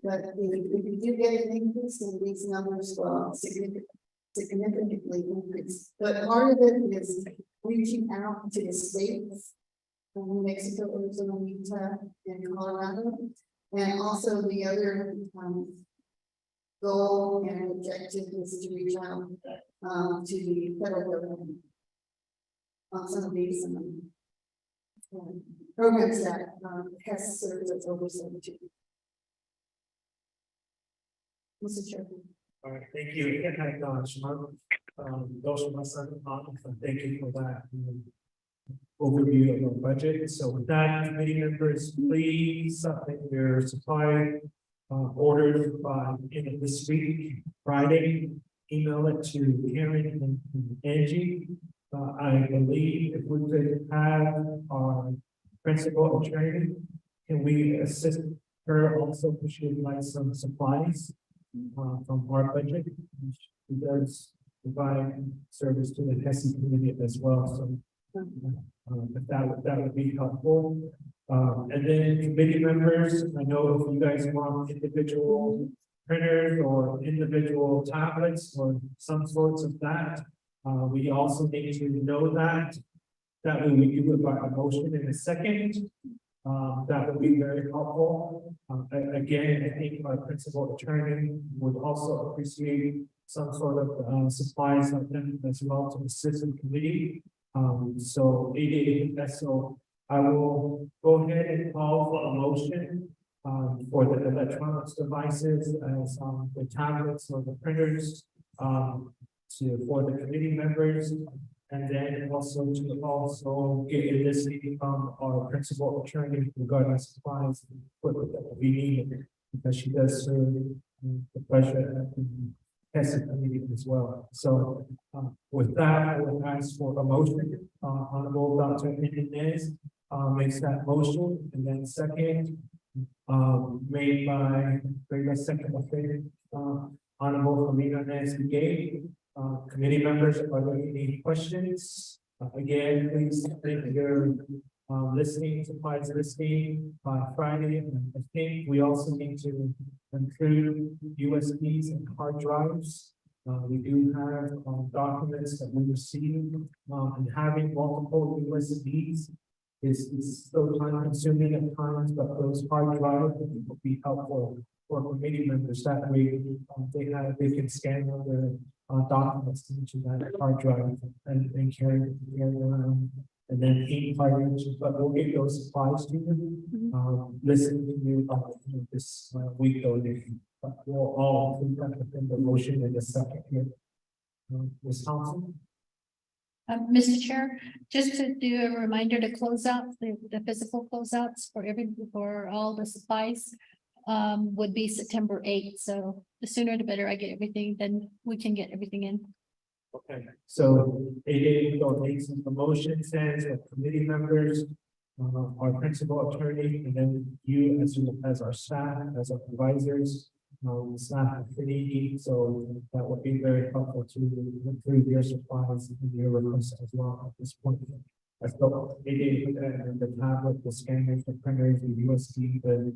Speaker 1: But if you do get an increase, then these numbers will significantly increase. But part of it is reaching out to the states, Mexico, Arizona, Utah, and Colorado, and also the other goal and objective is to reach out to the federal government on some of these programs that HEHSC serves as oversight to. Mr. Chairman.
Speaker 4: All right, thank you. Again, those of us on the panel, thank you for that overview of our budget. So with that, committee members, please submit your supply orders by end of this week, Friday. Email it to Karen and Angie. I believe if we could have our principal attorney, can we assist her also? She would like some supplies from our budget. She does provide service to the HEHSC community as well. So if that would be helpful. And then committee members, I know if you guys want individual printers or individual tablets or some sorts of that, we also need to know that. That way we do it by a motion in a second. That would be very helpful. Again, I think our principal attorney would also appreciate some sort of supplies like that as well to assist the committee. So I will go ahead and call for a motion for the electronics devices as the tablets or the printers for the committee members. And then also to get a list from our principal attorney regarding supplies and equipment that we need, because she does serve the pleasure at the HEHSC committee as well. So with that, I will ask for a motion. Honorable Dr. Hernandez, makes that motion, and then second, made by, second, Honorable Alina Nancy Gay. Committee members, are there any questions? Again, please think your listening supplies listing by Friday. And I think we also need to include USBs and hard drives. We do have documents that we received, and having multiple USBs is still time consuming at times, but those hard drives will be helpful for committee members. That way, they can scan their documents into that hard drive and carry around. And then 8 cartridge, but we'll get those supplies to you. Listen to you this week, though, but we'll all include that within the motion in the second here. Ms. Thompson?
Speaker 12: Mr. Chair, just to do a reminder to close out the physical closeouts for all the supplies would be September 8th. So the sooner the better I get everything, then we can get everything in.
Speaker 4: Okay, so 8 makes the motion stands with committee members, our principal attorney, and then you as our staff, as our advisors, staff committee. So that would be very helpful to include your supplies and your requests as well at this point. As well, the tablet, the scanners, the printers, the USB, the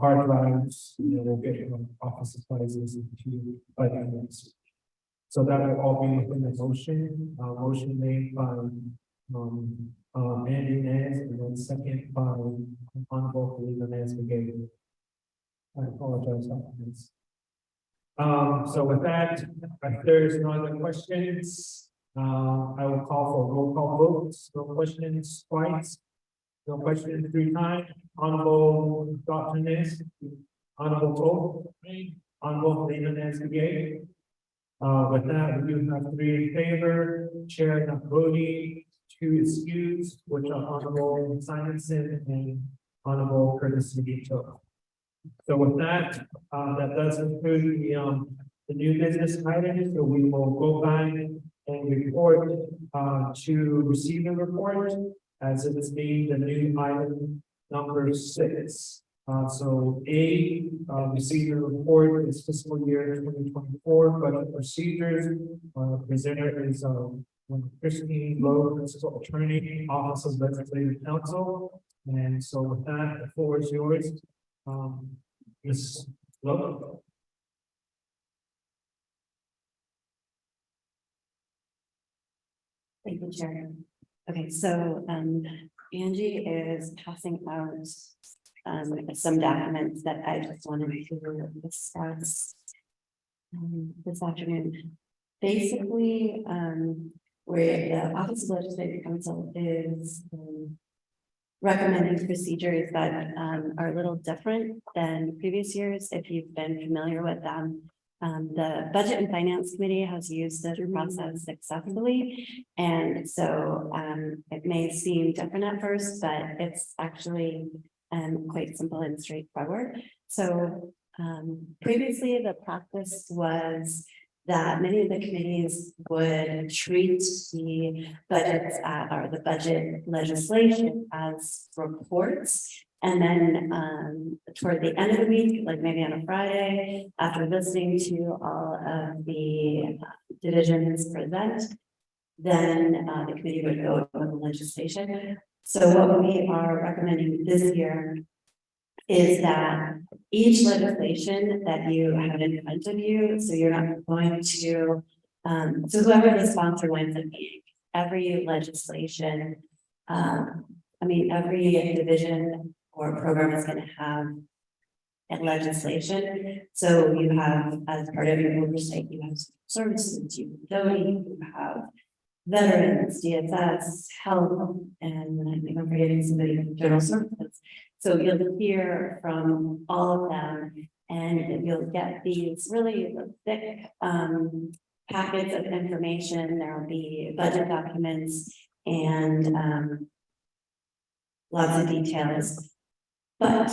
Speaker 4: hard drives, we'll get office supplies to you by the end of this week. So that will all be within the motion, motion made by Andy Nance, and then second by Honorable Felina Nance McGee. I apologize. So with that, if there's no other questions, I will call for roll call votes. No questions twice. No questions 3 times. Honorable Dr. Nance, Honorable Toll, Honorable Felina Nance McGee. With that, we do have 3 in favor, chair not voting, 2 excused, which are Honorable Simonson and Honorable Curtis Vito. So with that, that does conclude the new business items. So we will go back and report to receive the report as it is being the new item number 6. So receive the report is fiscal year 2024 budget procedures. Presenter is Christine Lowe, principal attorney, Office of Legislative Counsel. And so with that, the floor is yours. Ms. Lowe.
Speaker 13: Thank you, Chair. Okay, so Angie is passing out some documents that I just wanted to discuss this afternoon. Basically, where the Office of Legislative Counsel is recommending procedures that are a little different than previous years. If you've been familiar with them, the Budget and Finance Committee has used this process successfully, and so it may seem different at first, but it's actually quite simple and straightforward. So previously the practice was that many of the committees would treat the budgets or the budget legislation as reports. And then toward the end of the week, like maybe on a Friday, after listening to all of the divisions present, then the committee would go over the legislation. So what we are recommending this year is that each legislation that you have in front of you, so you're not going to, so whoever the sponsor winds up being, every legislation, every division or program is going to have a legislation. So you have, as part of your oversight, you have services, you have veterans, DSS, health, and I think I'm forgetting somebody, general services. So you'll hear from all of them, and you'll get these really thick packets of information. There will be budget documents and lots of details. But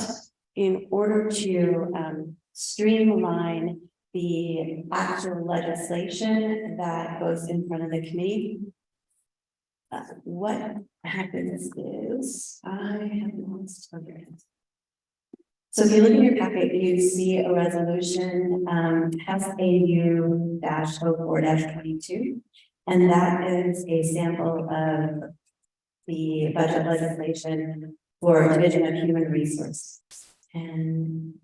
Speaker 13: in order to streamline the actual legislation that goes in front of the committee, what happens is I have lost. Okay. So if you look in your packet, you see a resolution, SAU-04-22. And that is a sample of the budget legislation for Division of Human Resources. And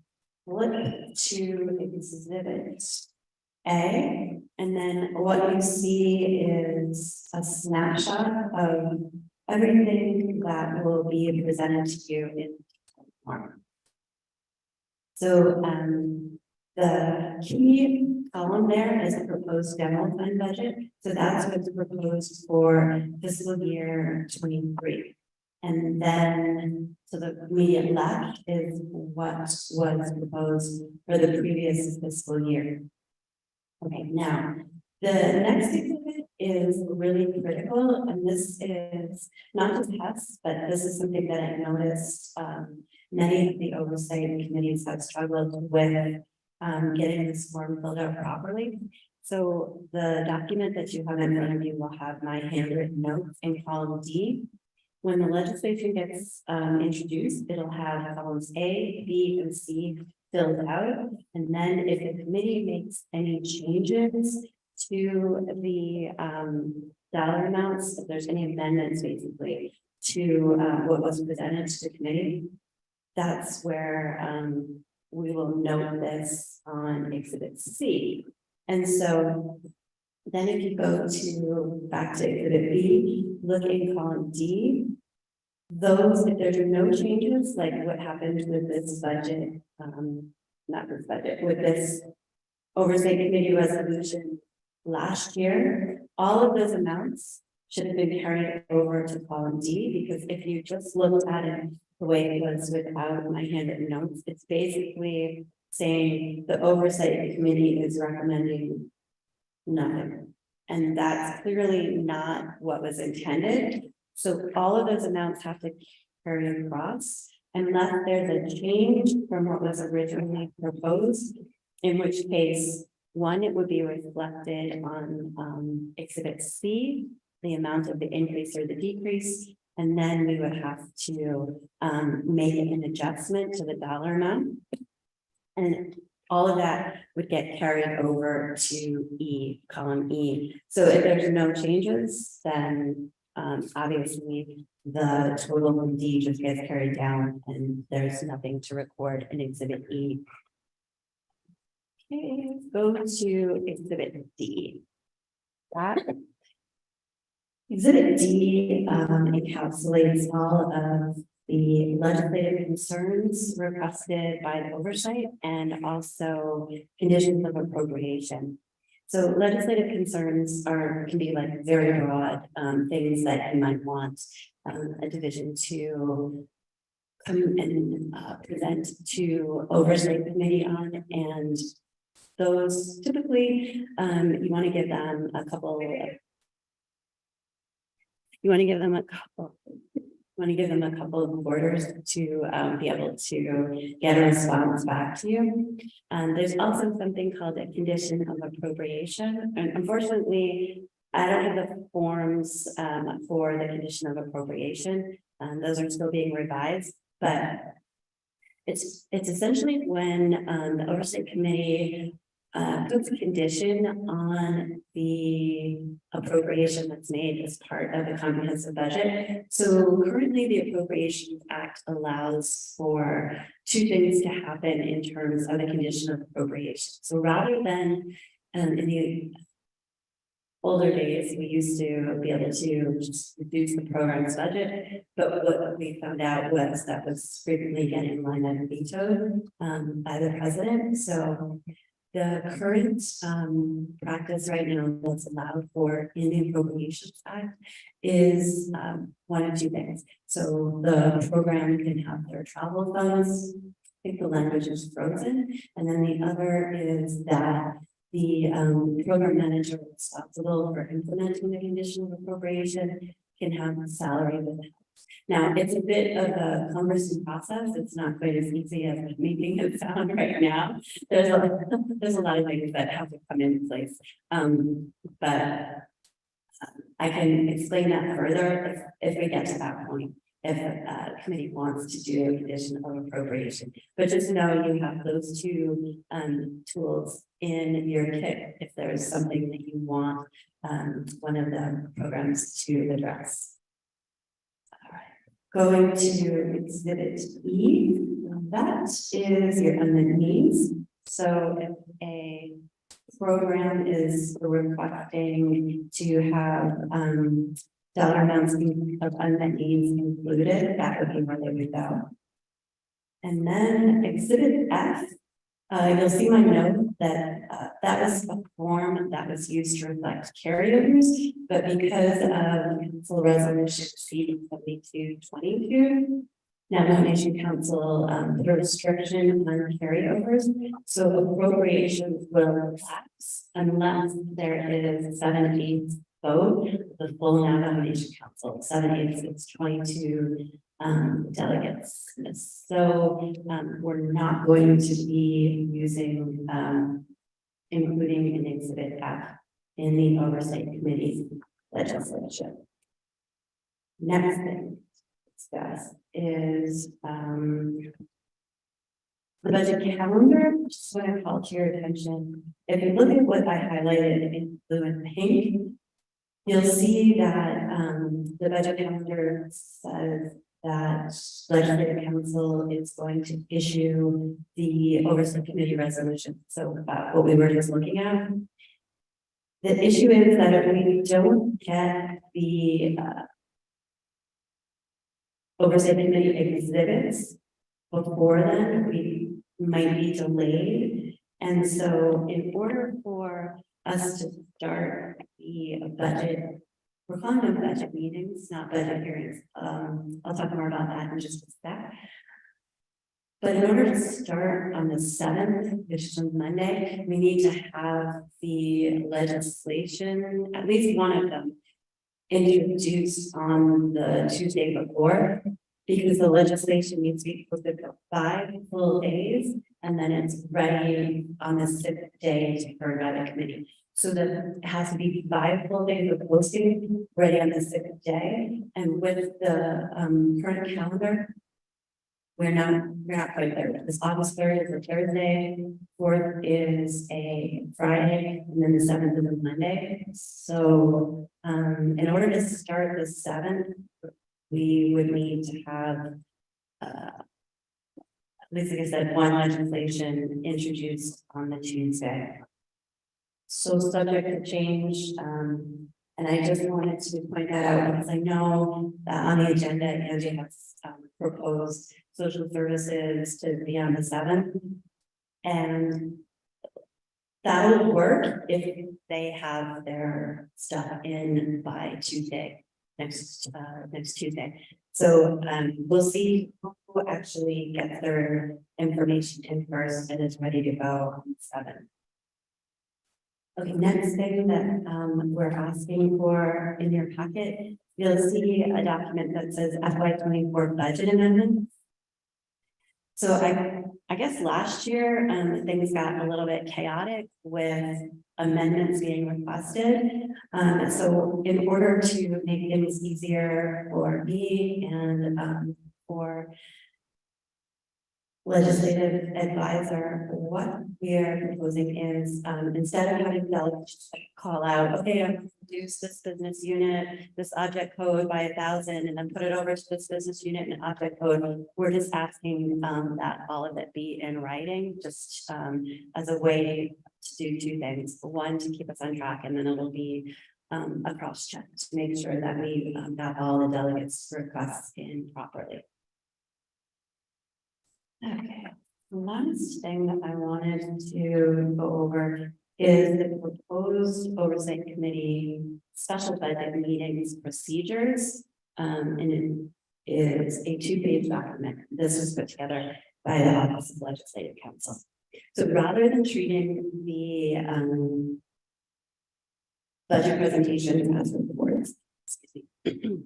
Speaker 13: look to Exhibit A, and then what you see is a snapshot of everything that will be presented to you in tomorrow. So the key column there is the proposed general fund budget. So that's what's proposed for fiscal year 23. And then to the immediate left is what was proposed for the previous fiscal year. Okay, now the next exhibit is really critical, and this is not just HEHSC, but this is something that I noticed many of the oversight committees have struggled with getting this form filled out properly. So the document that you have in front of you will have my handwritten notes in column D. When the legislation gets introduced, it'll have columns A, B, and C filled out. And then if the committee makes any changes to the dollar amounts, if there's any amendments basically to what was presented to the committee, that's where we will note this on Exhibit C. And so then if you go to back to Exhibit B, look in column D, those, if there are no changes, like what happened with this budget, not this budget, with this oversight committee resolution last year, all of those amounts should have been carried over to column D, because if you just looked at it the way it was without my handwritten notes, it's basically saying the oversight committee is recommending nothing. And that's clearly not what was intended. So all of those amounts have to carry across unless there's a change from what was originally proposed, in which case, one, it would be reflected on Exhibit C, the amount of the increase or the decrease, and then we would have to make an adjustment to the dollar amount. And all of that would get carried over to E, column E. So if there's no changes, then obviously the total from D just gets carried down and there's nothing to record in Exhibit E. Okay, go to Exhibit D. That Exhibit D encapsulates all of the legislative concerns requested by the oversight and also conditions of appropriation. So legislative concerns can be like very broad things that you might want a division to come and present to oversight committee on, and those typically you want to give them a couple of quarters to be able to get a response back to you. There's also something called a condition of appropriation. And unfortunately, I don't have the forms for the condition of appropriation. Those are still being revised, but it's essentially when the oversight committee puts a condition on the appropriation that's made as part of the comprehensive budget. So currently the Appropriations Act allows for two things to happen in terms of the condition of appropriation. So rather than in the older days, we used to be able to just reduce the program's budget, but what we found out was that was frequently getting line item vetoed by the president. So the current practice right now that's allowed for in the Appropriations Act is one of two things. So the program can have their travel funds. I think the language is frozen. And then the other is that the program manager responsible for implementing the condition of appropriation can have a salary with it. Now, it's a bit of a cumbersome process. It's not quite as easy as I'm making it sound right now. There's a lot of things that have to come into place. But I can explain that further if we get to that point. If committee wants to do a condition of appropriation, but just know you have those two tools in your kit if there's something that you want one of the programs to address. All right, going to exhibit E, that is your unmet needs. So if a program is requesting to have dollar amounts of unmet needs included, that would be where they would go. And then exhibit F, you'll see my note that that was a form that was used to reflect carryovers, but because of Council Resolution C 7222, now Nomination Council put a restriction on carryovers, so appropriations will lapse unless there is 7/8 vote, the full nomination council, 7/8 is 22 delegates. So we're not going to be using including an exhibit F in the oversight committee's legislation. Next thing to discuss is the budget calendar. Just want to call to your attention. If you look at what I highlighted in blue and pink, you'll see that the budget calendar says that legislative council is going to issue the oversight committee resolution. So what we were just looking at. The issue is that if we don't get the oversight committee exhibits before then, we might be delayed. And so in order for us to start the budget, we're calling them budget meetings, not budget hearings. I'll talk more about that in just a sec. But in order to start on the 7th, which is on Monday, we need to have the legislation, at least one of them, introduced on the Tuesday before, because the legislation needs to be posted for 5 full days, and then it's ready on the 6th day to be heard by the committee. So that it has to be 5 full days of posting, ready on the 6th day, and with the current calendar, we're not quite there. This August 3rd is a Thursday, 4th is a Friday, and then the 7th is a Monday. So in order to start the 7th, we would need to have at least, like I said, one legislation introduced on the Tuesday. So subject to change, and I just wanted to point that out because I know that on the agenda, Angie has proposed social services to be on the 7th. And that would work if they have their stuff in by Tuesday, next Tuesday. So we'll see who actually gets their information in first and is ready to go on the 7th. Okay, next thing that we're asking for in your packet, you'll see a document that says FY24 budget amendment. So I guess last year things got a little bit chaotic with amendments being requested. So in order to make things easier for me and for legislative advisor, what we are proposing is instead of having delegates call out, okay, I'm going to reduce this business unit, this object code by 1,000, and then put it over to this business unit and object code. We're just asking that all of it be in writing, just as a way to do 2 things. One, to keep us on track, and then it'll be a cross check to make sure that we got all the delegates' requests in properly. Okay, the last thing that I wanted to go over is the proposed oversight committee special budget meetings procedures. And it is a 2-page document. This was put together by the Office of Legislative Counsel. So rather than treating the budget presentation as reports, excuse me.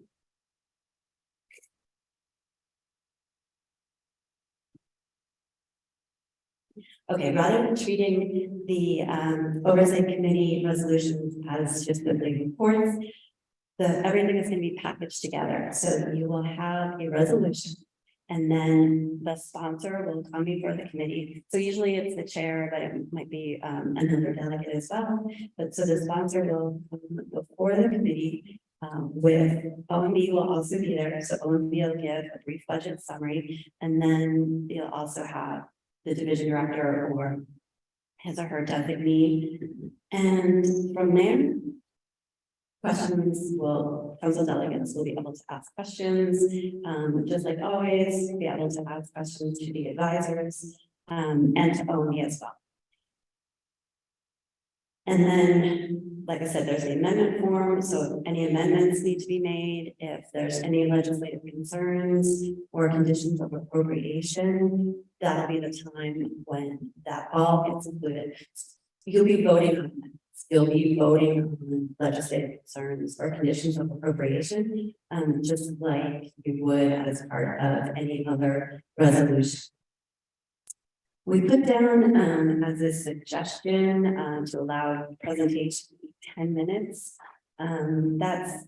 Speaker 13: Okay, rather than treating the oversight committee resolutions as just simply reports, everything is gonna be packaged together, so you will have a resolution. And then the sponsor will come before the committee, so usually it's the chair, but it might be another delegate as well. But so the sponsor will come before the committee with OMB will also be there, so OMB will give a brief budget summary. And then you'll also have the division director or his or her designee. And from there, council delegates will be able to ask questions, just like always, be able to ask questions to the advisors, and to OMB as well. And then, like I said, there's the amendment form, so if any amendments need to be made, if there's any legislative concerns or conditions of appropriation, that'll be the time when that all gets included. You'll be voting on them. You'll be voting on legislative concerns or conditions of appropriation, just like you would as part of any other resolution. We put down as a suggestion to allow presentation to be 10 minutes. That's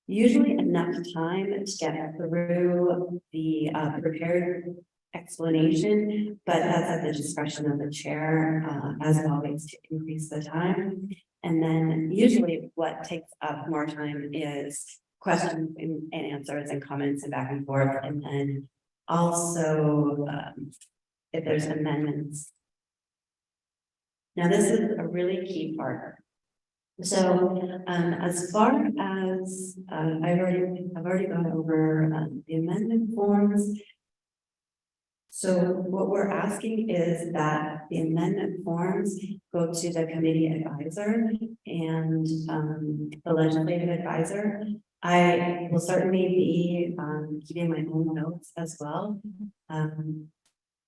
Speaker 13: usually enough time to get through the prepared explanation, but that's at the discretion of the chair, as always, to increase the time. And then usually what takes up more time is questions and answers and comments and back and forth. And then also if there's amendments. Now, this is a really key part. So as far as I've already gone over the amendment forms. So what we're asking is that the amendment forms go to the committee advisor and the legislative advisor. I will certainly be keeping my own notes as well.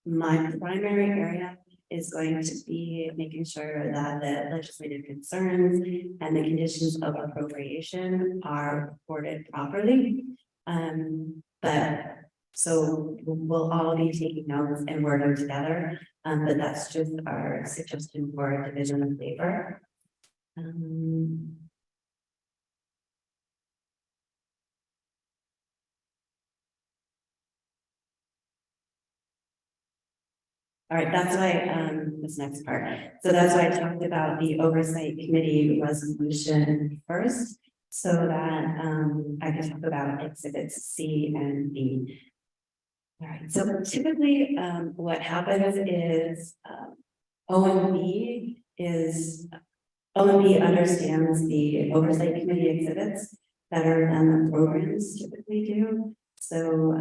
Speaker 13: My primary area is going to be making sure that the legislative concerns and the conditions of appropriation are reported properly. But so we'll all be taking notes and working together, but that's just our suggestion for division of labor. All right, that's why this next part. So that's why I talked about the oversight committee resolution first, so that I can talk about exhibits C and B. All right, so typically what happens is OMB understands the oversight committee exhibits better than the programs typically do. So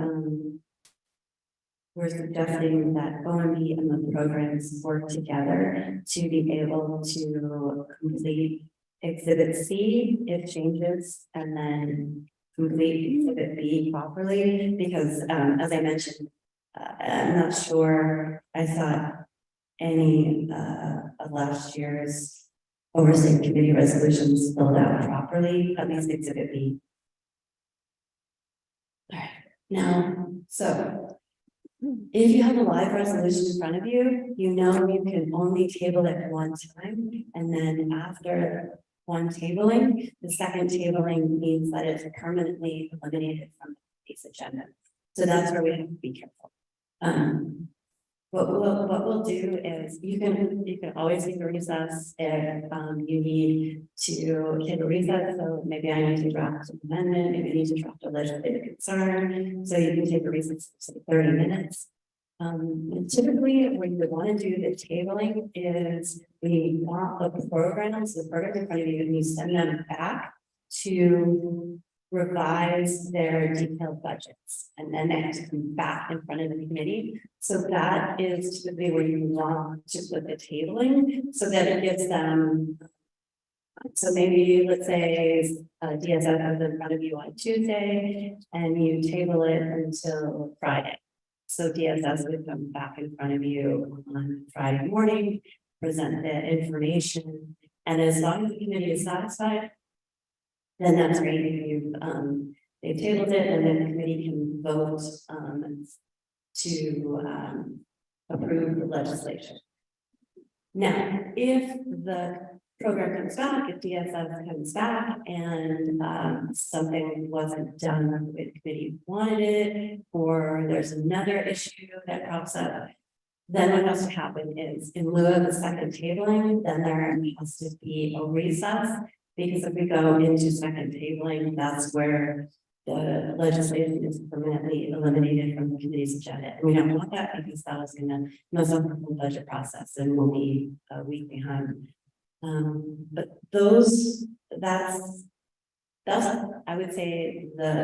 Speaker 13: we're suggesting that OMB and the programs work together to be able to complete exhibit C if changes, and then complete exhibit B properly, because as I mentioned, I'm not sure I saw any of last year's oversight committee resolutions filled out properly, at least exhibit B. All right, now, so if you have a live resolution in front of you, you know you can only table it one time, and then after one tabling, the second tabling means that it's permanently eliminated from the case agenda. So that's where we have to be careful. What we'll do is you can always take a recess if you need to take a recess. So maybe I need to draft an amendment, maybe I need to draft a legislative concern. So you can take a recess for 30 minutes. And typically when you want to do the tabling is we want the programs in front of you and you send them back to revise their detailed budgets, and then they have to come back in front of the committee. So that is typically where you want to put the tabling so that it gives them. So maybe let's say DSF has in front of you on Tuesday and you table it until Friday. So DSS would come back in front of you on Friday morning, present the information, and as long as the committee is satisfied, then that's great. They've tabled it, and then the committee can vote to approve the legislation. Now, if the program comes back, if DSS comes back and something wasn't done with committee wanted it, or there's another issue that crops up, then what has to happen is in lieu of the second tabling, then there has to be a recess. Because if we go into second tabling, that's where the legislation is permanently eliminated from the committee's agenda. And we don't want that because that was gonna mess up the whole budget process and we'll be a week behind. But that's I would say the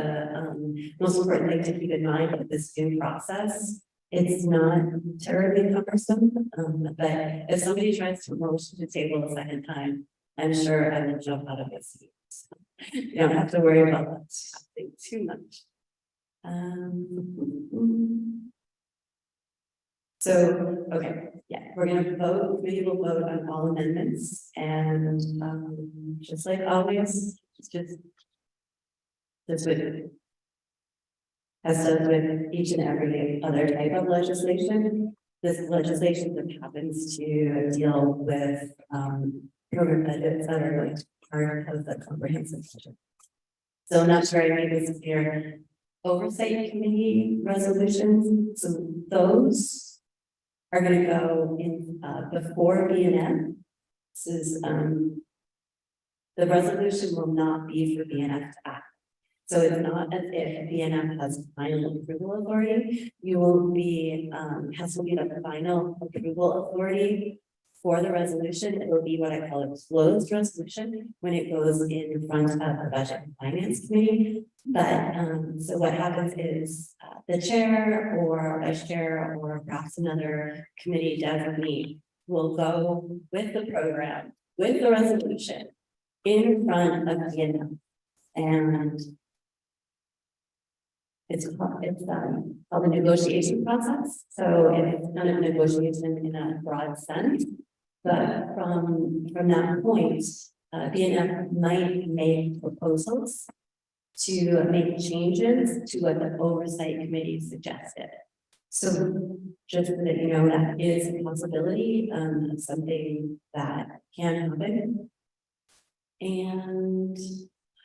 Speaker 13: most important thing to keep in mind with this new process. It's not terribly cumbersome, but if somebody tries to motion to table a second time, I'm sure I will jump out of my seat. So you don't have to worry about that happening too much. So, okay, yeah, we're gonna vote, we will vote on all amendments and just like always, just with as does with each and every other type of legislation. This legislation that happens to deal with program budgets that are like part of the comprehensive budget. So I'm not sure I made this clear. Oversight committee resolutions, so those are going to go in before BNF. This is the resolution will not be for BNF to act. So it's not as if BNF has final approval authority. You will be has to be the final approval authority for the resolution. It will be what I call a closed resolution when it goes in front of the Budget and Finance Committee. But so what happens is the chair or vice chair or perhaps another committee designee will go with the program, with the resolution in front of BNF. And it's called the negotiation process. So it's not a negotiation in a broad sense, but from that point, BNF might make proposals to make changes to what the oversight committee suggested. So just so that you know, that is a possibility, something that can happen. And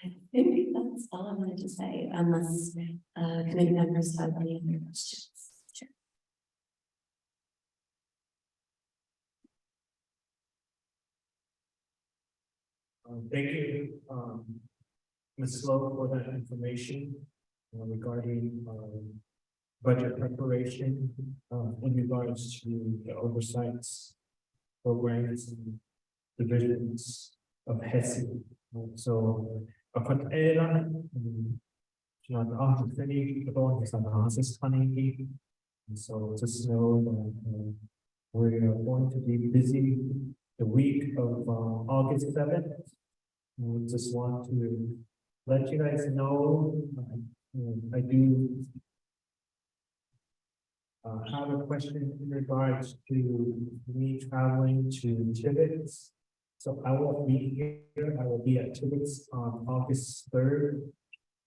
Speaker 13: I think that's all I wanted to say, unless committee members have any other questions. Sure.
Speaker 4: Thank you, Ms. Slow, for that information regarding budget preparation in regards to the oversight programs and divisions of HEHSC. So, so just know that we're going to be busy the week of August 7th. We just want to let you guys know, I do have a question in regards to me traveling to Tibbetts. So I won't be here. I will be at Tibbetts on August 3rd,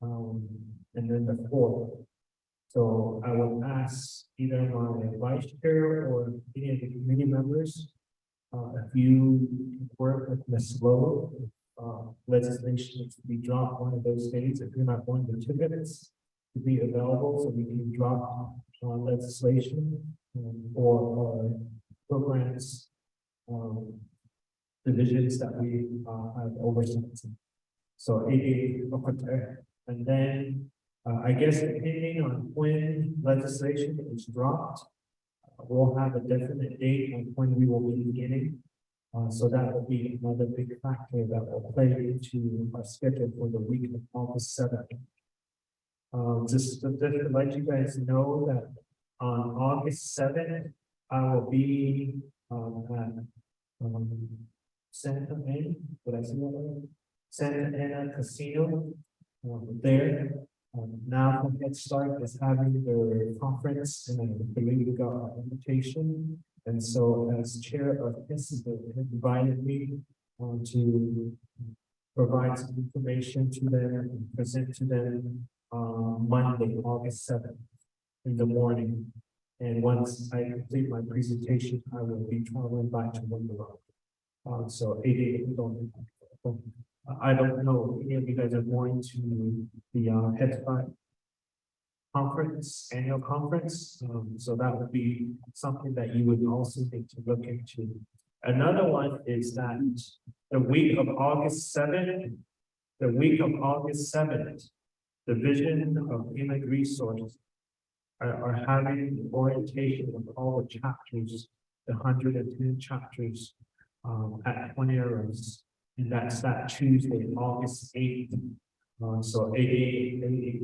Speaker 4: and then the 4th. So I will ask either my vice chair or any of the committee members if you work with Ms. Lowe, legislation to be dropped one of those days. If you're not going to Tibbetts, to be available so we can drop legislation or programs. Divisions that we have oversight. So and then I guess depending on when legislation is dropped, we'll have a definite date on when we will be beginning. So that will be another big factor that will play into our schedule for the week of August 7th. Just to let you guys know that on August 7th, I will be at Santa Ana, what I say that way? Santa Ana Casino there. Now Head Start is having their conference and I believe we got an invitation. And so as chair of HEHSC, they invited me to provide some information to them and present to them Monday, August 7th in the morning. And once I complete my presentation, I will be traveling back to Window. So ADA, we don't. I don't know if any of you guys are going to the Head Start conference, annual conference. So that would be something that you would also need to look into. Another one is that the week of August 7th, Division of Human Resources are having orientation of all the chapters, the 110 chapters at Poneros. And that's that Tuesday, August 8th. So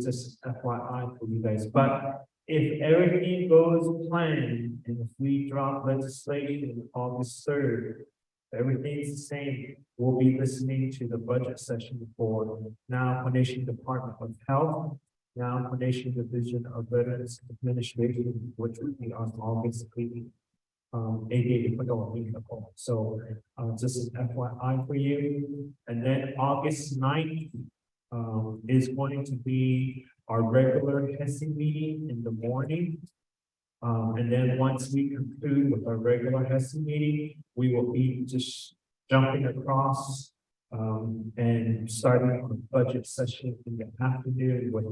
Speaker 4: just FYI for you guys, but if everything goes planned, and if we drop legislation August 3rd, everything's the same, we'll be listening to the budget session for now Nation Department of Health, now Nation Division of Veterans Administration, which will be on August 8th. So just an FYI for you, and then August 9th is going to be our regular HEHSC meeting in the morning. And then once we conclude with our regular HEHSC meeting, we will be just jumping across and starting our budget session in the afternoon with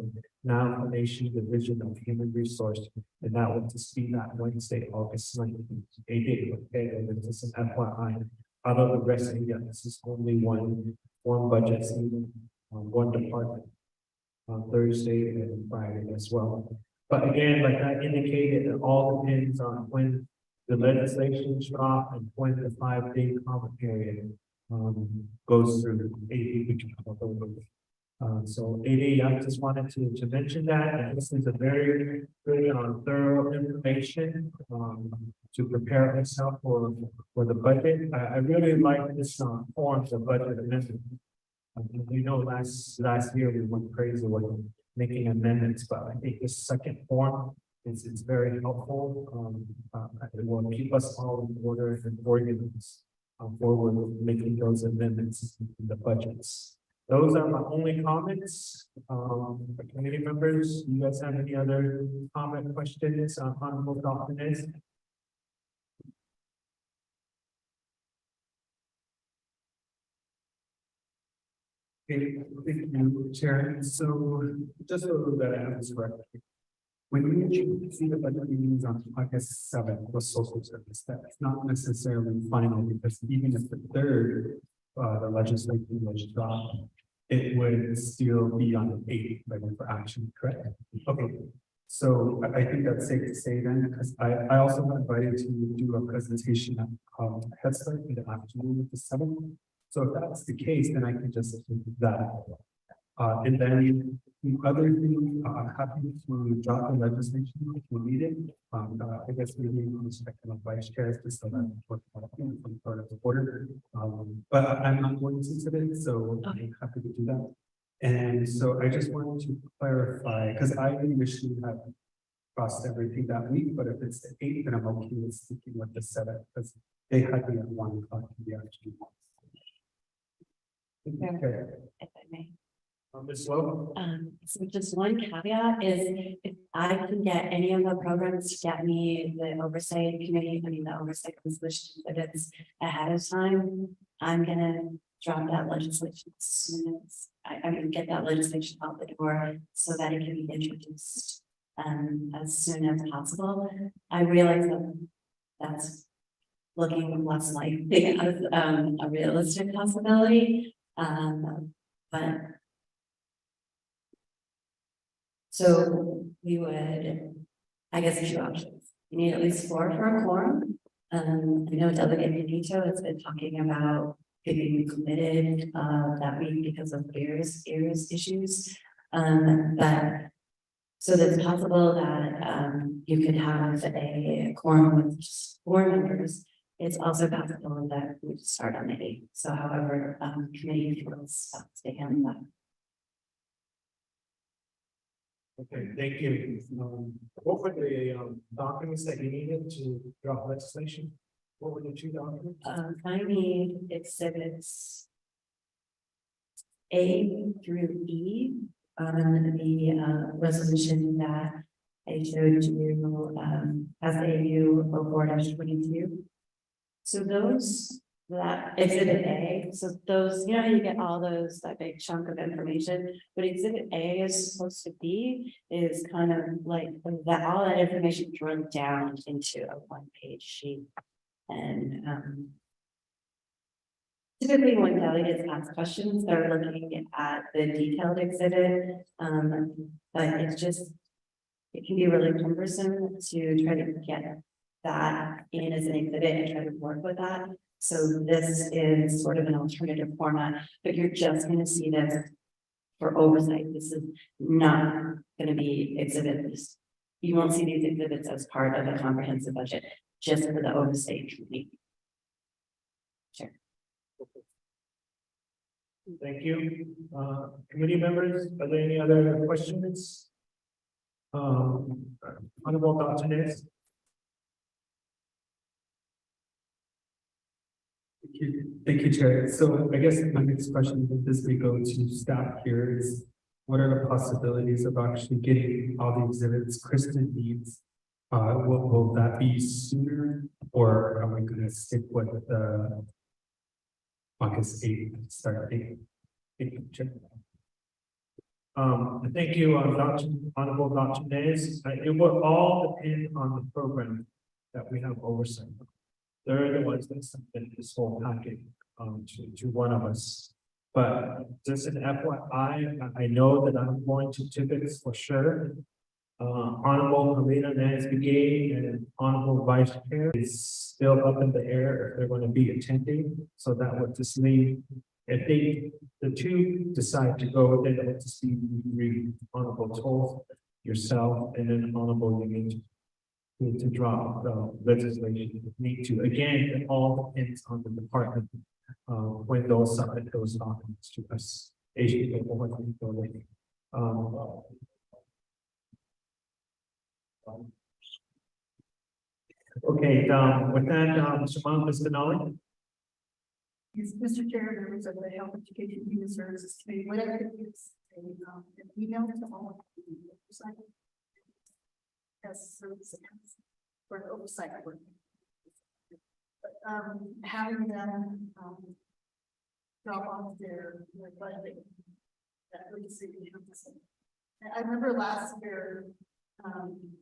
Speaker 4: now Nation Division of Human Resource, and that will just be that Wednesday, August 9th. Okay, and then just an FYI. Out of the rest of you, this is only one budget meeting, one department on Thursday and Friday as well. But again, like I indicated, it all depends on when the legislation drop and when the 5-day comment period goes through. So I just wanted to mention that, and this is a very good thorough information to prepare myself for the budget. I really like this form, the budget amendment. We know last year we went crazy with making amendments, but I think this second form is very helpful. It will keep us all in order and organized forward making those amendments in the budgets. Those are my only comments. Committee members, you guys have any other comment, questions on both documents? Okay, thank you, Chair. So just so that I have this correct. When you see the budget meetings on August 7th for social service, that's not necessarily final, because even if the third, the legislation was dropped, it would still be on the 8th, ready for action, correct? Okay, so I think that's safe to say then, because I also got invited to do a presentation on Head Start in the afternoon of the 7th. So if that's the case, then I can just do that. And then the other thing, I'm happy to drop the legislation if we need it. I guess we need to respect the vice chairs just so that from part of the order. But I'm not going to today, so I'm happy to do that. And so I just wanted to clarify, because I initially have crossed everything that week, but if it's the 8th, then I'm okay with sticking with the 7th, because they had me at 1 o'clock in the afternoon. Okay.
Speaker 13: If I may.
Speaker 4: Ms. Lowe?
Speaker 13: So just one caveat is if I can get any of the programs to get me the oversight committee, the oversight resolution, but it's ahead of time, I'm gonna drop that legislation as soon as I'm gonna get that legislation out the door so that it can be introduced as soon as possible. I realize that that's looking less likely as a realistic possibility. But so we would, I guess, 2 options. You need at least 4 for a quorum. I know Delegate Benito has been talking about getting committed that week because of various issues. But so it's possible that you could have a quorum with just 4 members. It's also possible that we start on the 8th. So however, committee feels they handle that.
Speaker 4: Okay, thank you. What were the documents that you needed to drop legislation? What were the 2 documents?
Speaker 13: I need exhibits A through E on the resolution that I showed you SAU 04-22. So those that exhibit A, so those, you know, you get all those, that big chunk of information, what exhibit A is supposed to be is kind of like that, all that information drilled down into a one-page sheet. And typically when delegates ask questions, they're looking at the detailed exhibit, but it's just, it can be really cumbersome to try to get that in as an exhibit and try to work with that. So this is sort of an alternative format, but you're just going to see this for oversight. This is not going to be exhibits. You won't see these exhibits as part of a comprehensive budget, just for the oversight committee. Sure.
Speaker 4: Thank you. Committee members, are there any other questions? Honorable Dr. Nez.
Speaker 3: Thank you, Chair. So I guess my next question, this may go to staff here, is what are the possibilities of actually getting all the exhibits Kristen needs? Will that be sooner, or are we gonna stick with the August 8th start date? Thank
Speaker 4: you, Honorable Dr. Nez. It will all depend on the program that we have oversight. They're the ones that submit this whole packet to one of us. But just an FYI, I know that I'm going to Tibbetts for sure. Honorable Helena Nez-Begay and Honorable Vice Chair is still up in the air if they're going to be attending. So that would just leave, if the two decide to go, then it would just be Honorable Toll, yourself, and then Honorable you need to drop legislation if need to. Again, it all depends on the department when those submit those documents to us. Okay, with that, Ms. Benali.
Speaker 1: Yes, Mr. Chair, members of the Health Education and Human Services Committee, what I could use an email to all of the oversight as services for oversight work. But having them drop off their budget, that would see the emphasis. I remember last year, I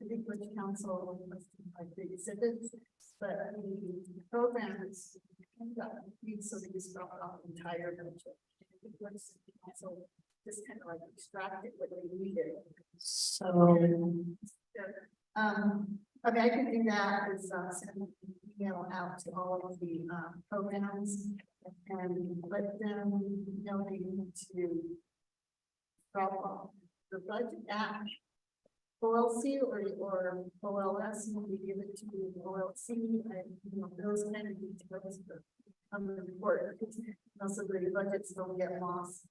Speaker 1: think which council was like the exhibits, but the programs got confused, so they just dropped off the entire budget. So just kind of like extracted what they needed.
Speaker 13: So,
Speaker 1: I mean, I can do that is send an email out to all of the programs and let them know they need to drop off the budget at OLC or OLS, and we give it to the OLC, and you know, those kind of details on the report, because most of the budgets don't get lost.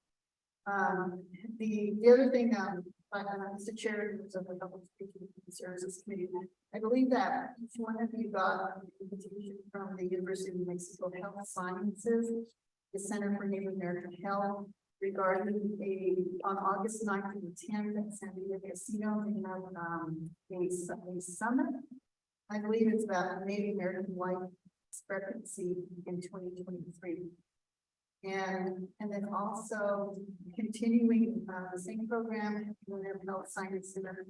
Speaker 1: The other thing, Mr. Chair, of the Health Education Services Committee, I believe that each one of you got an invitation from the University of New Mexico Health Sciences, the Center for Native American Health, regarding on August 9th and 10th at San Diego Casino, they have a summit. I believe it's about Native American life expectancy in 2023. And then also continuing the same program, Health Science Center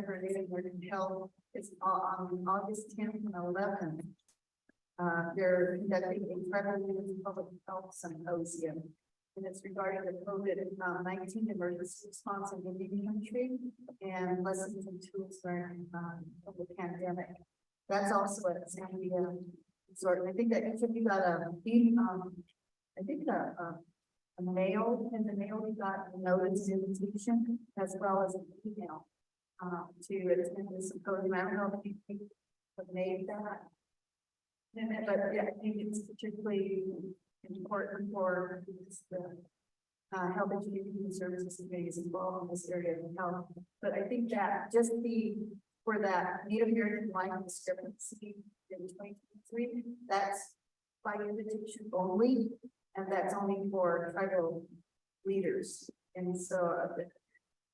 Speaker 1: for Native American Health is on August 10th and 11th. They're conducting a tribal public health symposium, and it's regarding the COVID-19 emergency response in Indian country and lessons and tools learned of the pandemic. That's also at San Diego Resort. And I think that each of you got a mail, in the mail we got a notice invitation as well as an email to attend the symposium. I don't know if you have made that. But yeah, I think it's particularly important for the Health Education and Services Committees involved in this area of health. But I think that just for that Native American life discrepancy in 2023, that's by invitation only, and that's only for tribal leaders. And so,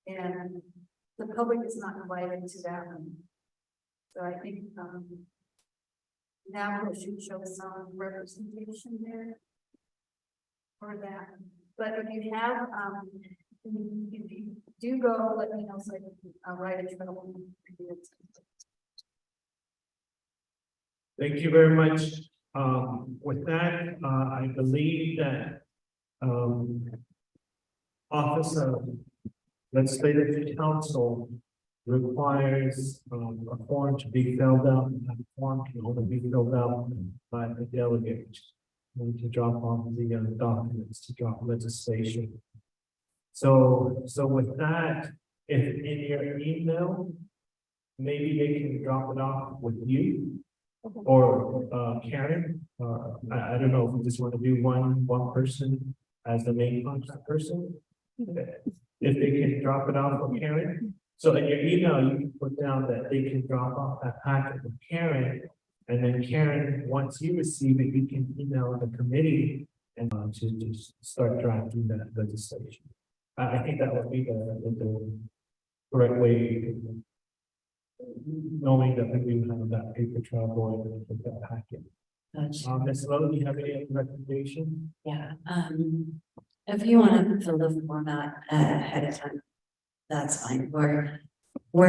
Speaker 1: and the public is not invited to that one. So I think now it should show some representation there. For that, but if you have, if you do go, let me know so I can write a travel.
Speaker 4: Thank you very much. With that, I believe that, Office of Legislative Council requires, a form to be filled out, and that form can only be filled out by the delegate. And to drop off the documents, to drop legislation. So with that, if in your email, maybe they can drop it off with you. Or Karen, I don't know if we just want to do one person as the main contact person. If they can drop it off with Karen, so in your email, you can put down that they can drop off that packet with Karen. And then Karen, once you receive it, you can email the committee and to just start drafting that legislation. I think that would be the correct way. Knowing that we have that paper trail going with that packet. Ms. Lowe, do you have any recommendation?
Speaker 13: Yeah, if you want to fill the format ahead of time, that's fine. We're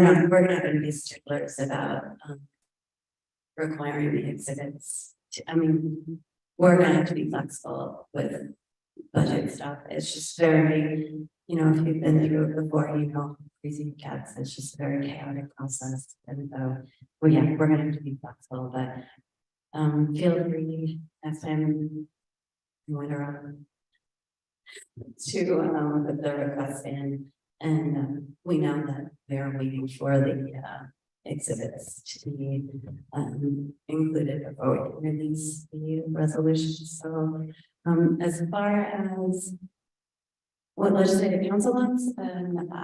Speaker 13: not going to be sticklers about requiring the exhibits. I mean, we're going to have to be flexible with budget stuff. It's just very, you know, if you've been through it before, you know, crazy it gets. It's just a very chaotic process. And so, well, yeah, we're going to have to be flexible, but feel free next time later on to put the request in. And we know that they're waiting for the exhibits to be included before we can release the resolution. So as far as what legislative council wants,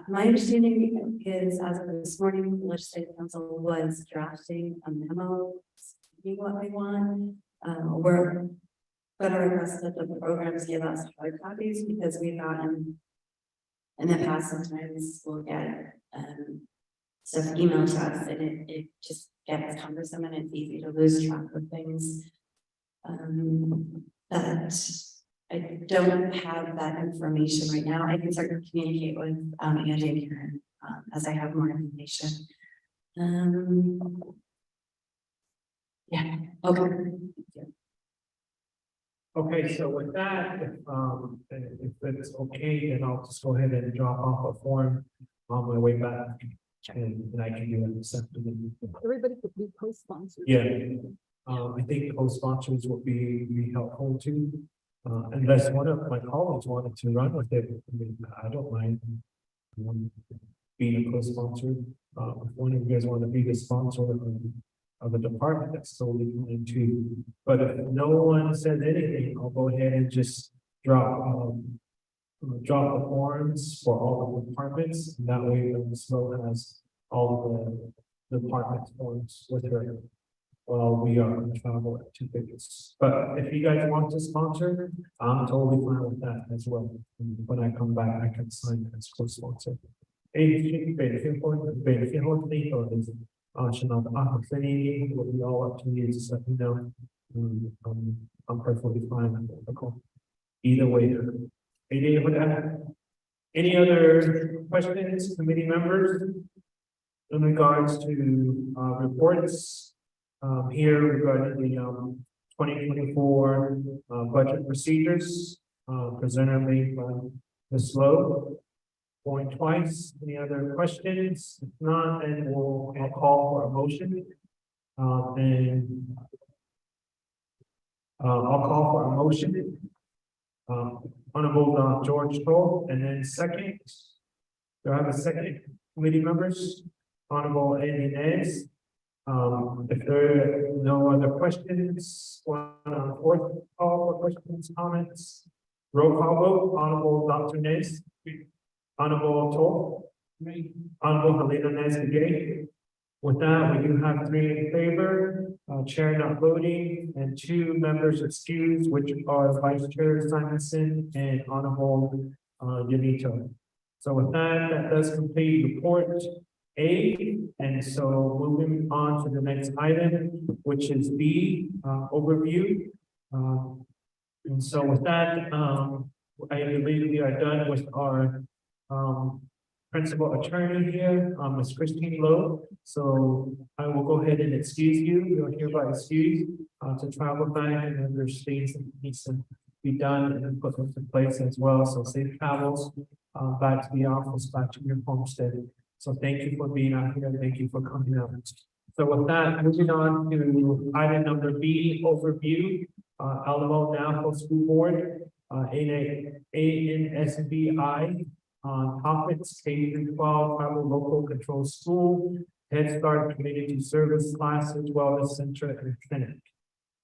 Speaker 13: my understanding is as of this morning, the legislative council was drafting a memo speaking what we want. We're going to request that the programs give us hard copies because we've gotten in the past sometimes we'll get stuff emailed to us and it just gets cumbersome and it's easy to lose track of things. But I don't have that information right now. I can certainly communicate with Angie and Karen as I have more information. Yeah, okay.
Speaker 4: Okay, so with that, if it's okay, then I'll just go ahead and drop off a form on my way back. And I can do it this afternoon.
Speaker 1: Everybody could be co-sponsored.
Speaker 4: Yeah, I think co-sponsors would be helpful too. Unless one of my colleagues wanted to run with it, I mean, I don't mind being a co-sponsor. If one of you guys want to be the sponsor of a department, that's totally fine too. But if no one says anything, I'll go ahead and just drop the forms for all the departments. And that way, Ms. Lowe has all the department forms with her. Well, we are on travel at 2 tickets. But if you guys want to sponsor, I'm totally fine with that as well. And when I come back, I can sign as co-sponsor. Will be all up to you, just let me know. I'm perfectly fine. Either way. Any other questions, committee members? In regards to reports here regarding the 2024 budget procedures presented made by Ms. Lowe. Going twice. Any other questions? If not, then I'll call for a motion. I'll call for a motion. Honorable George Toll, and then second. Do I have a second, committee members? Honorable Andy Nez. If there are no other questions, fourth call for questions, comments. Roll call vote. Honorable Dr. Nez. Honorable Toll. Honorable Helena Nez. With that, we do have 3 in favor, chair not voting, and 2 members excused, which are Vice Chair Simonson and Honorable Yanito. So with that, that does complete report A, and so moving on to the next item, which is B, overview. And so with that, I believe we are done with our, principal attorney here, Ms. Christine Lowe. So I will go ahead and excuse you, you're hereby excused, to travel back, and then there's things that needs to be done and put into place as well. So safe travels, back to the office, back to your homestead. So thank you for being out here, thank you for coming out. So with that, moving on to item number B, overview, Alamo National School Board, ANSBI, topics K-12 tribal local control school, Head Start Community Service Classes, Wellness Center and Clinic.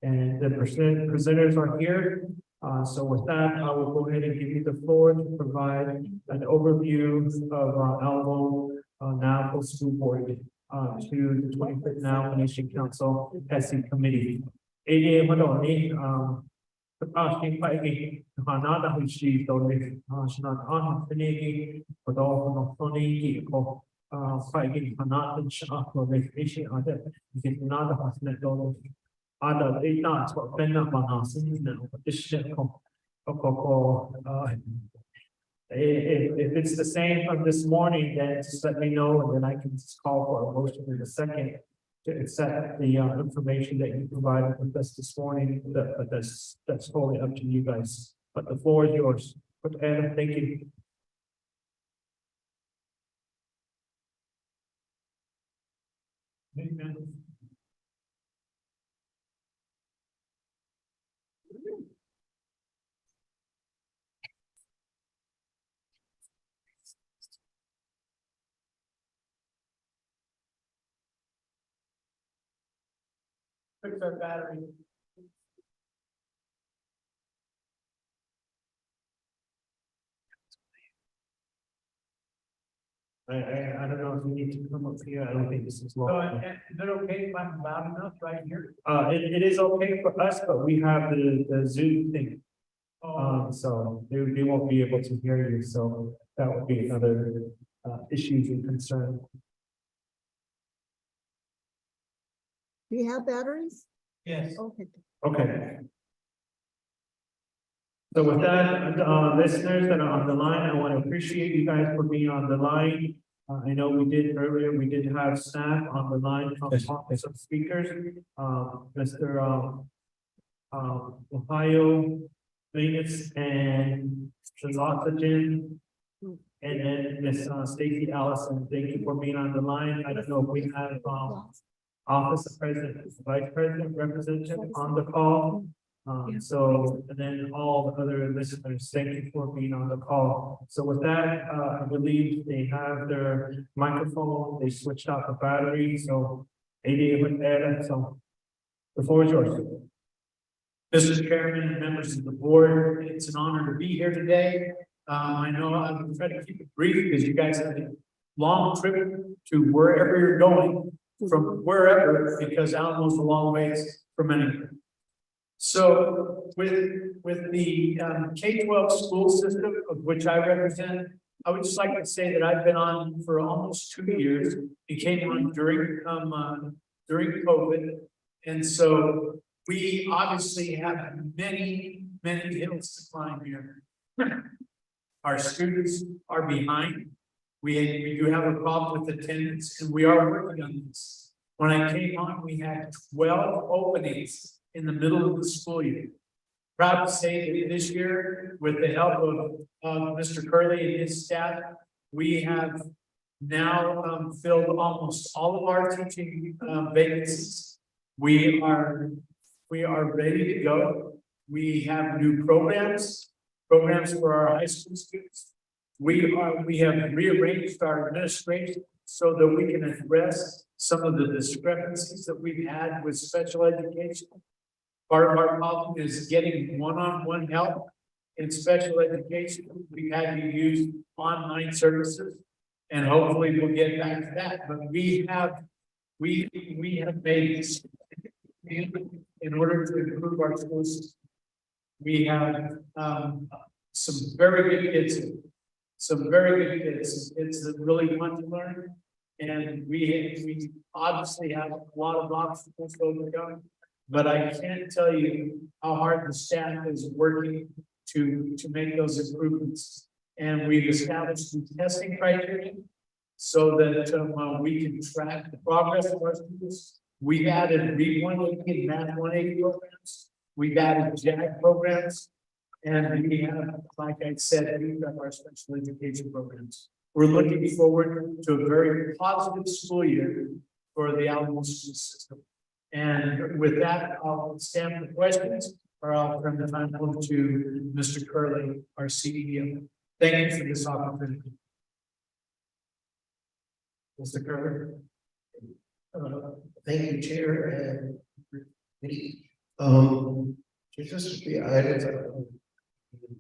Speaker 4: And the presenters are here. So with that, I will go ahead and give you the floor to provide an overview of Alamo National School Board to the 25th Nomination Council HEHSC Committee. If it's the same from this morning, then just let me know, and then I can just call for a motion in a second to accept the information that you provided with us this morning. But that's totally up to you guys. But the floor is yours. But Adam, thank you. Amen. Fix our battery. I don't know if we need to come up here. I don't think this is long. Is it okay if I'm loud enough right here? It is okay for us, but we have the Zoom thing. So they won't be able to hear you. So that would be another issues and concern.
Speaker 1: Do you have batteries?
Speaker 4: Yes.
Speaker 1: Okay.
Speaker 4: Okay. So with that, listeners that are on the line, I want to appreciate you guys for being on the line. I know we did earlier, we did have staff on the line from office of speakers, Mr. Ohio, Venus, and Oxygen, and then Miss Stacy Allison. Thank you for being on the line. I don't know if we have office of president, vice president, representative on the call. So, and then all the other listeners, thank you for being on the call. So with that, I believe they have their microphone, they switched out the battery, so so the floor is yours.
Speaker 14: Mr. Chairman and members of the board, it's an honor to be here today. I know I'm trying to keep it brief because you guys have a long trip to wherever you're going, from wherever, because Alamo's a long ways from anywhere. So with the K-12 school system of which I represent, I would just like to say that I've been on for almost 2 years. It came on during COVID, and so we obviously have many hills to climb here. Our students are behind. We do have a problem with attendance, and we are working on this. When I came on, we had 12 openings in the middle of the school year. Proud to say that this year, with the help of Mr. Curley and his staff, we have now filled almost all of our teaching vacancies. We are ready to go. We have new programs for our high school students. We have rearranged our administration so that we can address some of the discrepancies that we've had with special education. Part of our problem is getting one-on-one help in special education. We've had to use online services, and hopefully we'll get back to that. But we have made in order to improve our schools. We have some very good kids. Some very good kids. It's that really want to learn, And we obviously have a lot of obstacles to overcome. But I can't tell you how hard the staff is working to make those improvements. And we've established the testing criteria so that we can track the progress of our students. We've added Read 180 and Math 180 programs. We've added JAG programs. And we have, like I said, we've got our special education programs. We're looking forward to a very positive school year for the Alamo school system. And with that, I'll stand for questions, or I'll turn the time over to Mr. Curley, our CEO. Thank you for this opportunity. Mr. Curley.
Speaker 15: Thank you, Chair, and just the items I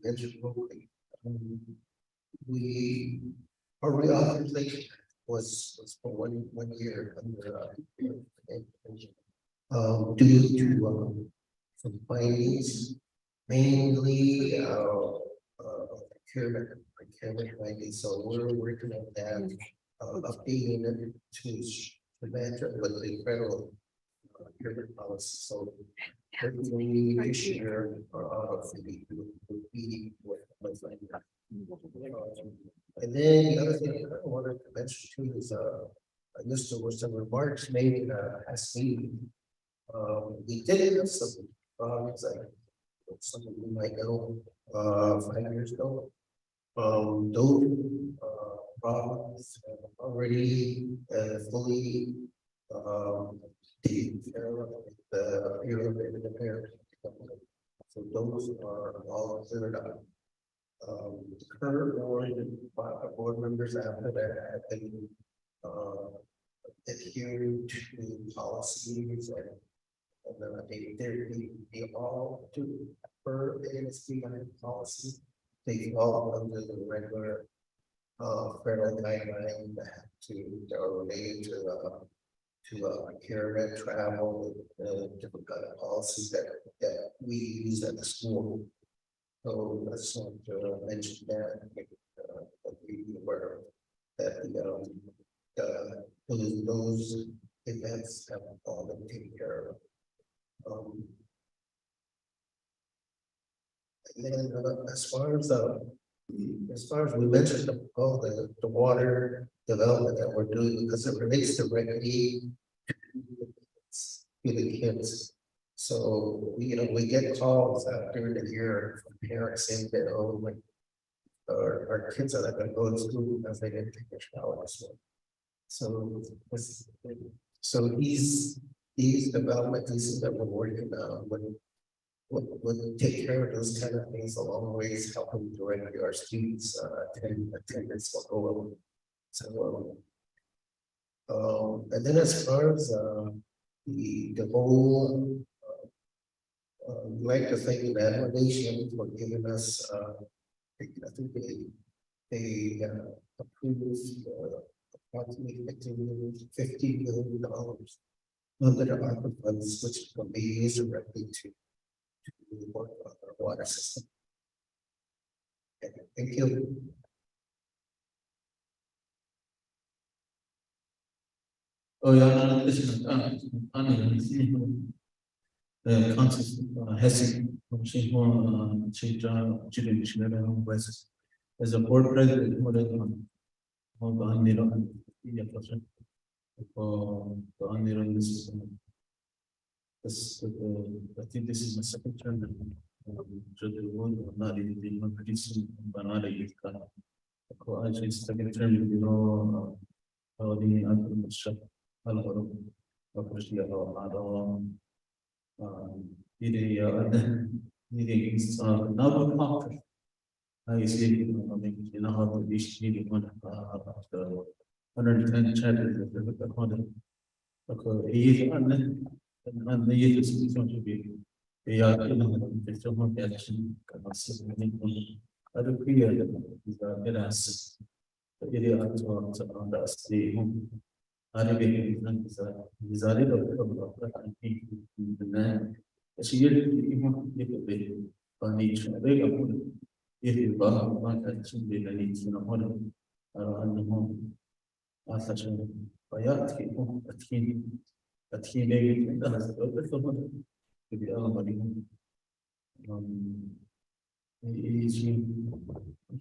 Speaker 15: mentioned locally. Our reauthorization was for one year under due to some findings, mainly procurement findings. So we're working on that, updating it to match up with the federal procurement policy. So every this year would be with like and then the other thing I wanted to mention too is there were some remarks made in HEHSC. We did have some problems like some of you might know 5 years ago. Those problems have already fully taken care of the parents. So those are all cleared up. The current board members after that have been adhering to policies and they all do per HEHSC policy. They all under the regular federal guidelines that are related to caravan travel, different kind of policies that we use at the school. So I just want to mention that we were that those events have all been taken care of. And then as far as we mentioned all the water development that we're doing, because it relates directly to the kids. So we get calls during the year from parents saying that our kids are not going to go to school because they didn't take a shower. So these development pieces that we're working on would take care of those kind of things along ways, helping directly our students attendance will go up. So and then as far as the whole we'd like to thank the Foundation for giving us I think they approved approximately $50 million under the ARPA funds, which can be used directly to work on our water system. Okay, thank you.
Speaker 11: Oh yeah, this concept HEHSC West as a board president this I think this is my second term. Not even pretty soon, but not a youth club. Actually, second term, I see, how to reach needing 110 chapters of the content. Okay, he and the year is going to be they are it's a more action. I don't feel that it has the area around us. The Arabic is a little bit of she even if you got one action, they need to know around the home. مثلا بيات كيكون تدخين ليه ده بالضبط بدي أغلب يجي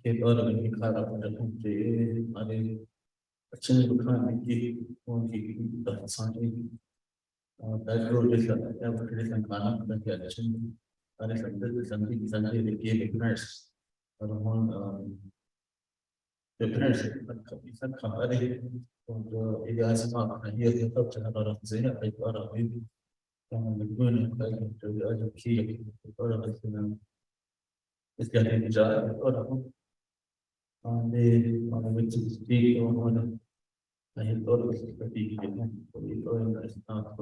Speaker 11: كيف أقدر إني خارج من في عليه أشيل بكرة يجي ويجي ده صانعي ده هو لسه ده لسه معنا ده كده أشيل أنا سندل سندي اللي بنرس هون بنرس إنسان كان عليه وإذا أسمع هي تطلع على زين أي أرى بيبي كان بيكون أجل كي أرى بس إسكان جاء أرى أنا بتشتري وأنا هي الأرض في كده والأرض أسمع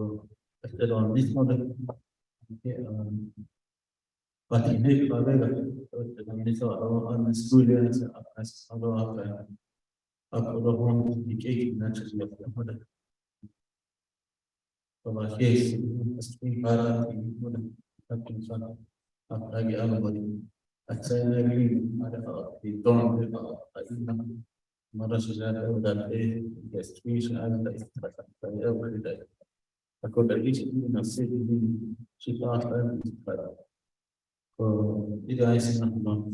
Speaker 11: أشتغل بس موديل but in the on the school as the home education naturally of the mother. So I guess speaking para lagi everybody. At say maybe the don't mother sudah that yes speech and the every day. Aku dari sini nasi ini kita akan إذا عايزين نحن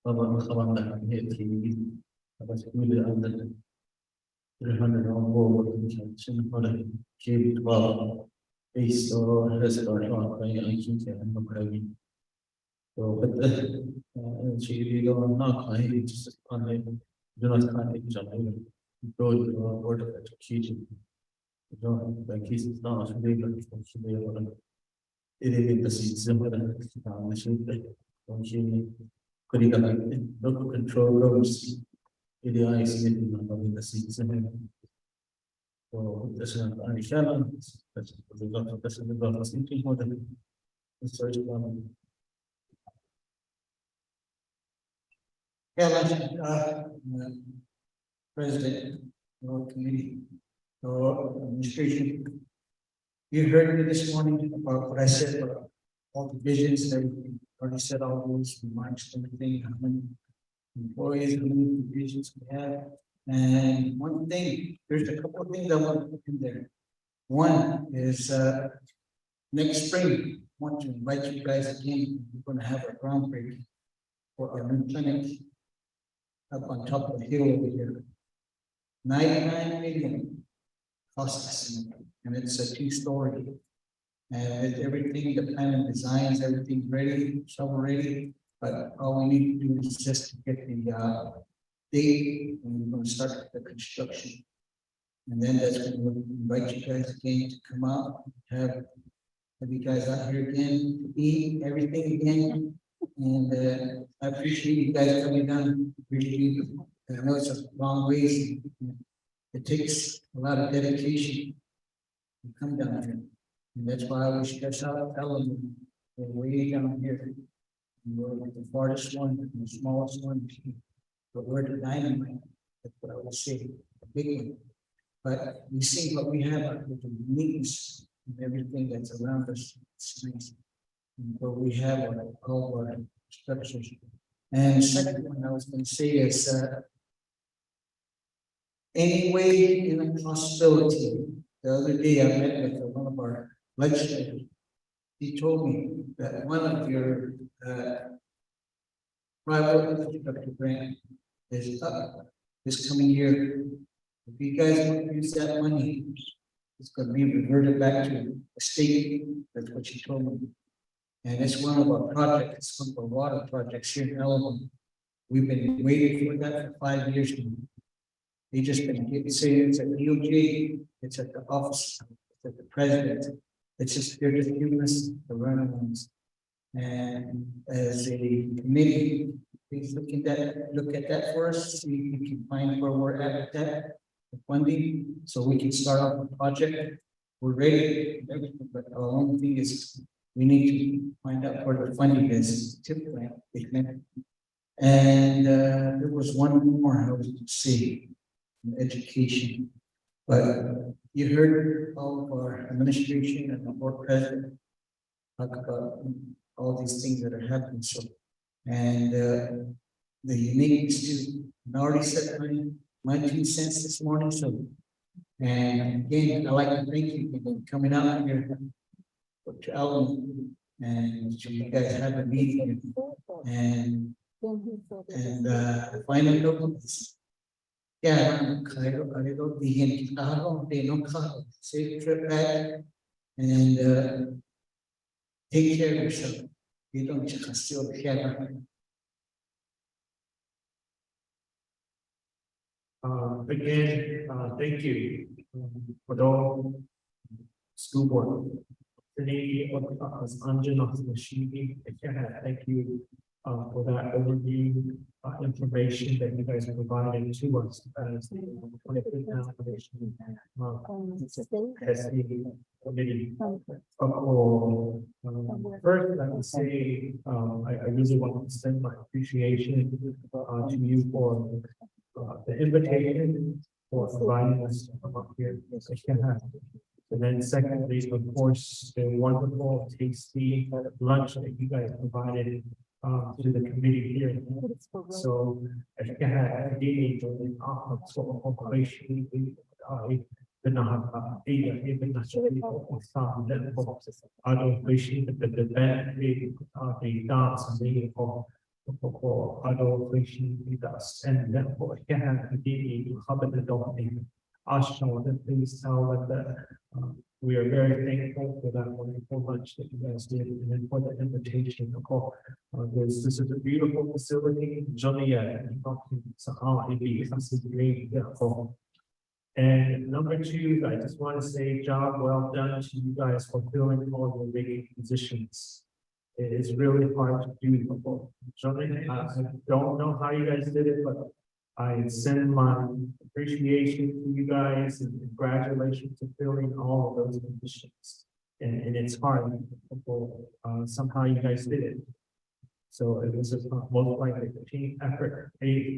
Speaker 11: طبعا خبرنا هي تيجي بس كل هذا رهان الأمور شنو هذا كيف تبغى إيش هسه راح يعني شيء كأنه كذي وبده شيء اللي لو هناك هاي تستقبل هاي جناس كان يجمعون دول ورد تكيج جون بكيس ناس شو إذا بس يسمى ماشي ماشي كريكا local control rooms إذا عايز يسمى بس يسمى وتسمى أنا كلام بس بالضبط بس بالضبط يمكن هذا السؤال كلام كلام president or committee or administration. You heard me this morning about what I said about all the visions and everything. Already said all those remarks, everything, how many employees, how many divisions we have. And one thing, there's a couple of things I want to put in there. One is next spring, I want to invite you guys again. We're going to have a groundbreaking for our new clinic up on top of the hill over here. 99 million cost estimate, and it's a 2-story. And with everything, the plan and designs, everything's ready, shovel ready, but all we need to do is just to get the date, and we're going to start the construction. And then that's when we'll invite you guys again to come out, have you guys out here again, to eat everything again. And I appreciate you guys coming down, really. I know it's a long ways. It takes a lot of dedication to come down here. And that's why I was just out telling them, we're way down here. We're like the farthest one, the smallest one, but we're the dynamite. That's what I would say, the big one. But we see what we have with the uniqueness and everything that's around us. It's nice. And what we have all our structures. And the second one I was going to say is any way in a possibility. The other day I met with one of our legislators. He told me that one of your private infrastructure grant is up this coming year. If you guys want to use that money, it's going to be reverted back to the state. That's what she told me. And it's one of our projects, one of our water projects here in Alabama. We've been waiting for that for 5 years now. They just been saying it's at DOJ, it's at the office, it's at the president. It's just, they're just giving us the runarounds. And as a committee, please look at that for us, see if we can find where we're at with that, the funding, so we can start off the project. We're ready, but our only thing is we need to find out where the funding is, tip grant. And there was one more I was to see. Education, but you heard all of our administration and the board president talk about all these things that are happening. So, and the uniqueness to minority set money, my 2 cents this morning, so. And again, I'd like to thank you for coming out here. For traveling, and you guys have a meeting, and final note. Yeah, I don't be in, I don't be no car, safe trip back, and take care of yourself. You don't just still have.
Speaker 4: Again, thank you for the whole school board. Today, was Anjan of the Shivi. Thank you for that overview information that you guys are providing to us as the 25th Foundation as the committee. First, I would say I really want to extend my appreciation to you for the invitation for providing us to come up here. And then secondly, of course, the wonderful tasty lunch that you guys provided to the committee here. So I did please tell that we are very thankful for that wonderful lunch that you guys did, and then for the invitation. This is a beautiful facility, Joliet, and number two, I just want to say job well done to you guys for filling all your vacant positions. It is really hard to do. I don't know how you guys did it, but I send my appreciation to you guys and congratulations to filling all of those positions. And it's hard, somehow you guys did it. So it was most likely a team effort. I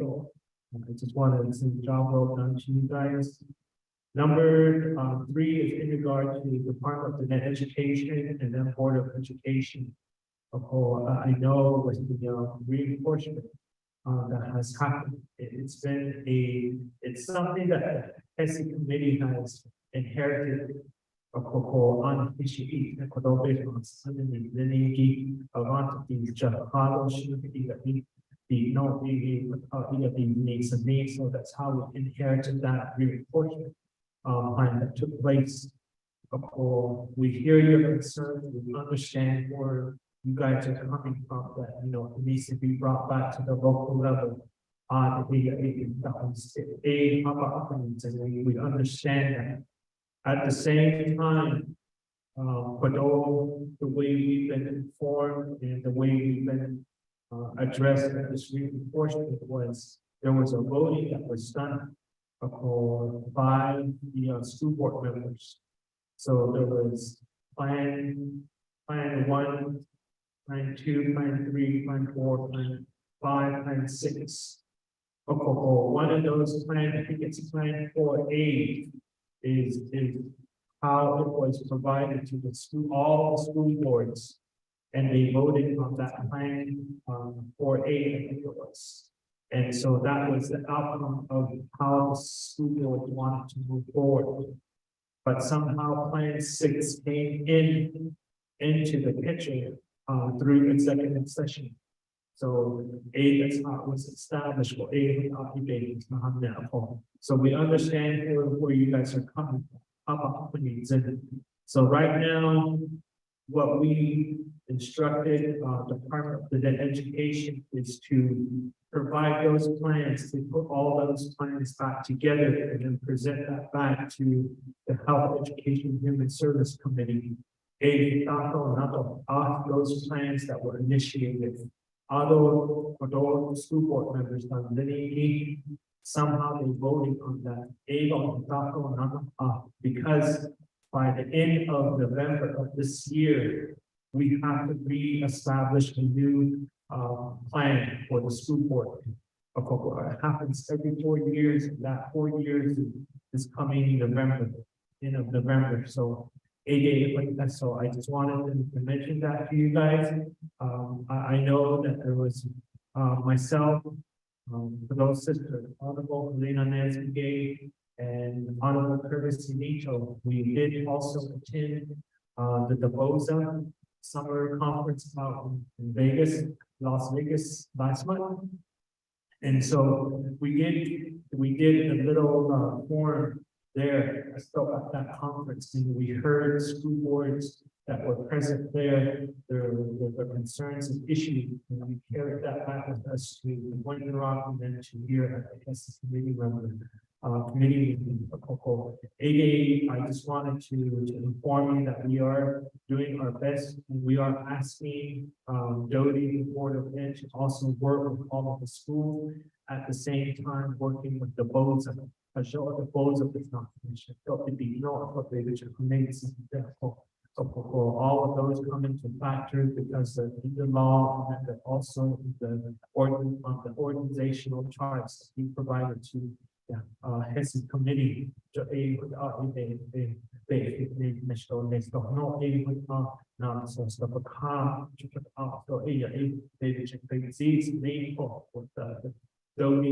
Speaker 4: just wanted to say job well done to you guys. Number 3 is in regard to the Department of Education and then Board of Education. I know with the reinforcement that has happened. It's something that the HEHSC committee has inherited. On HEHSC, so that's how we inherited that reinforcement plan that took place. We hear your concerns, we understand where you guys are coming from, that it needs to be brought back to the local level. We understand that. At the same time, but all the way we've been informed and the way we've been addressed at this reinforcement was there was a voting that was done by the school board members. So there was plan 1, plan 2, plan 3, plan 4, plan 5, plan 6. One of those plans, I think it's plan 4A, is how it was provided to the school, all the school boards, and they voted on that plan 4A, I think it was. And so that was the outcome of how the school board wanted to move forward. But somehow plan 6 came into the picture through executive session. So that's how it was established for so we understand where you guys are coming from. So right now, what we instructed Department of Education is to provide those plans, to put all those plans back together and then present that back to the Health, Education, Human Service Committee. Those plans that were initiated, although for those school board members, somehow they voted on that. Because by the end of November of this year, we have to re-establish a new plan for the school board. It happens every 4 years, and that 4 years is coming November, end of November. So so I just wanted to mention that to you guys. I know that there was myself For those sisters, Honorable Elena Nancy and Honorable Curtis Nito, we did also attend the DeBoza Summer Conference out in Vegas, Las Vegas last month. And so we did a little forum there, at that conference, and we heard school boards that were present there, their concerns and issues, and we carried that back with us to Winter Rock and then to here at the HEHSC committee member. Committee meeting. I just wanted to inform you that we are doing our best, and we are asking Doty, the Board of Ed, to also work with all of the schools at the same time, working with the boards of the boards of the commission. So for all of those come into factor because of the law and also the organizational charts that we provided to HEHSC committee. Doty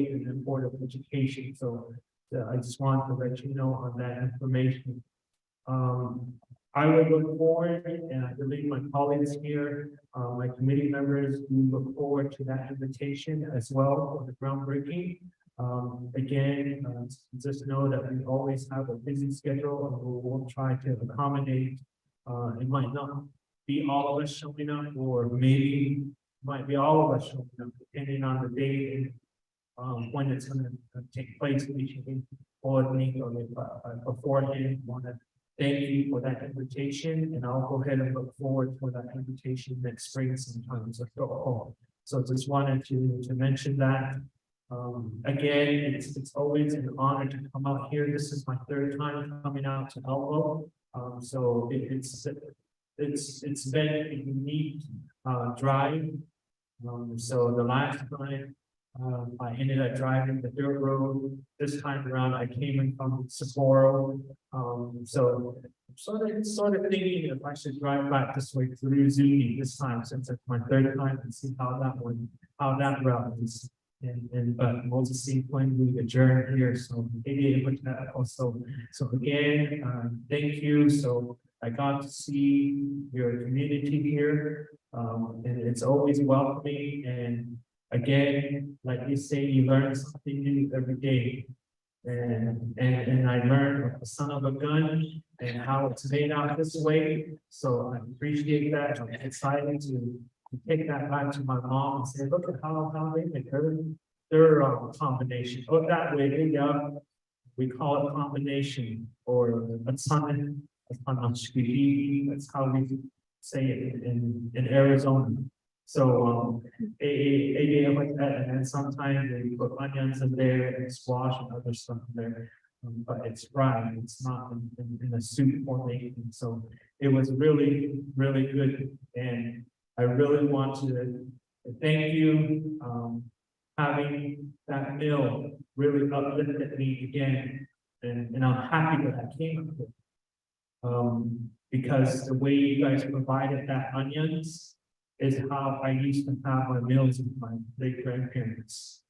Speaker 4: and the Board of Education. So I just want to let you know on that information. I will look forward, and I believe my colleagues here, my committee members, we look forward to that invitation as well for the groundbreaking. Again, just know that we always have a busy schedule, and we'll try to accommodate. It might not be all of us showing up, or maybe might be all of us showing up, depending on the date and when it's going to take place. We should coordinate beforehand. Want to thank you for that invitation, and I'll go ahead and look forward for that invitation next spring sometime. So just wanted to mention that. Again, it's always an honor to come out here. This is my third time coming out to Elbow. So it's been a unique drive. So the last time I ended up driving the dirt road. This time around, I came in from Sapporo. So sort of thinking if I should drive back this way through Zuni this time, since it's my third time, and see how that route is. But we'll just see when we adjourn here. So maybe with that also. So again, thank you. So I got to see your community here, and it's always welcoming. And again, like you say, you learn something new every day. And I learned of the son of a gun and how it's made out this way. So I appreciate that. I'm excited to take that back to my mom and say, look at how they make their combination. Oh, that way, we call it combination or a son. That's how we say it in Arizona. So like that, and then sometimes they put onions in there and squash and other stuff in there. But it's fried, it's not in a soup formation. So it was really, really good. And I really want to thank you. Having that meal really uplifted me again. And I'm happy that I came up with it. Because the way you guys provided that onions is how I used to have my meals with my late grandparents.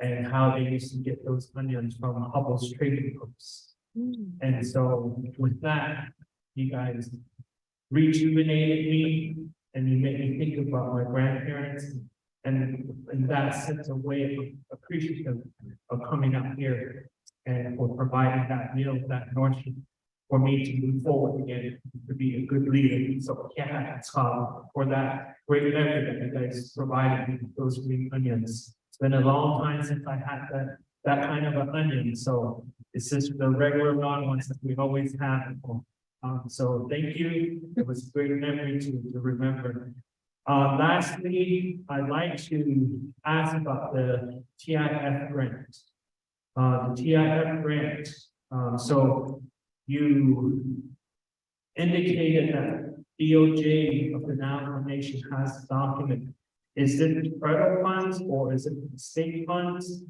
Speaker 4: And how they used to get those onions from Hubble's trading posts. And so with that, you guys rejuvenated me and you made me think about my grandparents and in that sense, a way of appreciative of coming up here and for providing that meal, that nourishment for me to move forward again, to be a good leader. So yeah, it's for that great memory that you guys provided me with those green onions. It's been a long time since I had that kind of an onion. So it's just the regular long ones that we always have. So thank you. It was a great memory to remember. Lastly, I'd like to ask about the TIF grant. The TIF grant. So you indicated that DOJ of the Navajo Nation has a document. Is it federal funds or is it state funds?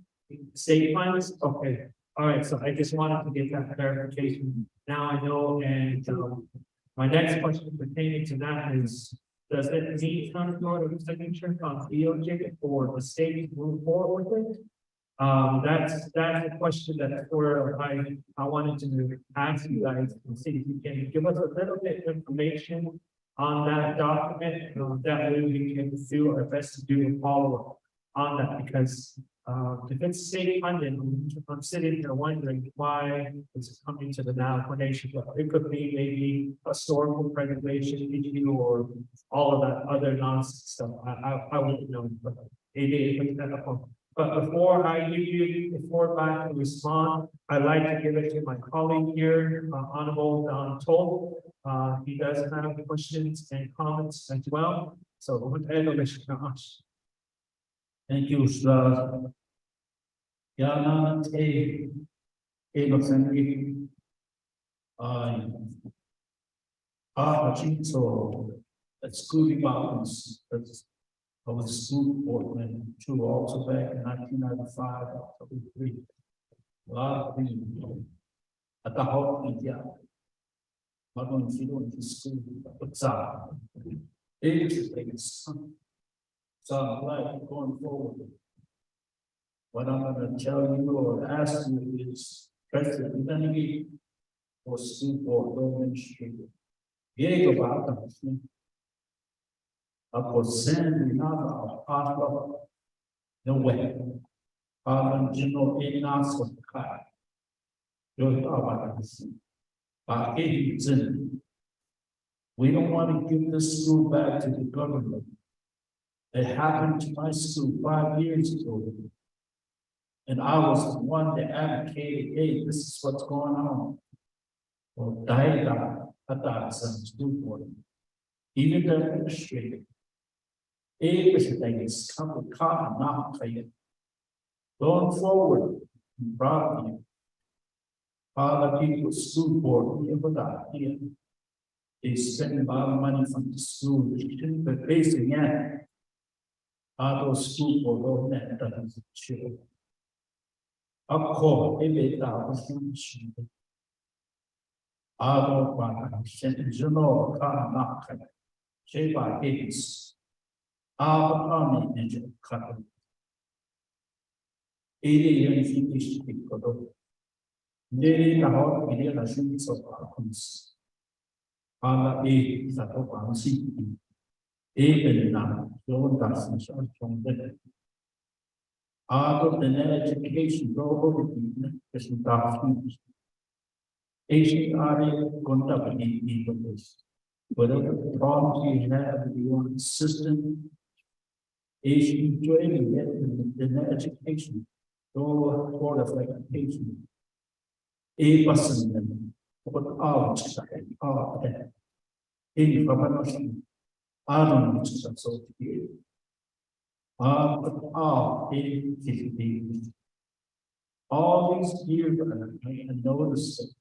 Speaker 4: State funds? Okay. All right. So I just wanted to get that clarification. Now I know. And my next question pertaining to that is, Does it need some sort of signature from EOJ for the state to move forward with it? That's a question that I wanted to ask you guys and see if you can give us a little bit of information on that document. That way we can do our best to do a follow-up on that, because if it's state funded, I'm sitting here wondering why it's coming to the now nation. It could be maybe historical preservation issue or all of that other nonsense stuff. I wouldn't know, but but before I give you the floor back to respond, I'd like to give it to my colleague here, Honorable Don Toll. He does have questions and comments as well. So with that,
Speaker 11: Thank you, sir. Yana, so at school departments, that's I was school board member too, also back in 1995, 1993. A lot of things at the whole India. Not only in the school, but interesting. So I'm glad going forward. What I'm going to tell you or ask you is President Kennedy for school board ministry. Yeah, about them. Send another part of the way. General Ignace was the car. You're about this. We don't want to give this school back to the government. It happened to my school 5 years ago. And I was the one that advocated, hey, this is what's going on. Well, school board. Even the administrator. Everything is coming now. Going forward, I'm proud of you. Other people, school board, here. They spend a lot of money from the school, but basically, yeah. Other school board, that doesn't show. Of course, every thousand. Other one, general, not shape by aids. Our army engine cut. 80 years in this people. Nearly the whole million nations of Arkansas. Allah is a top city. Even now, don't dozens from them. Out of the education, go over the person thousands. Asian area contact in this. Whatever problems you have with your system, Asian training, the education, go for the education. A person, but out, in information, I don't know, so here. All these years, I noticed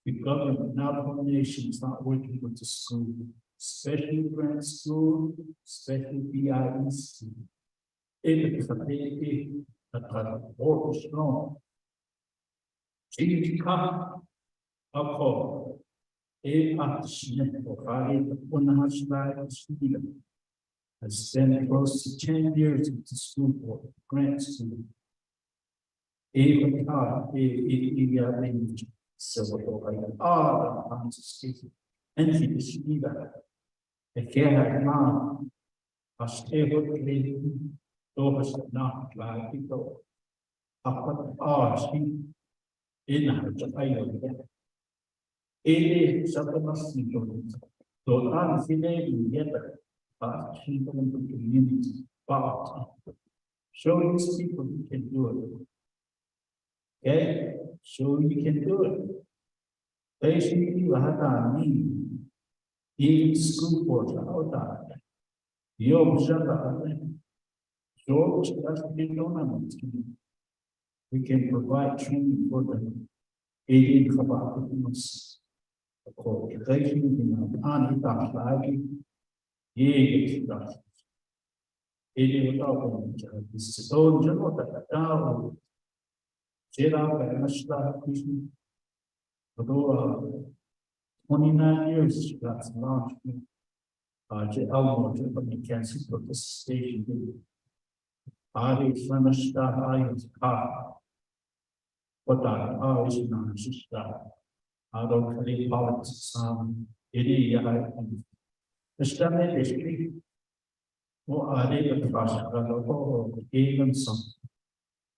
Speaker 11: the government, not one nation, is not working with the school, especially grant school, especially BIEC. It is a big, or strong. Come, a call. I spent close to 10 years at the school board, grant school. And he is either a care now, a stable living, those not like people. In a it is something so unfeeling together, people in the community, but show these people you can do it. Okay, so you can do it. Basically, you have to need even school boards out there. You observe that. So that's the tournament. We can provide training for them. Aiding capabilities. Education in an lagi, yes, it will this so general that now, Jera, 29 years, that's launched. Elmore, from the Kansas Station. Ari Flamishta Ayat Ka. What that is not just that. I don't really politics, it is, the stomach is free. What are they the process of even some?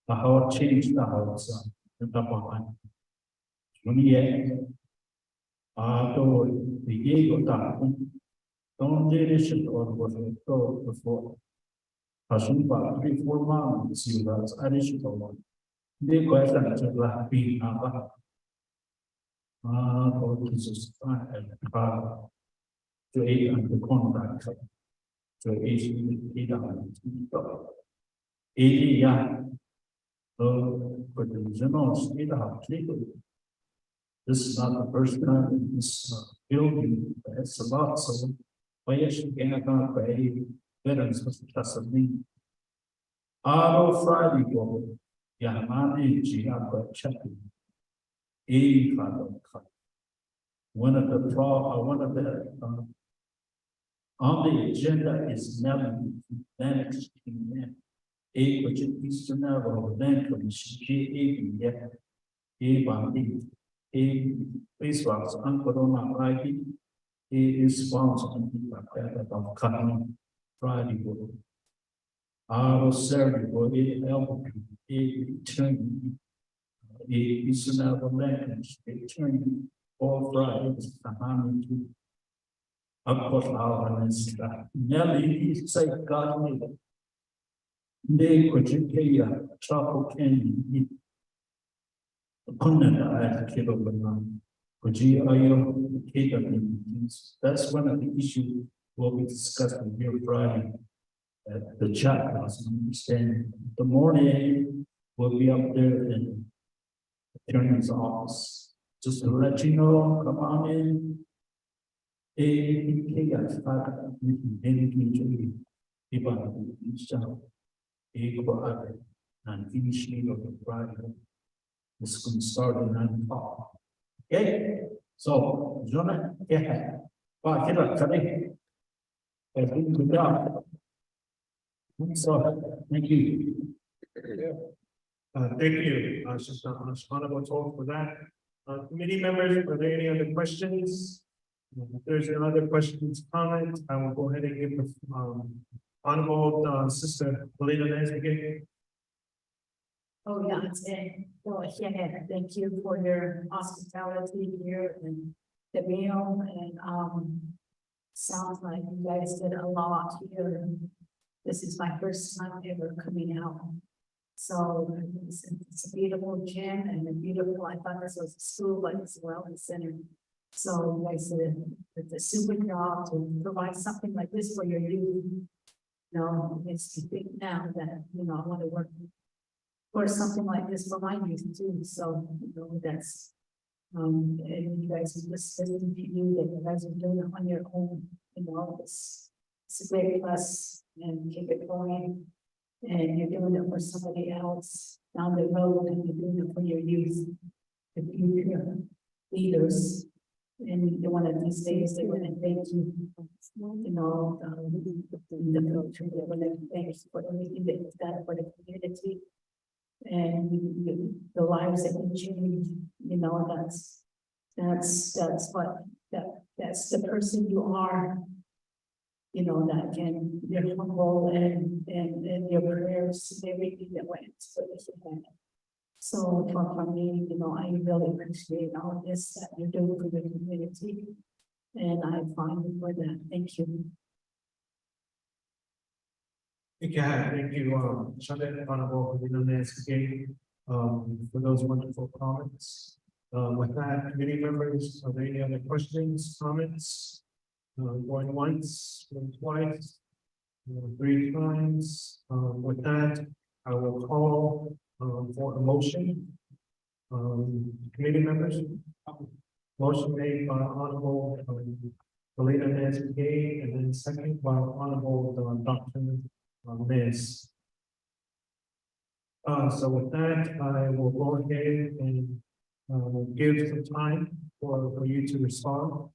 Speaker 11: The how change the house, the behind. When you the ego that don't leadership or what we go before. Passion about 3-4 months, you guys, additional one. The question is like being about. Jesus, to aid and the contract. To aid but the general state of this is not the first time in this building, it's a lot, so why is she gonna pay veterans for the Auto Friday go, Yamani Giaco checking. One of the on the agenda is never Atlantic King. A which Eastern Naval Land Commission, A Bandi, A Facebook's Uncle Friday, A is sponsored of cutting Friday. Our Saturday will be help a turn. A Eastern Naval Land Commission, all Fridays, of course, our Nelly say God made it. They could you trouble can as a kid of the man. Could you that's one of the issues we'll be discussing here Friday. The chat was understanding. The morning we'll be up there in the attorney's office. Just to let you know, come on in. And initially of the Friday. This is going to start at 9 o'clock. Okay, so Jonah, yeah, good job. So, thank you.
Speaker 4: Thank you, Honorable Toll for that. Committee members, are there any other questions? If there's any other questions, comments, I will go ahead and give the Honorable Sister Helena Nesbitt.
Speaker 5: Oh, yeah, thank you for your hospitality here and the meal and sounds like you guys did a lot here. This is my first time ever coming out. So it's a beautiful gym and a beautiful, I thought this was a school, but it's a wellness center. So you guys did a super job to provide something like this for your youth. You know, it's to think now that, you know, I want to work for something like this for my youth too. So, you know, that's, and you guys are just listening to you that you guys are doing it on your own, you know, it's a great plus and keep it going. And you're doing it for somebody else down the road and you're doing it for your youth, the future leaders. And one of these days, they're going to thank you, you know, in the future, they're going to thank you for everything that you've done for the community. And the lives that you change, you know, that's the person you are, you know, that can, you're humble and your prayers, everything that went for this event. So for me, you know, I really appreciate all this that you're doing for the community. And I find you for that. Thank you.
Speaker 4: Thank you, Shanda, Honorable Nesbitt, for those wonderful comments. With that, committee members, are there any other questions, comments? Going once, going twice, 3 times. With that, I will call for a motion. Committee members, motion made by Honorable Helena Nesbitt, and then second by Honorable Dr. Miss. So with that, I will go ahead and give some time for you to respond.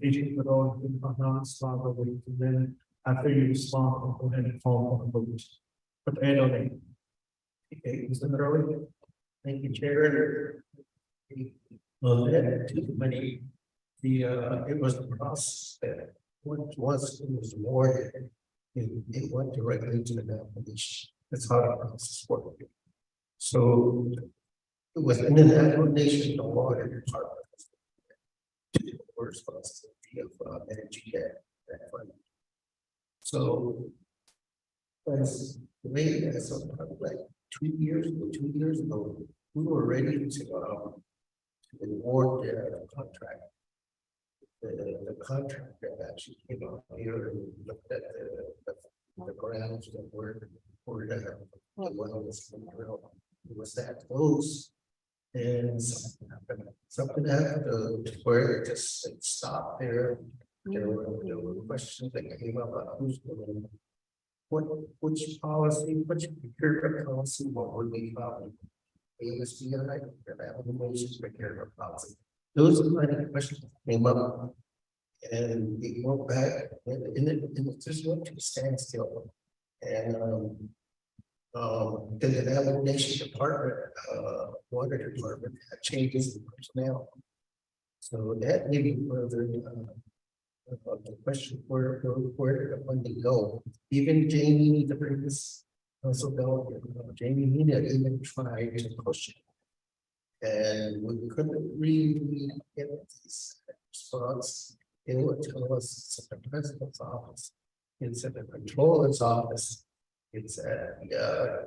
Speaker 4: Agent for all, and then after you respond, I'll go ahead and call for a vote. But I don't know. Okay, Mr. Curley.
Speaker 15: Thank you, Chair. Well, that too many, it was the process that once it was awarded, it went directly to the application. That's how the process worked. So it was in an application, the water department. Responsibility of energy that fund. So as the way as like 2 years ago, we were ready to award the contract. The contractor actually came out here and looked at the grounds that were the well was that close. And something happened to where it just stopped there. There were questions that came up about who's going, which policy, which procurement policy, what would be followed? HEHSC, procurement policy. Those are the kind of questions that came up. And we went back and it just went to a standstill. And the navigation department, water department had changes in personnel. So that maybe further the question where did the funding go? Even Jamie, the previous council delegate, Jamie needed even try to push it. And we couldn't really get this response. They would tell us it's at the president's office, it's at the controller's office. It's at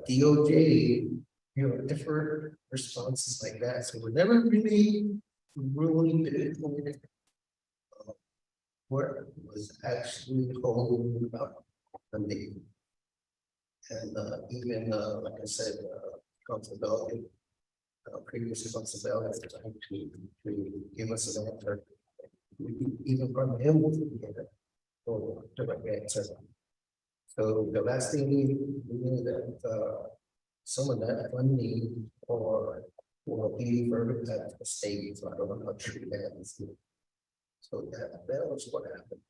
Speaker 15: DOJ, different responses like that. So we're never really what was actually holding up the meeting. And even like I said, responsibility, previous responsibility to give us an answer. Even from him, we get it. Or direct answer. So the last thing we knew that some of that funding will be further at the state, so I don't know how true that is. So that was what happened.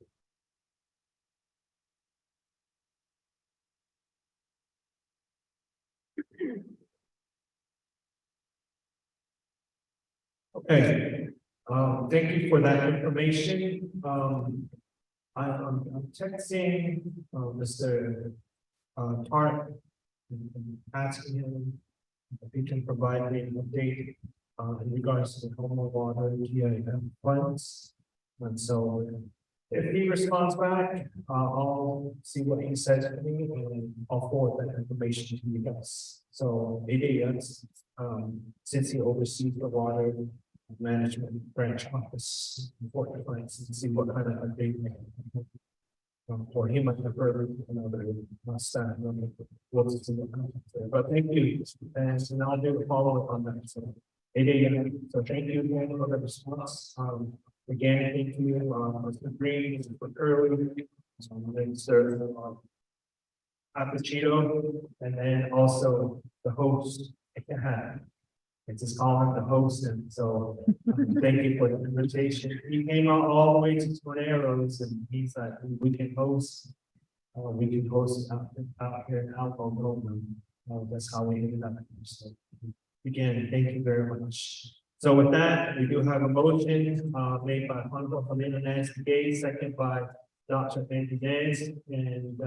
Speaker 4: Okay, thank you for that information. I'm texting Mr. Tart and asking him if he can provide me an update in regards to the home water GIF funds. And so if he responds back, I'll see what he says to me and I'll forward that information to you guys. So ADS, since he oversees the water management branch office, important clients, and see what kind of update. Or he might prefer another staff member. But thank you, and so now I'll do a follow up on that. So, so thank you again for the response. Again, thank you, Mr. Green, Mr. Curley, Mr. Appuccino, and then also the host. It's just calling the host, and so thank you for the invitation. He came out all the way to Torneros, and he's like, we can host out here in Alcoa. That's how we ended up. So again, thank you very much. So with that, we do have a motion made by Honorable Helena Nancy, second by Dr. Andy Nance, and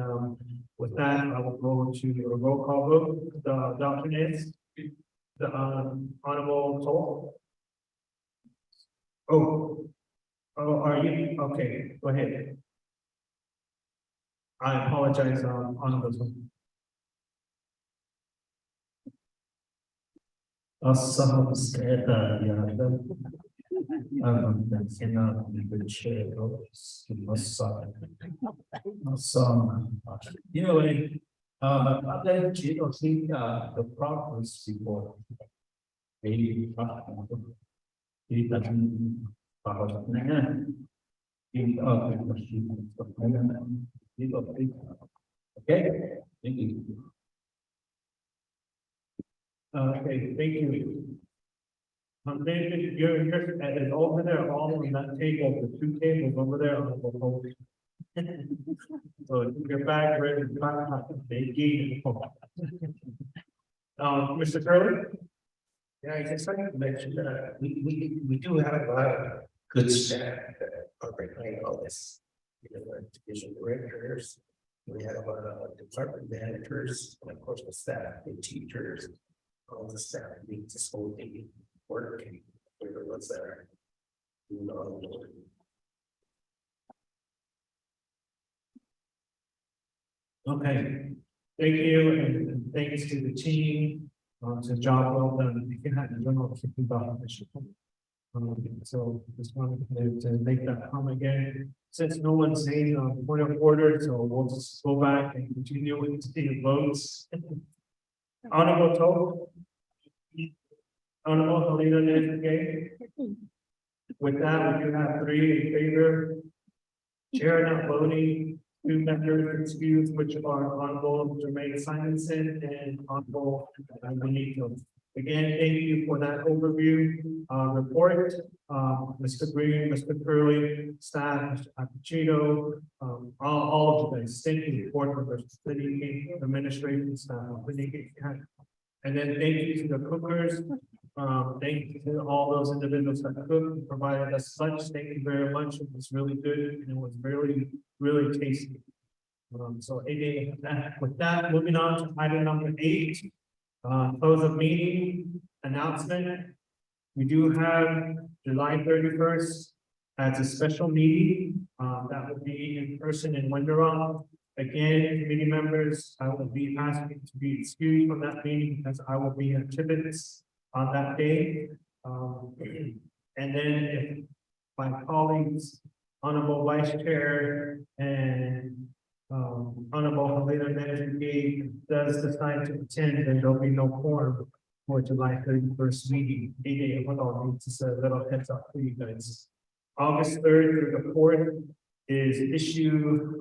Speaker 4: with that, I will go to a roll call vote. Dr. Nance. The Honorable Toll. Oh, are you okay? Go ahead. I apologize, Honorable Toll.
Speaker 11: Also, said that's enough in the chair. Anyway, other see the progress before. He doesn't okay, thank you.
Speaker 4: Okay, thank you. David, you're at over there, all on that table, the two tables over there on the whole. So your bag ready to back, they gave. Mr. Curley?
Speaker 15: Yeah, I just like to mention that we do have a lot of good staff that are behind all this. You know, our division directors, we have department managers, and of course, the staff and teachers. All the staff need to slow the work and whatever was there. You know.
Speaker 4: Okay, thank you, and thanks to the team, it's a job well done, you can have the general keeping about. So just wanted to make that comment again, since no one's saying point of order, so we'll just go back and continue with the votes. Honorable Toll. Honorable Helena Nesbitt. With that, we do have 3 in favor. Chair not voting, 2 members excused, which are Honorable Jermaine Simonson and Honorable Benito. Again, thank you for that overview, report, Mr. Green, Mr. Curley, staff, Mr. Cappuccino, all of you guys, thank you for the city administration staff. And then thank you to the cookers, thank you to all those individuals that cooked and provided us lunch, thank you very much, it was really good, and it was really, really tasty. So with that, moving on to item number 8. Close of meeting announcement. We do have July 31st as a special meeting. That will be in person in Wendoron. Again, committee members, I will be asking to be excused from that meeting because I will be in Tibbetts on that day. And then if my colleagues, Honorable Vice Chair and Honorable Helena Nesbitt does decide to attend, then there'll be no quorum for July 31st meeting. Hold on, just a little heads up for you guys. August 3rd through the 4th is issue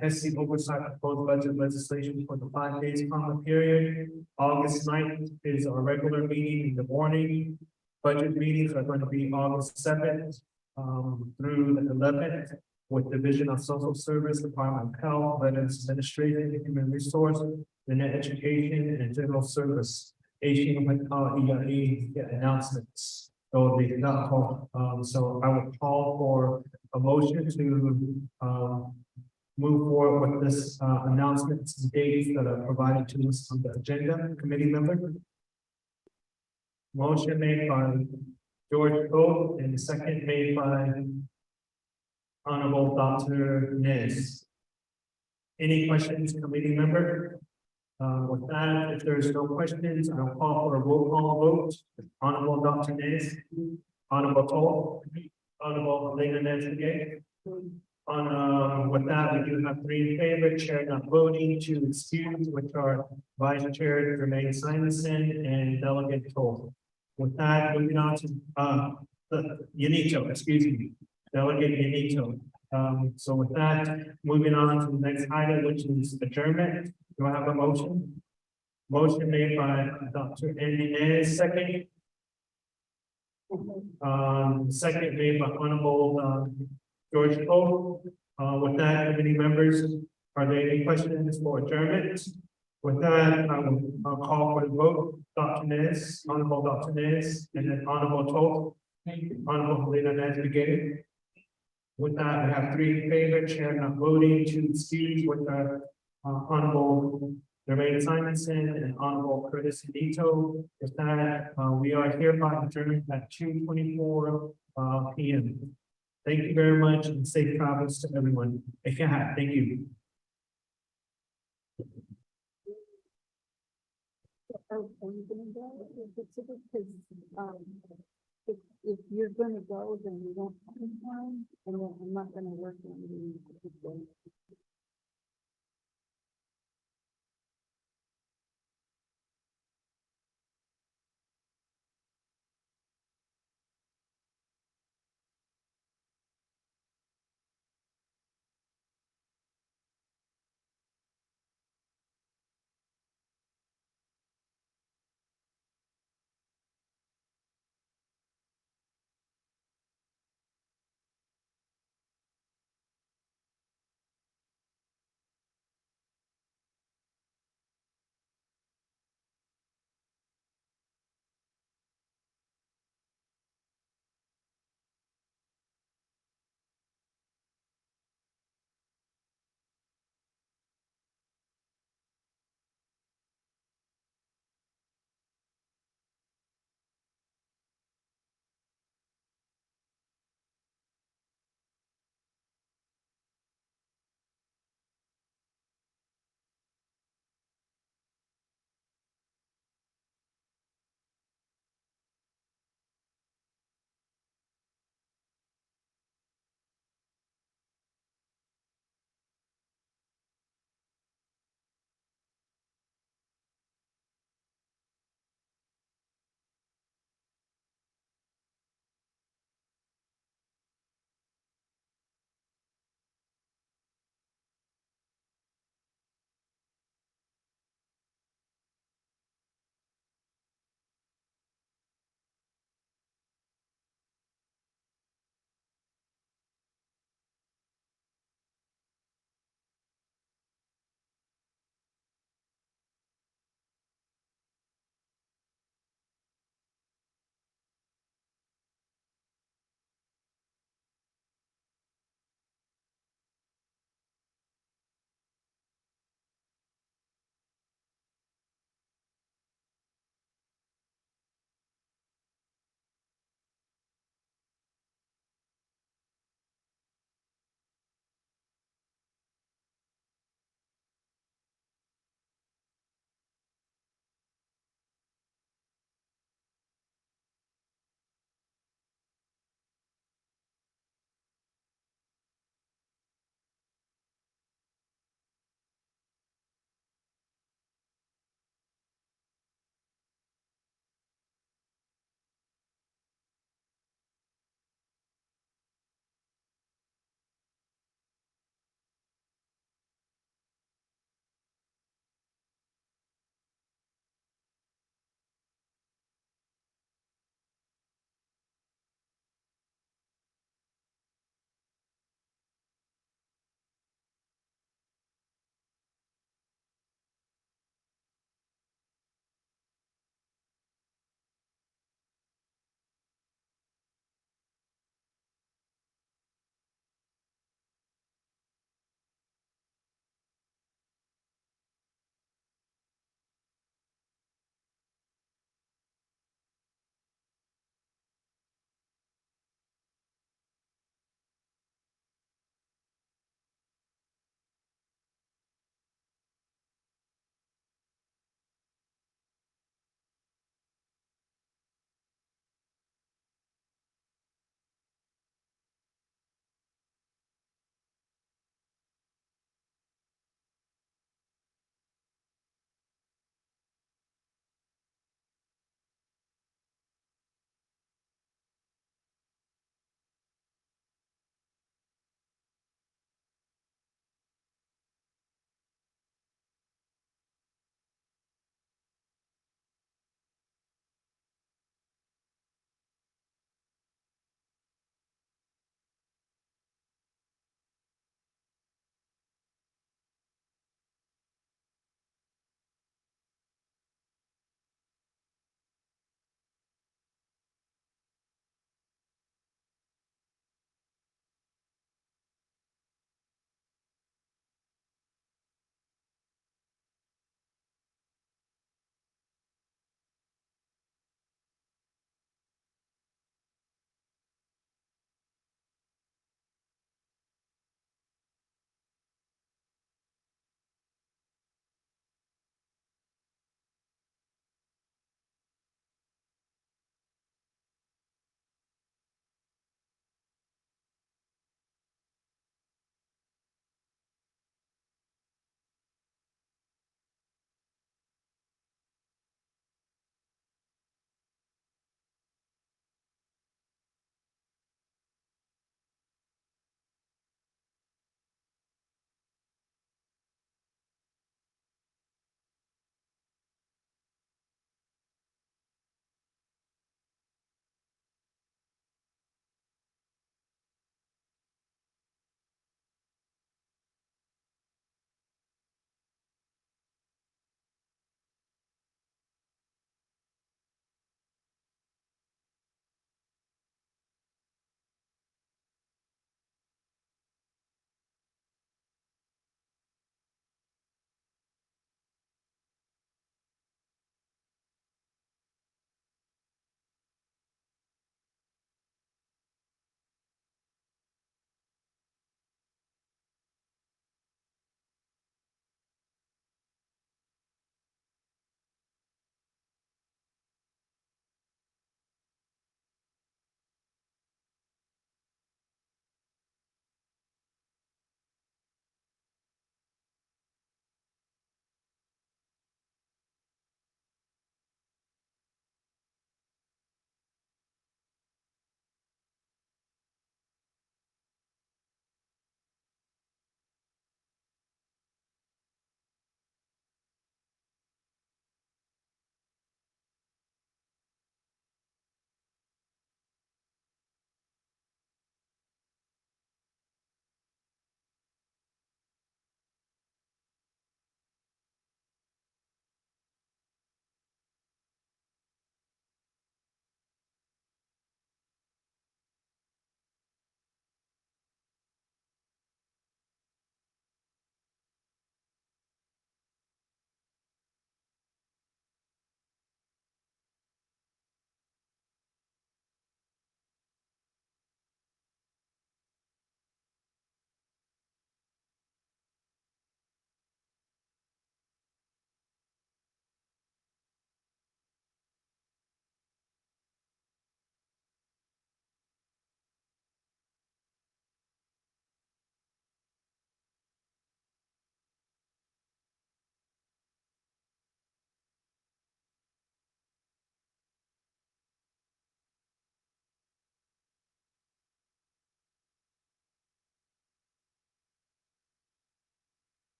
Speaker 4: HEHSC oversight proposed budget legislation for the 5 days comment period. August 9th is our regular meeting in the morning. Budget meetings are going to be August 7th through the 11th. With Division of Social Service, Department of Health, Veterans Administration, Human Resource, Net Education, and General Service. Announcements. So they did not call. So I would call for a motion to move forward with this announcements and dates that are provided to us on the agenda. Committee member. Motion made by George Cole and the second made by Honorable Dr. Nez. Any questions, committee member? With that, if there's no questions, I'll call for a roll call vote. Honorable Dr. Nez, Honorable Toll, Honorable Helena Nesbitt. With that, we do have 3 in favor, chair not voting, 2 excused, which are Vice Chair Jermaine Simonson and Delegate Toll. With that, moving on to Yanito, excuse me. Delegate Benito. So with that, moving on to the next item, which is adjournment. Do I have a motion? Motion made by Dr. Andy Nez, second. Second made by Honorable George Cole. With that, committee members, are there any questions for adjournment? With that, I'll call for the vote. Dr. Nez, Honorable Dr. Nez, and then Honorable Toll. Honorable Helena Nesbitt. With that, we have 3 in favor, chair not voting, 2 excused, with the Honorable Jermaine Simonson and Honorable Curtis Nito. With that, we are hereby adjourned at 2:24 p.m. Thank you very much and safe travels to everyone. Thank you.
Speaker 5: If you're gonna go, then you don't have time, and then I'm not gonna work on the